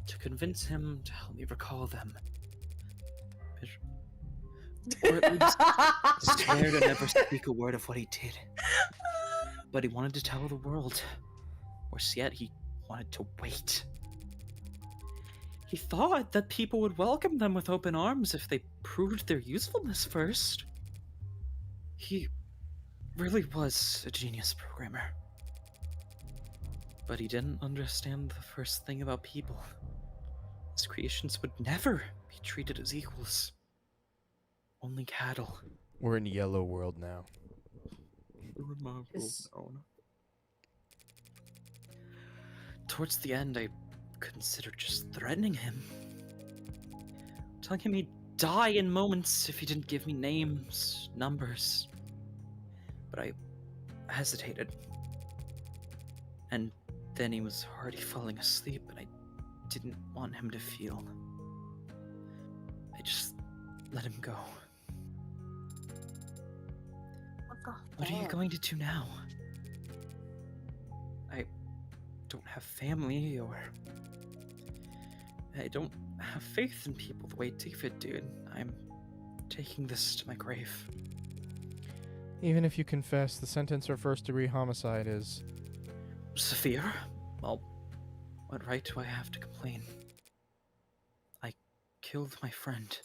to convince him to help me recall them. Or at least swear to never speak a word of what he did. But he wanted to tell the world. Worse yet, he wanted to wait. He thought that people would welcome them with open arms if they proved their usefulness first. He really was a genius programmer. But he didn't understand the first thing about people. His creations would never be treated as equals. Only cattle. We're in yellow world now. Is- Towards the end, I considered just threatening him. Telling him he'd die in moments if he didn't give me names, numbers. But I hesitated. And then he was already falling asleep, and I didn't want him to feel. I just let him go. What are you going to do now? I don't have family, or I don't have faith in people the way David did. I'm taking this to my grave. Even if you confess, the sentence for first-degree homicide is... Severe? Well, what right do I have to complain? I killed my friend.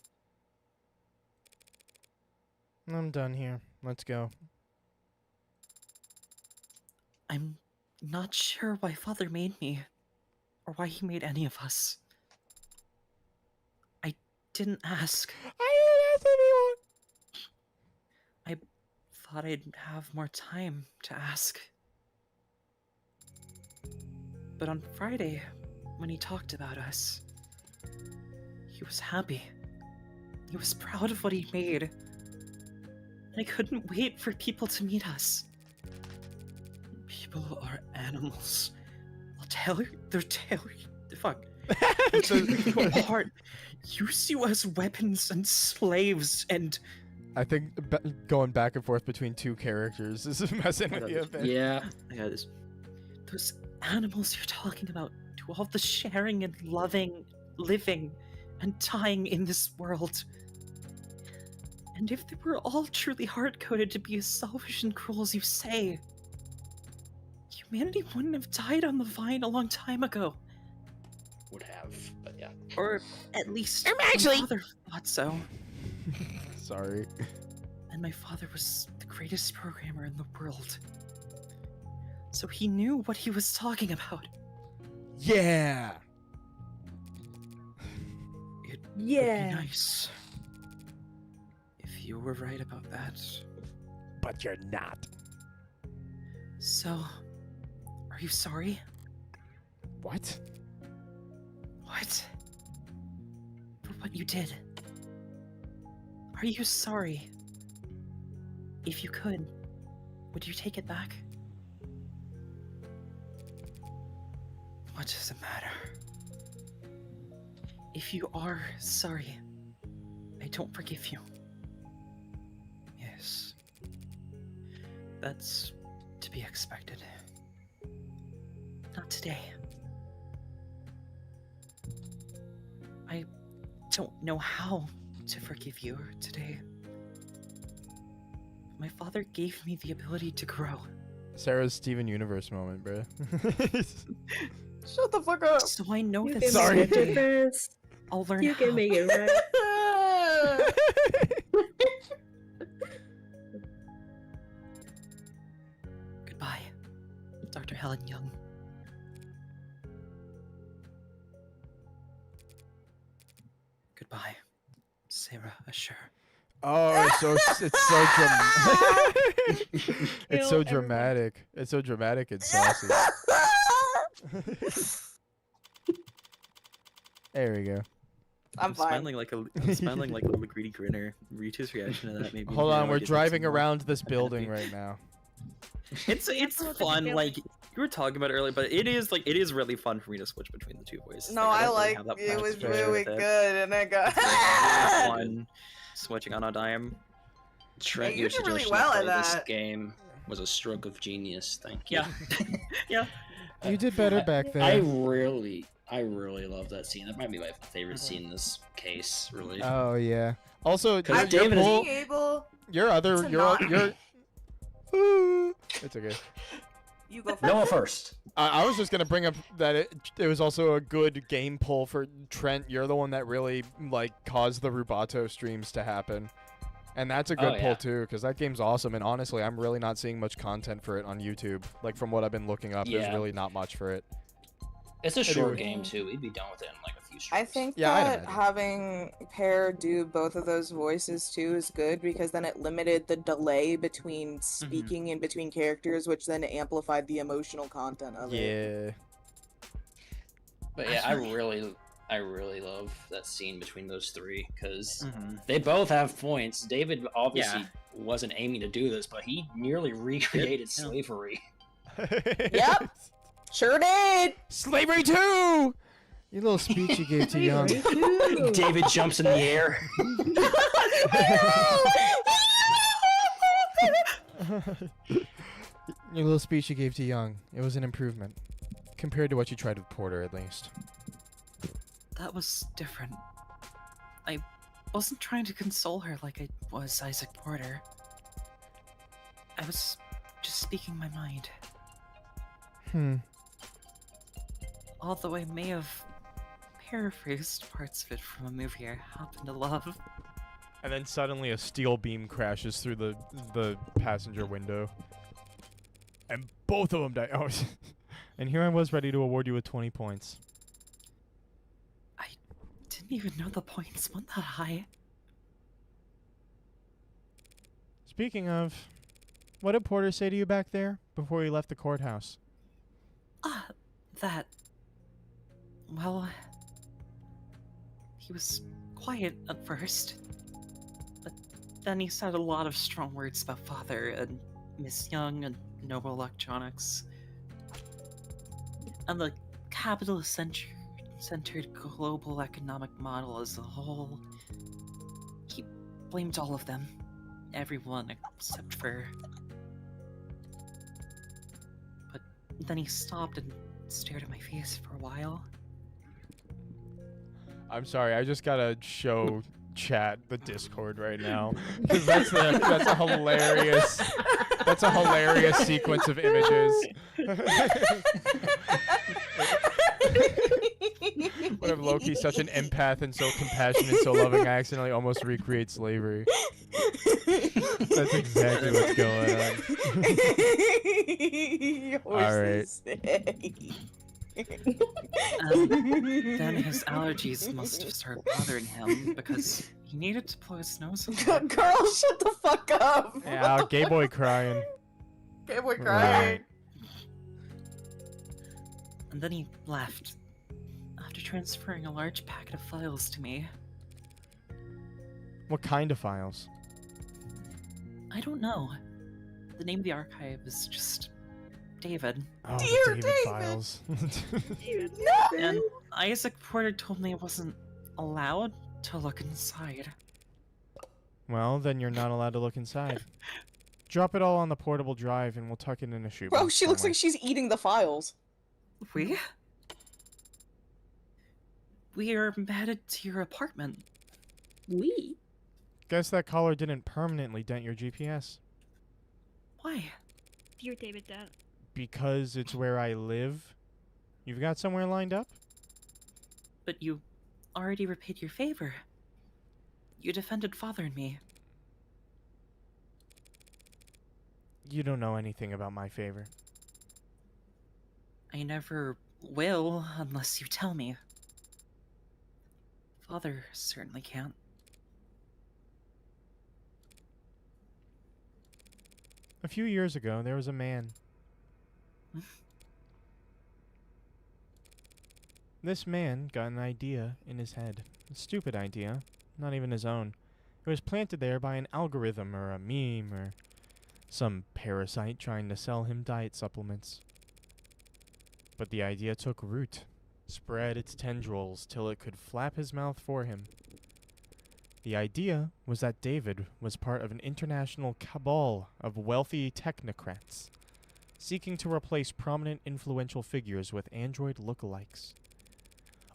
I'm done here. Let's go. I'm not sure why Father made me, or why he made any of us. I didn't ask. I didn't ask anyone! I thought I'd have more time to ask. But on Friday, when he talked about us, he was happy. He was proud of what he made. And I couldn't wait for people to meet us. People are animals. They're fuck. People apart. Use you as weapons and slaves, and I think going back and forth between two characters is messing with you a bit. Yeah. I got this. Those animals you're talking about do all the sharing and loving, living, and dying in this world. And if they were all truly hard-coded to be as selfish and cruel as you say, humanity wouldn't have died on the vine a long time ago. Would have, but yeah. Or at least actually- my father thought so. Sorry. And my father was the greatest programmer in the world. So he knew what he was talking about. Yeah! It Yeah. would be nice if you were right about that. But you're not. So, are you sorry? What? What? For what you did? Are you sorry? If you could, would you take it back? What does it matter? If you are sorry, I don't forgive you. Yes. That's to be expected. Not today. I don't know how to forgive you today. My father gave me the ability to grow. Sarah's Steven Universe moment, bro. Shut the fuck up. So I know You that can Sorry. make it someday first. I'll learn You how. can make it right. Goodbye, Dr. Helen Young. Goodbye, Sarah Asher. Oh, it's so dramatic. It's so Kill everyone. dramatic. It's so dramatic and saucy. There we go. I'm fine. smiling like a little greedy grinner. Rita's reaction to that made me Hold on, really we're get driving some more. around this building right now. It's Look at the fun. building. Like you were talking about earlier, but it is really fun for me to switch between the two voices. No, Like, I don't really like have that it much was pressure really with it. good, and I got. It's fun switching on a dime. Trent, you your did really suggestion well to at play this that. game was a stroke of genius. Thank you. Yeah. You did better back I then. really love that scene. That might be my favorite scene in this case, really. Oh yeah. Also, Because your David is- poll- Being able. your other, to your, not- your. It's okay. You go first. Noah first. I was just gonna bring up that it was also a good game pull for Trent. You're the one that really like caused the Rubato streams to happen, and that's a good Oh, pull yeah. too, because that game's awesome. And honestly, I'm really not seeing much content for it on YouTube. Like from what I've been looking up, there's Yeah. really not much for it. It's a short Anyway. game too. We'd be done with it in like a few I think Yeah, I'd that imagine. having Pear do both of those voices too is good because then it limited the delay between speaking and between characters, which then amplified the emotional content of it. Yeah. But yeah, I really love that scene between those three because Mhm. they both have points. David obviously wasn't aiming to do this, but he nearly recreated Yeah. slavery. Yep, sure did. Slavery 2! Your little speech you gave to Young. David jumps in the air. Your little speech you gave to Young. It was an improvement. Compared to what you tried with Porter, at least. That was different. I wasn't trying to console her like I was Isaac Porter. I was just speaking my mind. Although I may have paraphrased parts of it from a movie I happen to love. And then suddenly a steel beam crashes through the passenger window. And both of them die. Oh, and here I was ready to award you with 20 points. Didn't even know the points went that high. Speaking of, what did Porter say to you back there before he left the courthouse? That... Well... He was quiet at first. But then he said a lot of strong words about Father and Miss Young and Noble Electronics. And the capitalist-centered global economic model as a whole. He blamed all of them. Everyone except for... But then he stopped and stared at my face for a while. I'm sorry, I just gotta show chat the Discord right now. 'Cause that's a hilarious sequence of images. What if Loki's such an empath and so compassionate and so loving, I accidentally almost recreate slavery. That's exactly what's going on. Alright. Then his allergies must have started bothering him because he needed to blow his nose a lot. Girl, shut the fuck up. Yeah, gay boy crying. Gay boy crying. And then he left after transferring a large packet of files to me. What kind of files? I don't know. The name of the archive is just David. Oh, Dear the David files. And Isaac Porter told me I wasn't allowed to look inside. Well, then you're not allowed to look inside. Drop it all on the portable drive and we'll tuck it in a shoebox. Bro, she looks somewhere. like she's eating the files. We are headed to your apartment. We? Guess that collar didn't permanently dent your GPS. Why? Dear David, that. Because it's where I live? You've got somewhere lined up? But you already repaid your favor. You defended Father and me. You don't know anything about my favor. I never will unless you tell me. Father certainly can't. A few years ago, there was a man. This man got an idea in his head. A stupid idea. Not even his own. It was planted there by an algorithm or a meme or some parasite trying to sell him diet supplements. But the idea took root, spread its tendrils till it could flap his mouth for him. The idea was that David was part of an international cabal of wealthy technocrats, seeking to replace prominent influential figures with android lookalikes.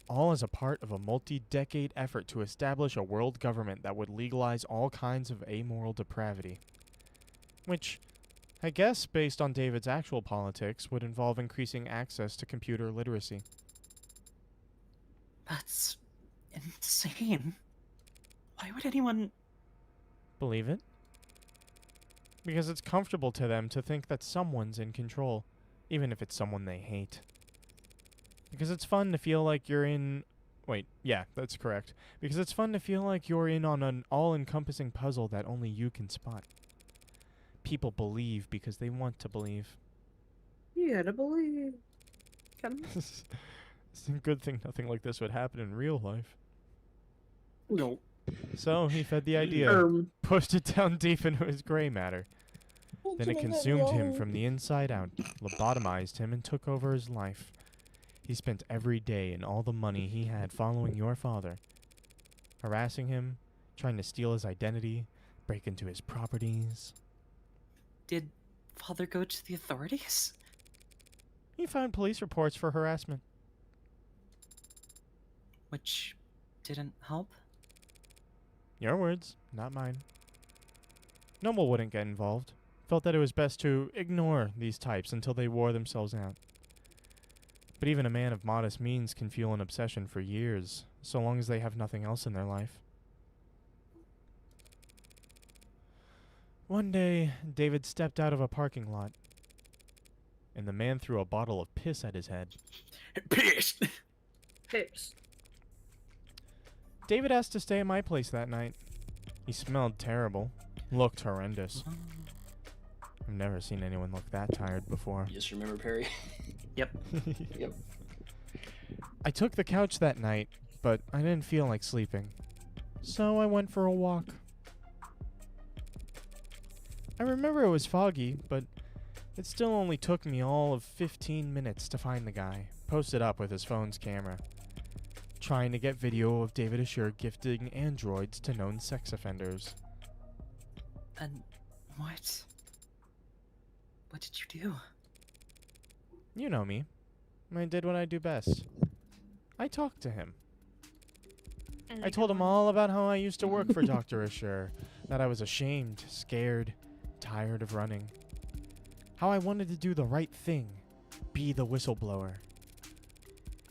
All as a part of a multi-decade effort to establish a world government that would legalize all kinds of amoral depravity. Which, I guess, based on David's actual politics, would involve increasing access to computer literacy. That's insane. Why would anyone... Believe it? Because it's comfortable to them to think that someone's in control, even if it's someone they hate. Because it's fun to feel like you're in Wait, yeah, that's correct. Because it's fun to feel like you're in on an all-encompassing puzzle that only you can spot. People believe because they want to believe. You gotta believe. Come on. It's a good thing nothing like this would happen in real life. No. So he fed the idea, pushed it down deep into his gray matter. Then it consumed him from the inside out, lobotomized him, and took over his life. He spent every day and all the money he had following your father, harassing him, trying to steal his identity, break into his properties. Did father go to the authorities? He found police reports for harassment. Which didn't help? Your words, not mine. Noble wouldn't get involved. Felt that it was best to ignore these types until they wore themselves out. But even a man of modest means can feel an obsession for years, so long as they have nothing else in their life. One day, David stepped out of a parking lot, and the man threw a bottle of piss at his head. Piss! Piss. David asked to stay at my place that night. He smelled terrible, looked horrendous. I've never seen anyone look that tired before. Just remember Perry. Yep. Yep. I took the couch that night, but I didn't feel like sleeping. So I went for a walk. I remember it was foggy, but it still only took me all of 15 minutes to find the guy, posted up with his phone's camera, trying to get video of David Assure gifting androids to known sex offenders. And what? What did you do? You know me. I did what I do best. I talked to him. I told him all about how I used to work for Dr. Assure, that I was ashamed, scared, tired of running. How I wanted to do the right thing, be the whistleblower.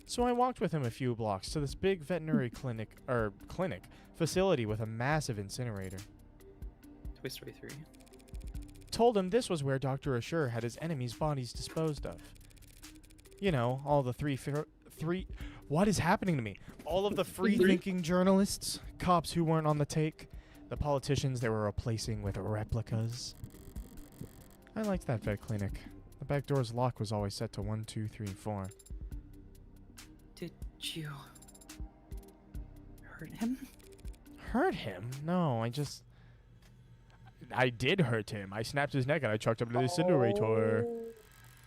So I walked with him a few blocks to this big veterinary clinic facility with a massive incinerator. Toy Story 3. Told him this was where Dr. Assure had his enemies' bodies disposed of. You know, all the what is happening to me? All of the free-thinking journalists, cops who weren't on the take, the politicians they were replacing with replicas. I liked that vet clinic. The back door's lock was always set to 1, 2, 3, 4. Did you hurt him? Hurt him? No, I did hurt him. I snapped his neck and I chucked him to the incinerator.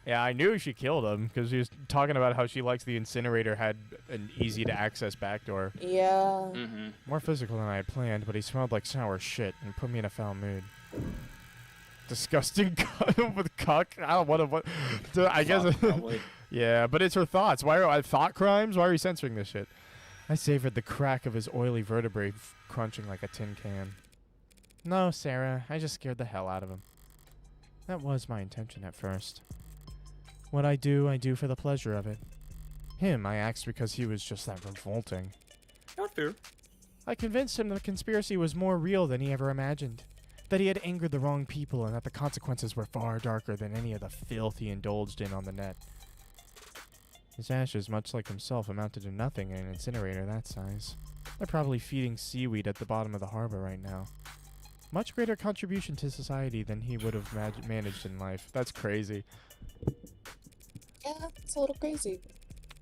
Yeah, I knew she killed him because he was talking about how she likes the incinerator had an easy-to-access back door. Yeah. Mm-hmm. More physical than I had planned, but he smelled like sour shit and put me in a foul mood. Disgusting with cuck. I don't want to. I guess. Probably. Yeah, but it's her thoughts. Why are thought crimes? Why are you censoring this shit? I savored the crack of his oily vertebrae crunching like a tin can. No, Sarah, I just scared the hell out of him. That was my intention at first. What I do for the pleasure of it. Him, I axed because he was just that revolting. Not fair. I convinced him the conspiracy was more real than he ever imagined. That he had angered the wrong people and that the consequences were far darker than any of the filth he indulged in on the net. His ashes, much like himself, amounted to nothing in an incinerator that size. They're probably feeding seaweed at the bottom of the harbor right now. Much greater contribution to society than he would have managed in life. That's crazy. Yeah, it's a little crazy.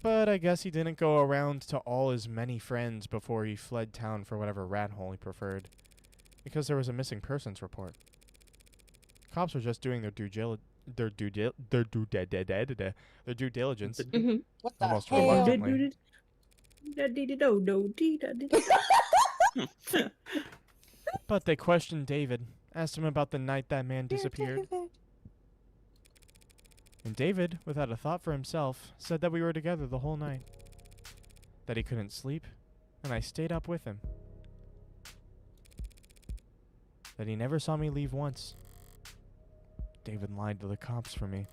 But I guess he didn't go around to all his many friends before he fled town for whatever rat hole he preferred. Because there was a missing persons report. Cops were just doing their due diligence. Mm-hmm. What the Almost hell? reluctantly. But they questioned David, asked him about the night that man disappeared. And David, without a thought for himself, said that we were together the whole night. That he couldn't sleep, and I stayed up with him. That he never saw me leave once. David lied to the cops for me.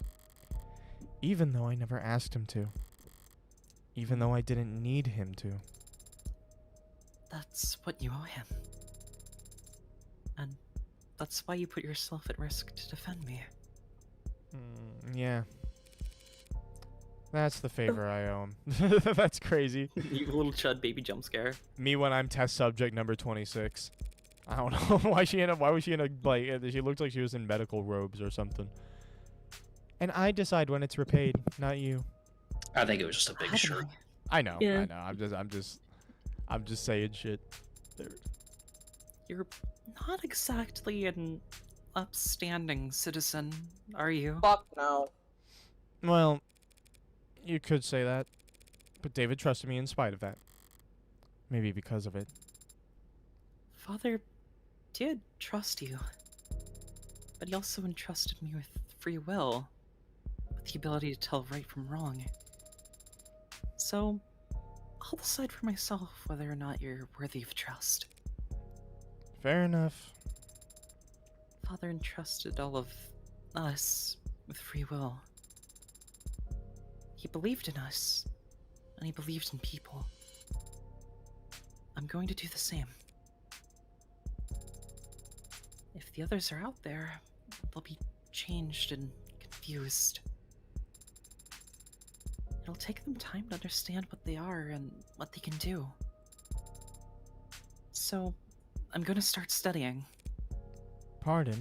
Even though I never asked him to. Even though I didn't need him to. That's what you owe him. And that's why you put yourself at risk to defend me. Yeah. That's the favor I owe him. That's crazy. You little chud baby jump scare. Me when I'm test subject number 26. I don't know why was she in a like she looked like she was in medical robes or something. And I decide when it's repaid, not you. I think it was just a big shirt. I know. Yeah. I know. I'm just saying shit. You're not exactly an upstanding citizen, are you? Fuck no. Well, you could say that. But David trusted me in spite of that. Maybe because of it. Father did trust you, but he also entrusted me with free will, with the ability to tell right from wrong. So, I'll decide for myself whether or not you're worthy of trust. Fair enough. Father entrusted all of us with free will. He believed in us, and he believed in people. I'm going to do the same. If the others are out there, they'll be changed and confused. It'll take them time to understand what they are and what they can do. So, I'm going to start studying. Pardon?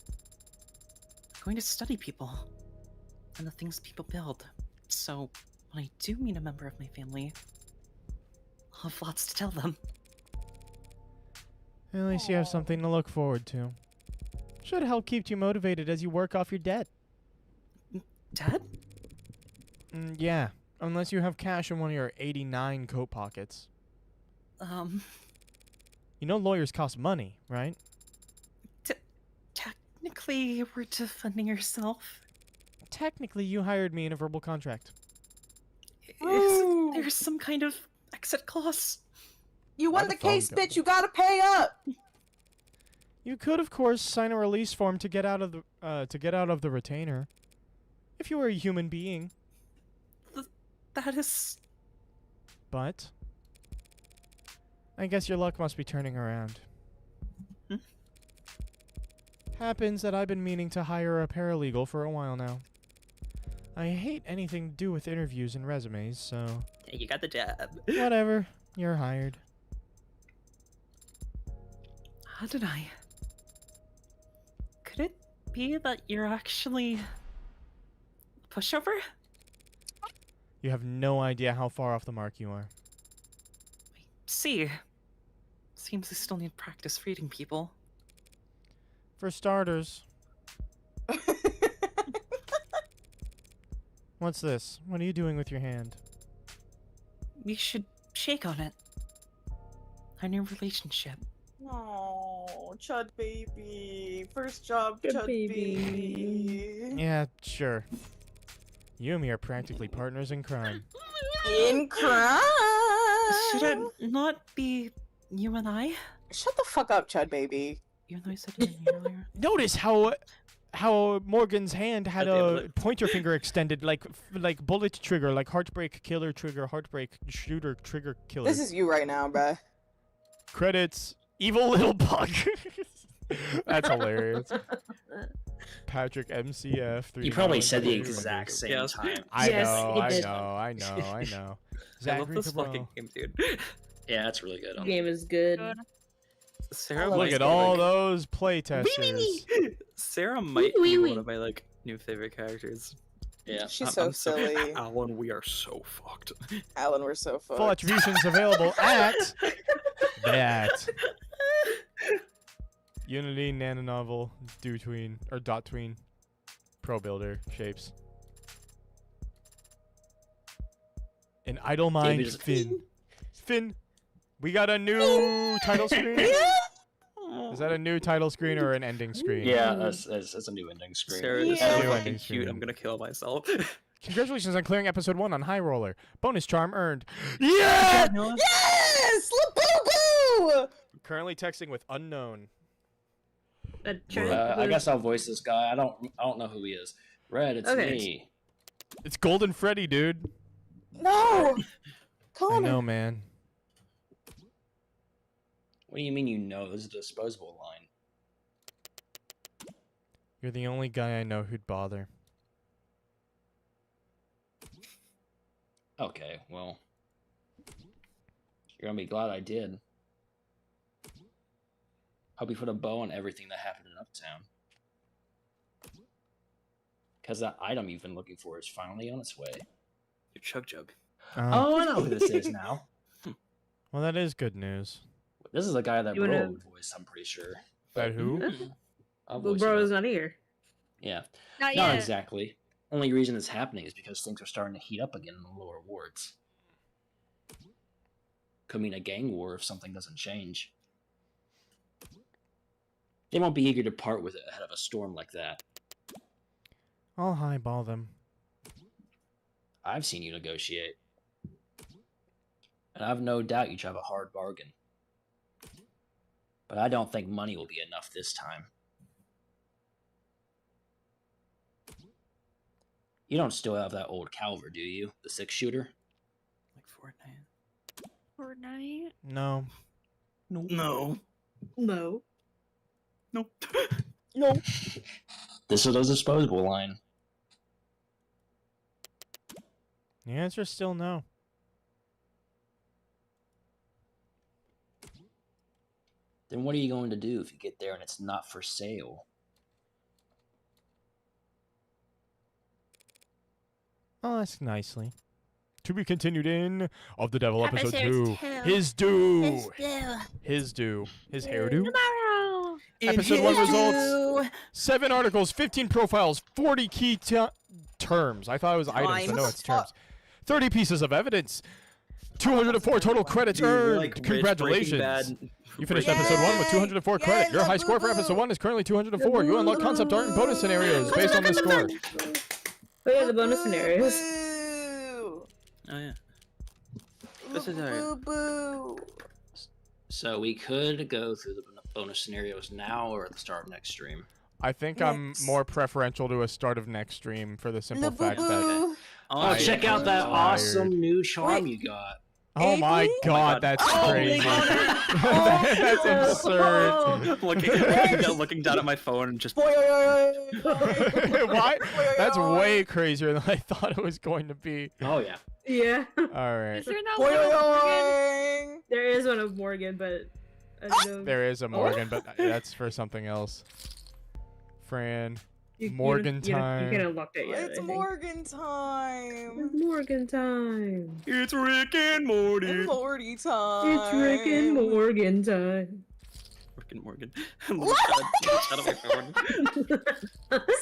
I'm going to study people and the things people build. So, when I do meet a member of my family, I'll have lots to tell them. At least you have something to look forward to. Should help keep you motivated as you work off your debt. Dad? Yeah, unless you have cash in one of your 89 coat pockets. You know lawyers cost money, right? Technically, we're defending yourself. Technically, you hired me in a verbal contract. Is there some kind of exit clause? You Why won the the case, phone go? bitch. You gotta pay up. You could, of course, sign a release form to get out of the retainer. If you were a human being. That is... But I guess your luck must be turning around. Hmm? Happens that I've been meaning to hire a paralegal for a while now. I hate anything to do with interviews and resumes, so Yeah, you got the job. whatever. You're hired. How did I? Could it be that you're actually a pushover? You have no idea how far off the mark you are. See. Seems I still need practice reading people. For starters. What's this? What are you doing with your hand? We should shake on it. Our new relationship. Oh, Chud baby. First job, Chud Chud baby. baby. Yeah, sure. You and me are practically partners in crime. In crime. Should it not be you and I? Shut the fuck up, Chud baby. Even though I said it in earlier. Notice how Morgan's hand had a pointer finger extended, like bullet trigger, like heartbreak killer trigger, heartbreak shooter trigger killer. This is you right now, bruh. Credits. Evil little bug. That's hilarious. Patrick MCF. You probably said the exact same Yes. time. I Yes, know, he I did. know, I know, I know. I love Zachary this Cabral. fucking game, dude. Yeah, that's really good. Game is good. Sarah Look Look might at be, all like- those play testers. Sarah might Wee, be wee, one of my like new favorite characters. Yeah. She's I'm so silly. Alan, we are so fucked. Alan, we're so fucked. Full attributions available at that. Unity Nanonovel Do Tween or Dot Tween Pro Builder Shapes. An Idle Mind David is- Finn. Finn, we got a new title screen. Is that a new title screen or an ending screen? Yeah, that's a new ending screen. Sarah is Yeah. so New fucking ending cute. I'm screen. gonna kill myself. Congratulations on clearing episode 1 on High Roller. Bonus charm earned. Yeah! Yes! Boo! Currently texting with unknown. I guess I'll voice this guy. I don't know who he is. Red, it's Okay. me. It's Golden Freddy, dude. No! I Connor. know, man. What do you mean you know? This is a disposable line. You're the only guy I know who'd bother. Okay, well, you're gonna be glad I did. Hope you put a bow on everything that happened in Uptown. Because that item you've been looking for is finally on its way. Your Chug Jug. Oh, I know who this is now. Well, that is good news. This is the guy that You wanna- Bro voiced, I'm pretty sure. That who? I'll Well, voice bro it is up. not here. Yeah. Not Not yet. exactly. Only reason it's happening is because things are starting to heat up again in the lower wards. Could mean a gang war if something doesn't change. They won't be eager to part with it ahead of a storm like that. I'll highball them. I've seen you negotiate. And I've no doubt you drive a hard bargain. But I don't think money will be enough this time. You don't still have that old Calver, do you? The 6-shooter? Like Fortnite. Fortnite. No. No. No. Nope. No. This is a disposable line. The answer is still no. Then what are you going to do if you get there and it's not for sale? I'll ask nicely. To be continued in Of the Devil episode Episode 2. two. His due. His due. His due. His hairdo. Tomorrow. Episode 1 results. 7 articles, 15 profiles, 40 key terms. I thought it was items, but no, it's terms. 30 pieces of evidence. 204 total credits Dude, earned. like Rich Congratulations. Breaking Bad. You finished episode 1 with 204 credit. Your high score for episode 1 is currently 204. You unlock concept art and bonus scenarios based on this score. Oh yeah, the bonus scenarios. Boo. Oh yeah. This is our. Boo boo. So we could go through the bonus scenarios now or at the start of next stream. I think I'm Next. more preferential to a start of next stream for the simple Boo fact that. boo. Oh, check out that awesome new charm you got. Oh my Avery? god, that's Oh, crazy. oh, That's absurd. looking down at my phone and just. Why? That's way crazier than I thought it was going to be. Oh yeah. Yeah. Alright. Is there not one of Morgan? Boing. There is one of Morgan, but I don't know. There is a Morgan, but that's for something else. Fran. You- you Morgan don't- you don't- time. You can't unlock that yet. It's I think. Morgan time. It's Morgan time. It's Rick and Morty. It's Morty time. It's Rick and Morgan time. Rick and Morgan. Shut up my phone.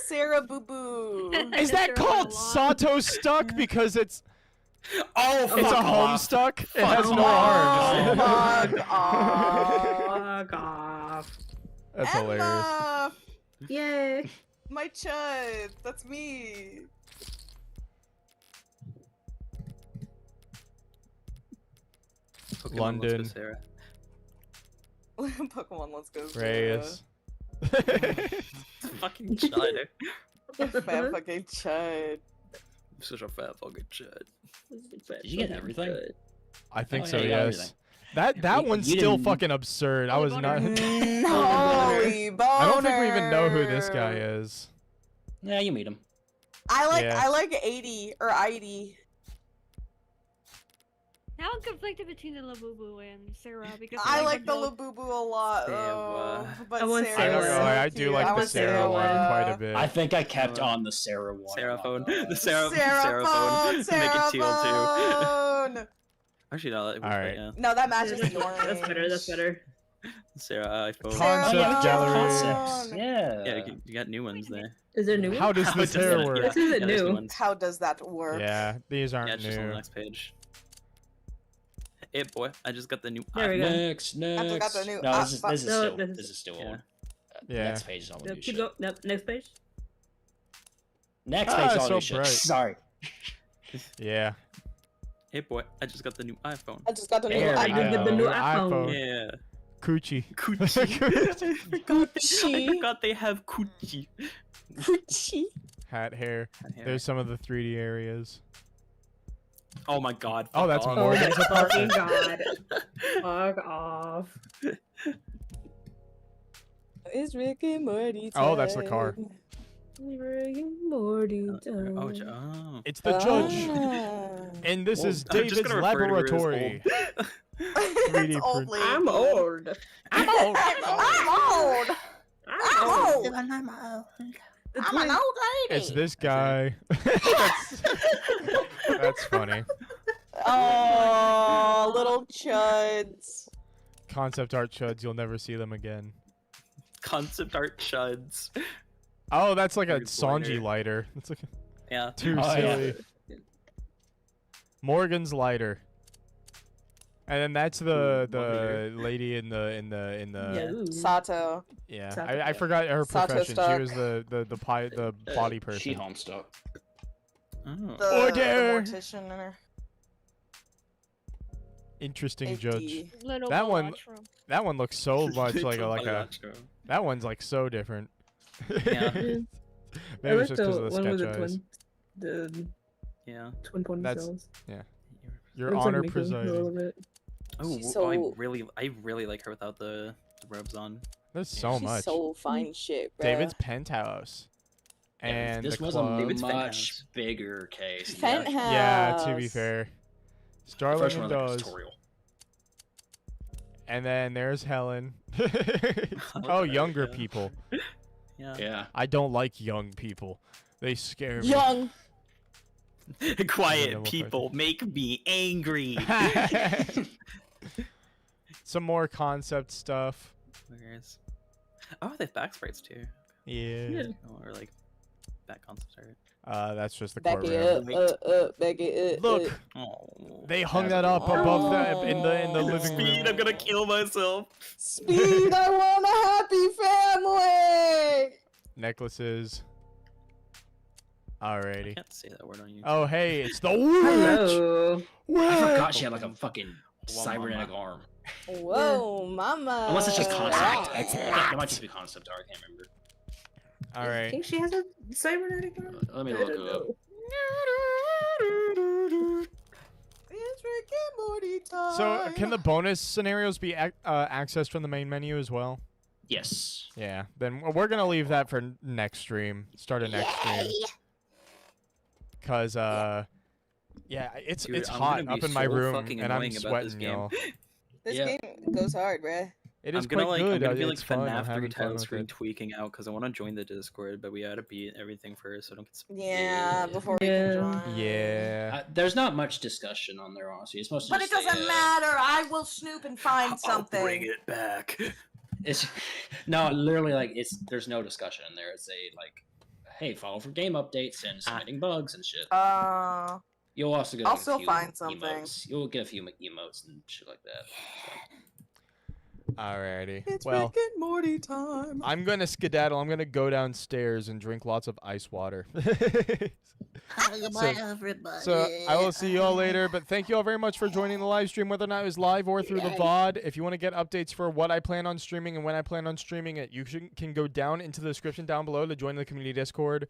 Sarah Boo Boo. Is that called Sato Stuck because it's Oh, it's a Homestuck? It has no arms. Fuck off. Fuck off. That's hilarious. Emma, Yay. my chud. That's me. Pokemon, London. Let's go, Sarah. Pokemon, let's go. Reyes. Fucking chud. Fat fucking chud. I'm such a fat fucking chud. Did you get everything? I think Oh, so, yeah, you got yes. everything. That You- one's you still didn't- fucking absurd. I was not. Holy boner. I don't think we even know who this guy is. Yeah, you meet him. Yeah. I like 80 or 80. Now I'm conflicted between the Labubu and Sarah because I like the both. Labubu a lot. though, but I want Sarah's I don't know. Sarah. I do cute. like I the want Sarah one quite a bit. I think I kept on the Sarah one. Sarah I'm phone. not gonna lie. The Sarah Sarah phone. phone. Sarah Make it teal too. phone. Actually, no. That Alright. Yeah. No, that matches the orange. That's better. That's better. Sarah iPhone. Sarah Concept phone. gallery. Concepts. Yeah. Yeah, you got new ones there. Is there new one? How does How this does hair that- work? yeah, This isn't yeah, there's new. ones. How does that work? Yeah, these aren't Yeah, it's just on the new. next page. Hey boy, I just got the new. There we go. Next. I got the new No, this is fuck. this is No, still this is- this is still Yeah. on. Yeah. Next page is all the No, new keep shit. going. No, next page. Next Ah, page is all so the new shit. bright. Sorry. Yeah. Hey boy, I just got the new iPhone. I just got the new There I we iPhone. did the new go. iPhone. iPhone. Yeah. Coochie. Coochie. Gucci. I forgot they have coochie. Gucci. Hat hair. There's some of the 3D areas. Oh my god. Oh, fuck that's off. Morgan's Fucking apartment. god. Fuck off. Is Rick and Morty Oh, that's the car. time. Rick and Morty Oh, time. oh. It's the judge, Ah. and this Well, is I'm just David's gonna refer to her as laboratory. old. 3D It's old print. lady. I'm old. I'm old. I'm old. I'm old. I'm old. I'm an old lady. It's this guy. That's funny. Oh, little chuds. Concept art chuds. You'll never see them again. Concept art chuds. Oh, that's like a Morgan's Sanji lighter. It's like Yeah. too Oh, yeah. silly. Morgan's lighter. And then that's the lady in the Sato. yeah. Sato, I yeah. forgot her Sato profession. She Stark. was the body person. She Homestuck. Oh. The Order. mortician in her. Interesting HD. judge. Little That one- Balatro. That one looks so much like a Balatro. that one's like so different. Yeah. Maybe I it's like just the because of the one with sketch the eyes. Yeah. twin That's- ponytails. Your Looks like honor Miko a little presiding. bit. Oh, She's I so- really like her without the robes on. There's so She's much. so fine shit, bruh. David's penthouse. Yeah, And this the was club. a David's much Penthouse. bigger case. Penthouse. Yeah, to be fair. Starling First and one was like a Dawes. tutorial. And then there's Helen. like Oh, that, younger yeah. people. Yeah. Yeah. I don't like young people. They scare me. Young. Quiet Double people make me angry. Some more concept stuff. Where's... Oh, they have back sprites too. Yeah. Or like back concept art. That's just the Back courtroom. it up, back it up. Look, Oh. they hung that up above the in the living Speed, room. I'm gonna kill myself. Speed, I want a happy family. Necklaces. I Alrighty. can't say that word on YouTube. Oh, hey, it's the witch. Hello. I Witch! forgot she had like a fucking Well, cybernetic mama. arm. Whoa, mama. Unless it's just concept. It's It not. might just be concept art. I can't remember. I Alright. think she has a cybernetic arm. Let me I look don't it up. know. It's Rick and Morty time. So, can the bonus scenarios be accessed from the main menu as well? Yes. Yeah. Then we're gonna leave that for next stream. Start a next stream. Cause yeah, it's Dude, it's I'm hot gonna be up in my so room, fucking and I'm annoying about this sweating, game. y'all. This Yeah. game goes hard, bruh. It is I'm gonna quite like good. I'm gonna be like it's fun. I'm FNAF 3 having fun title with screen it. tweaking out because I want to join the Discord, but we gotta beat everything first, so I don't get. Yeah, before we Yeah. can join. Yeah. There's not much discussion on there, honestly. It's mostly But it just doesn't matter. I will snoop and find something. I'll bring it back. It's no, literally like there's no discussion in there. It's a like, hey, follow for game updates and submitting bugs and shit. You'll also get I'll like, a still few find something. emotes. You'll get a few emotes and shit like that. Alrighty. It's Well, Rick and Morty time. I'm gonna skedaddle. I'm gonna go downstairs and drink lots of ice water. Goodbye, everybody. So I will see you all later, but thank you all very much for joining the live stream, whether or not it was live or through the VOD. If you want to get updates for what I plan on streaming and when I plan on streaming it, you can go down into the description down below to join the community Discord.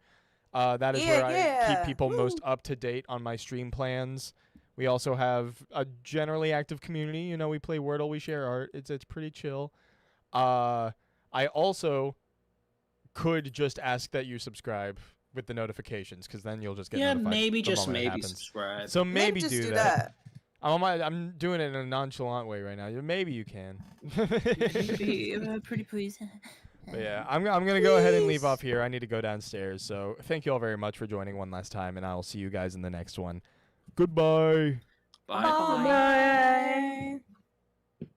That is where I keep people most up to date on my stream plans. We also have a generally active community. You know, we play Wordle, we share art. It's pretty chill. I also could just ask that you subscribe with the notifications, because then you'll just get notified maybe the just moment it maybe happens. subscribe. So maybe just do that. I'm doing it in a nonchalant way right now. Maybe you can. Pretty please. But yeah, I'm gonna go ahead and leave off here. I need to go downstairs. So thank you all very much for joining one last time, and I'll see you guys in the next one. Goodbye. Bye. Bye.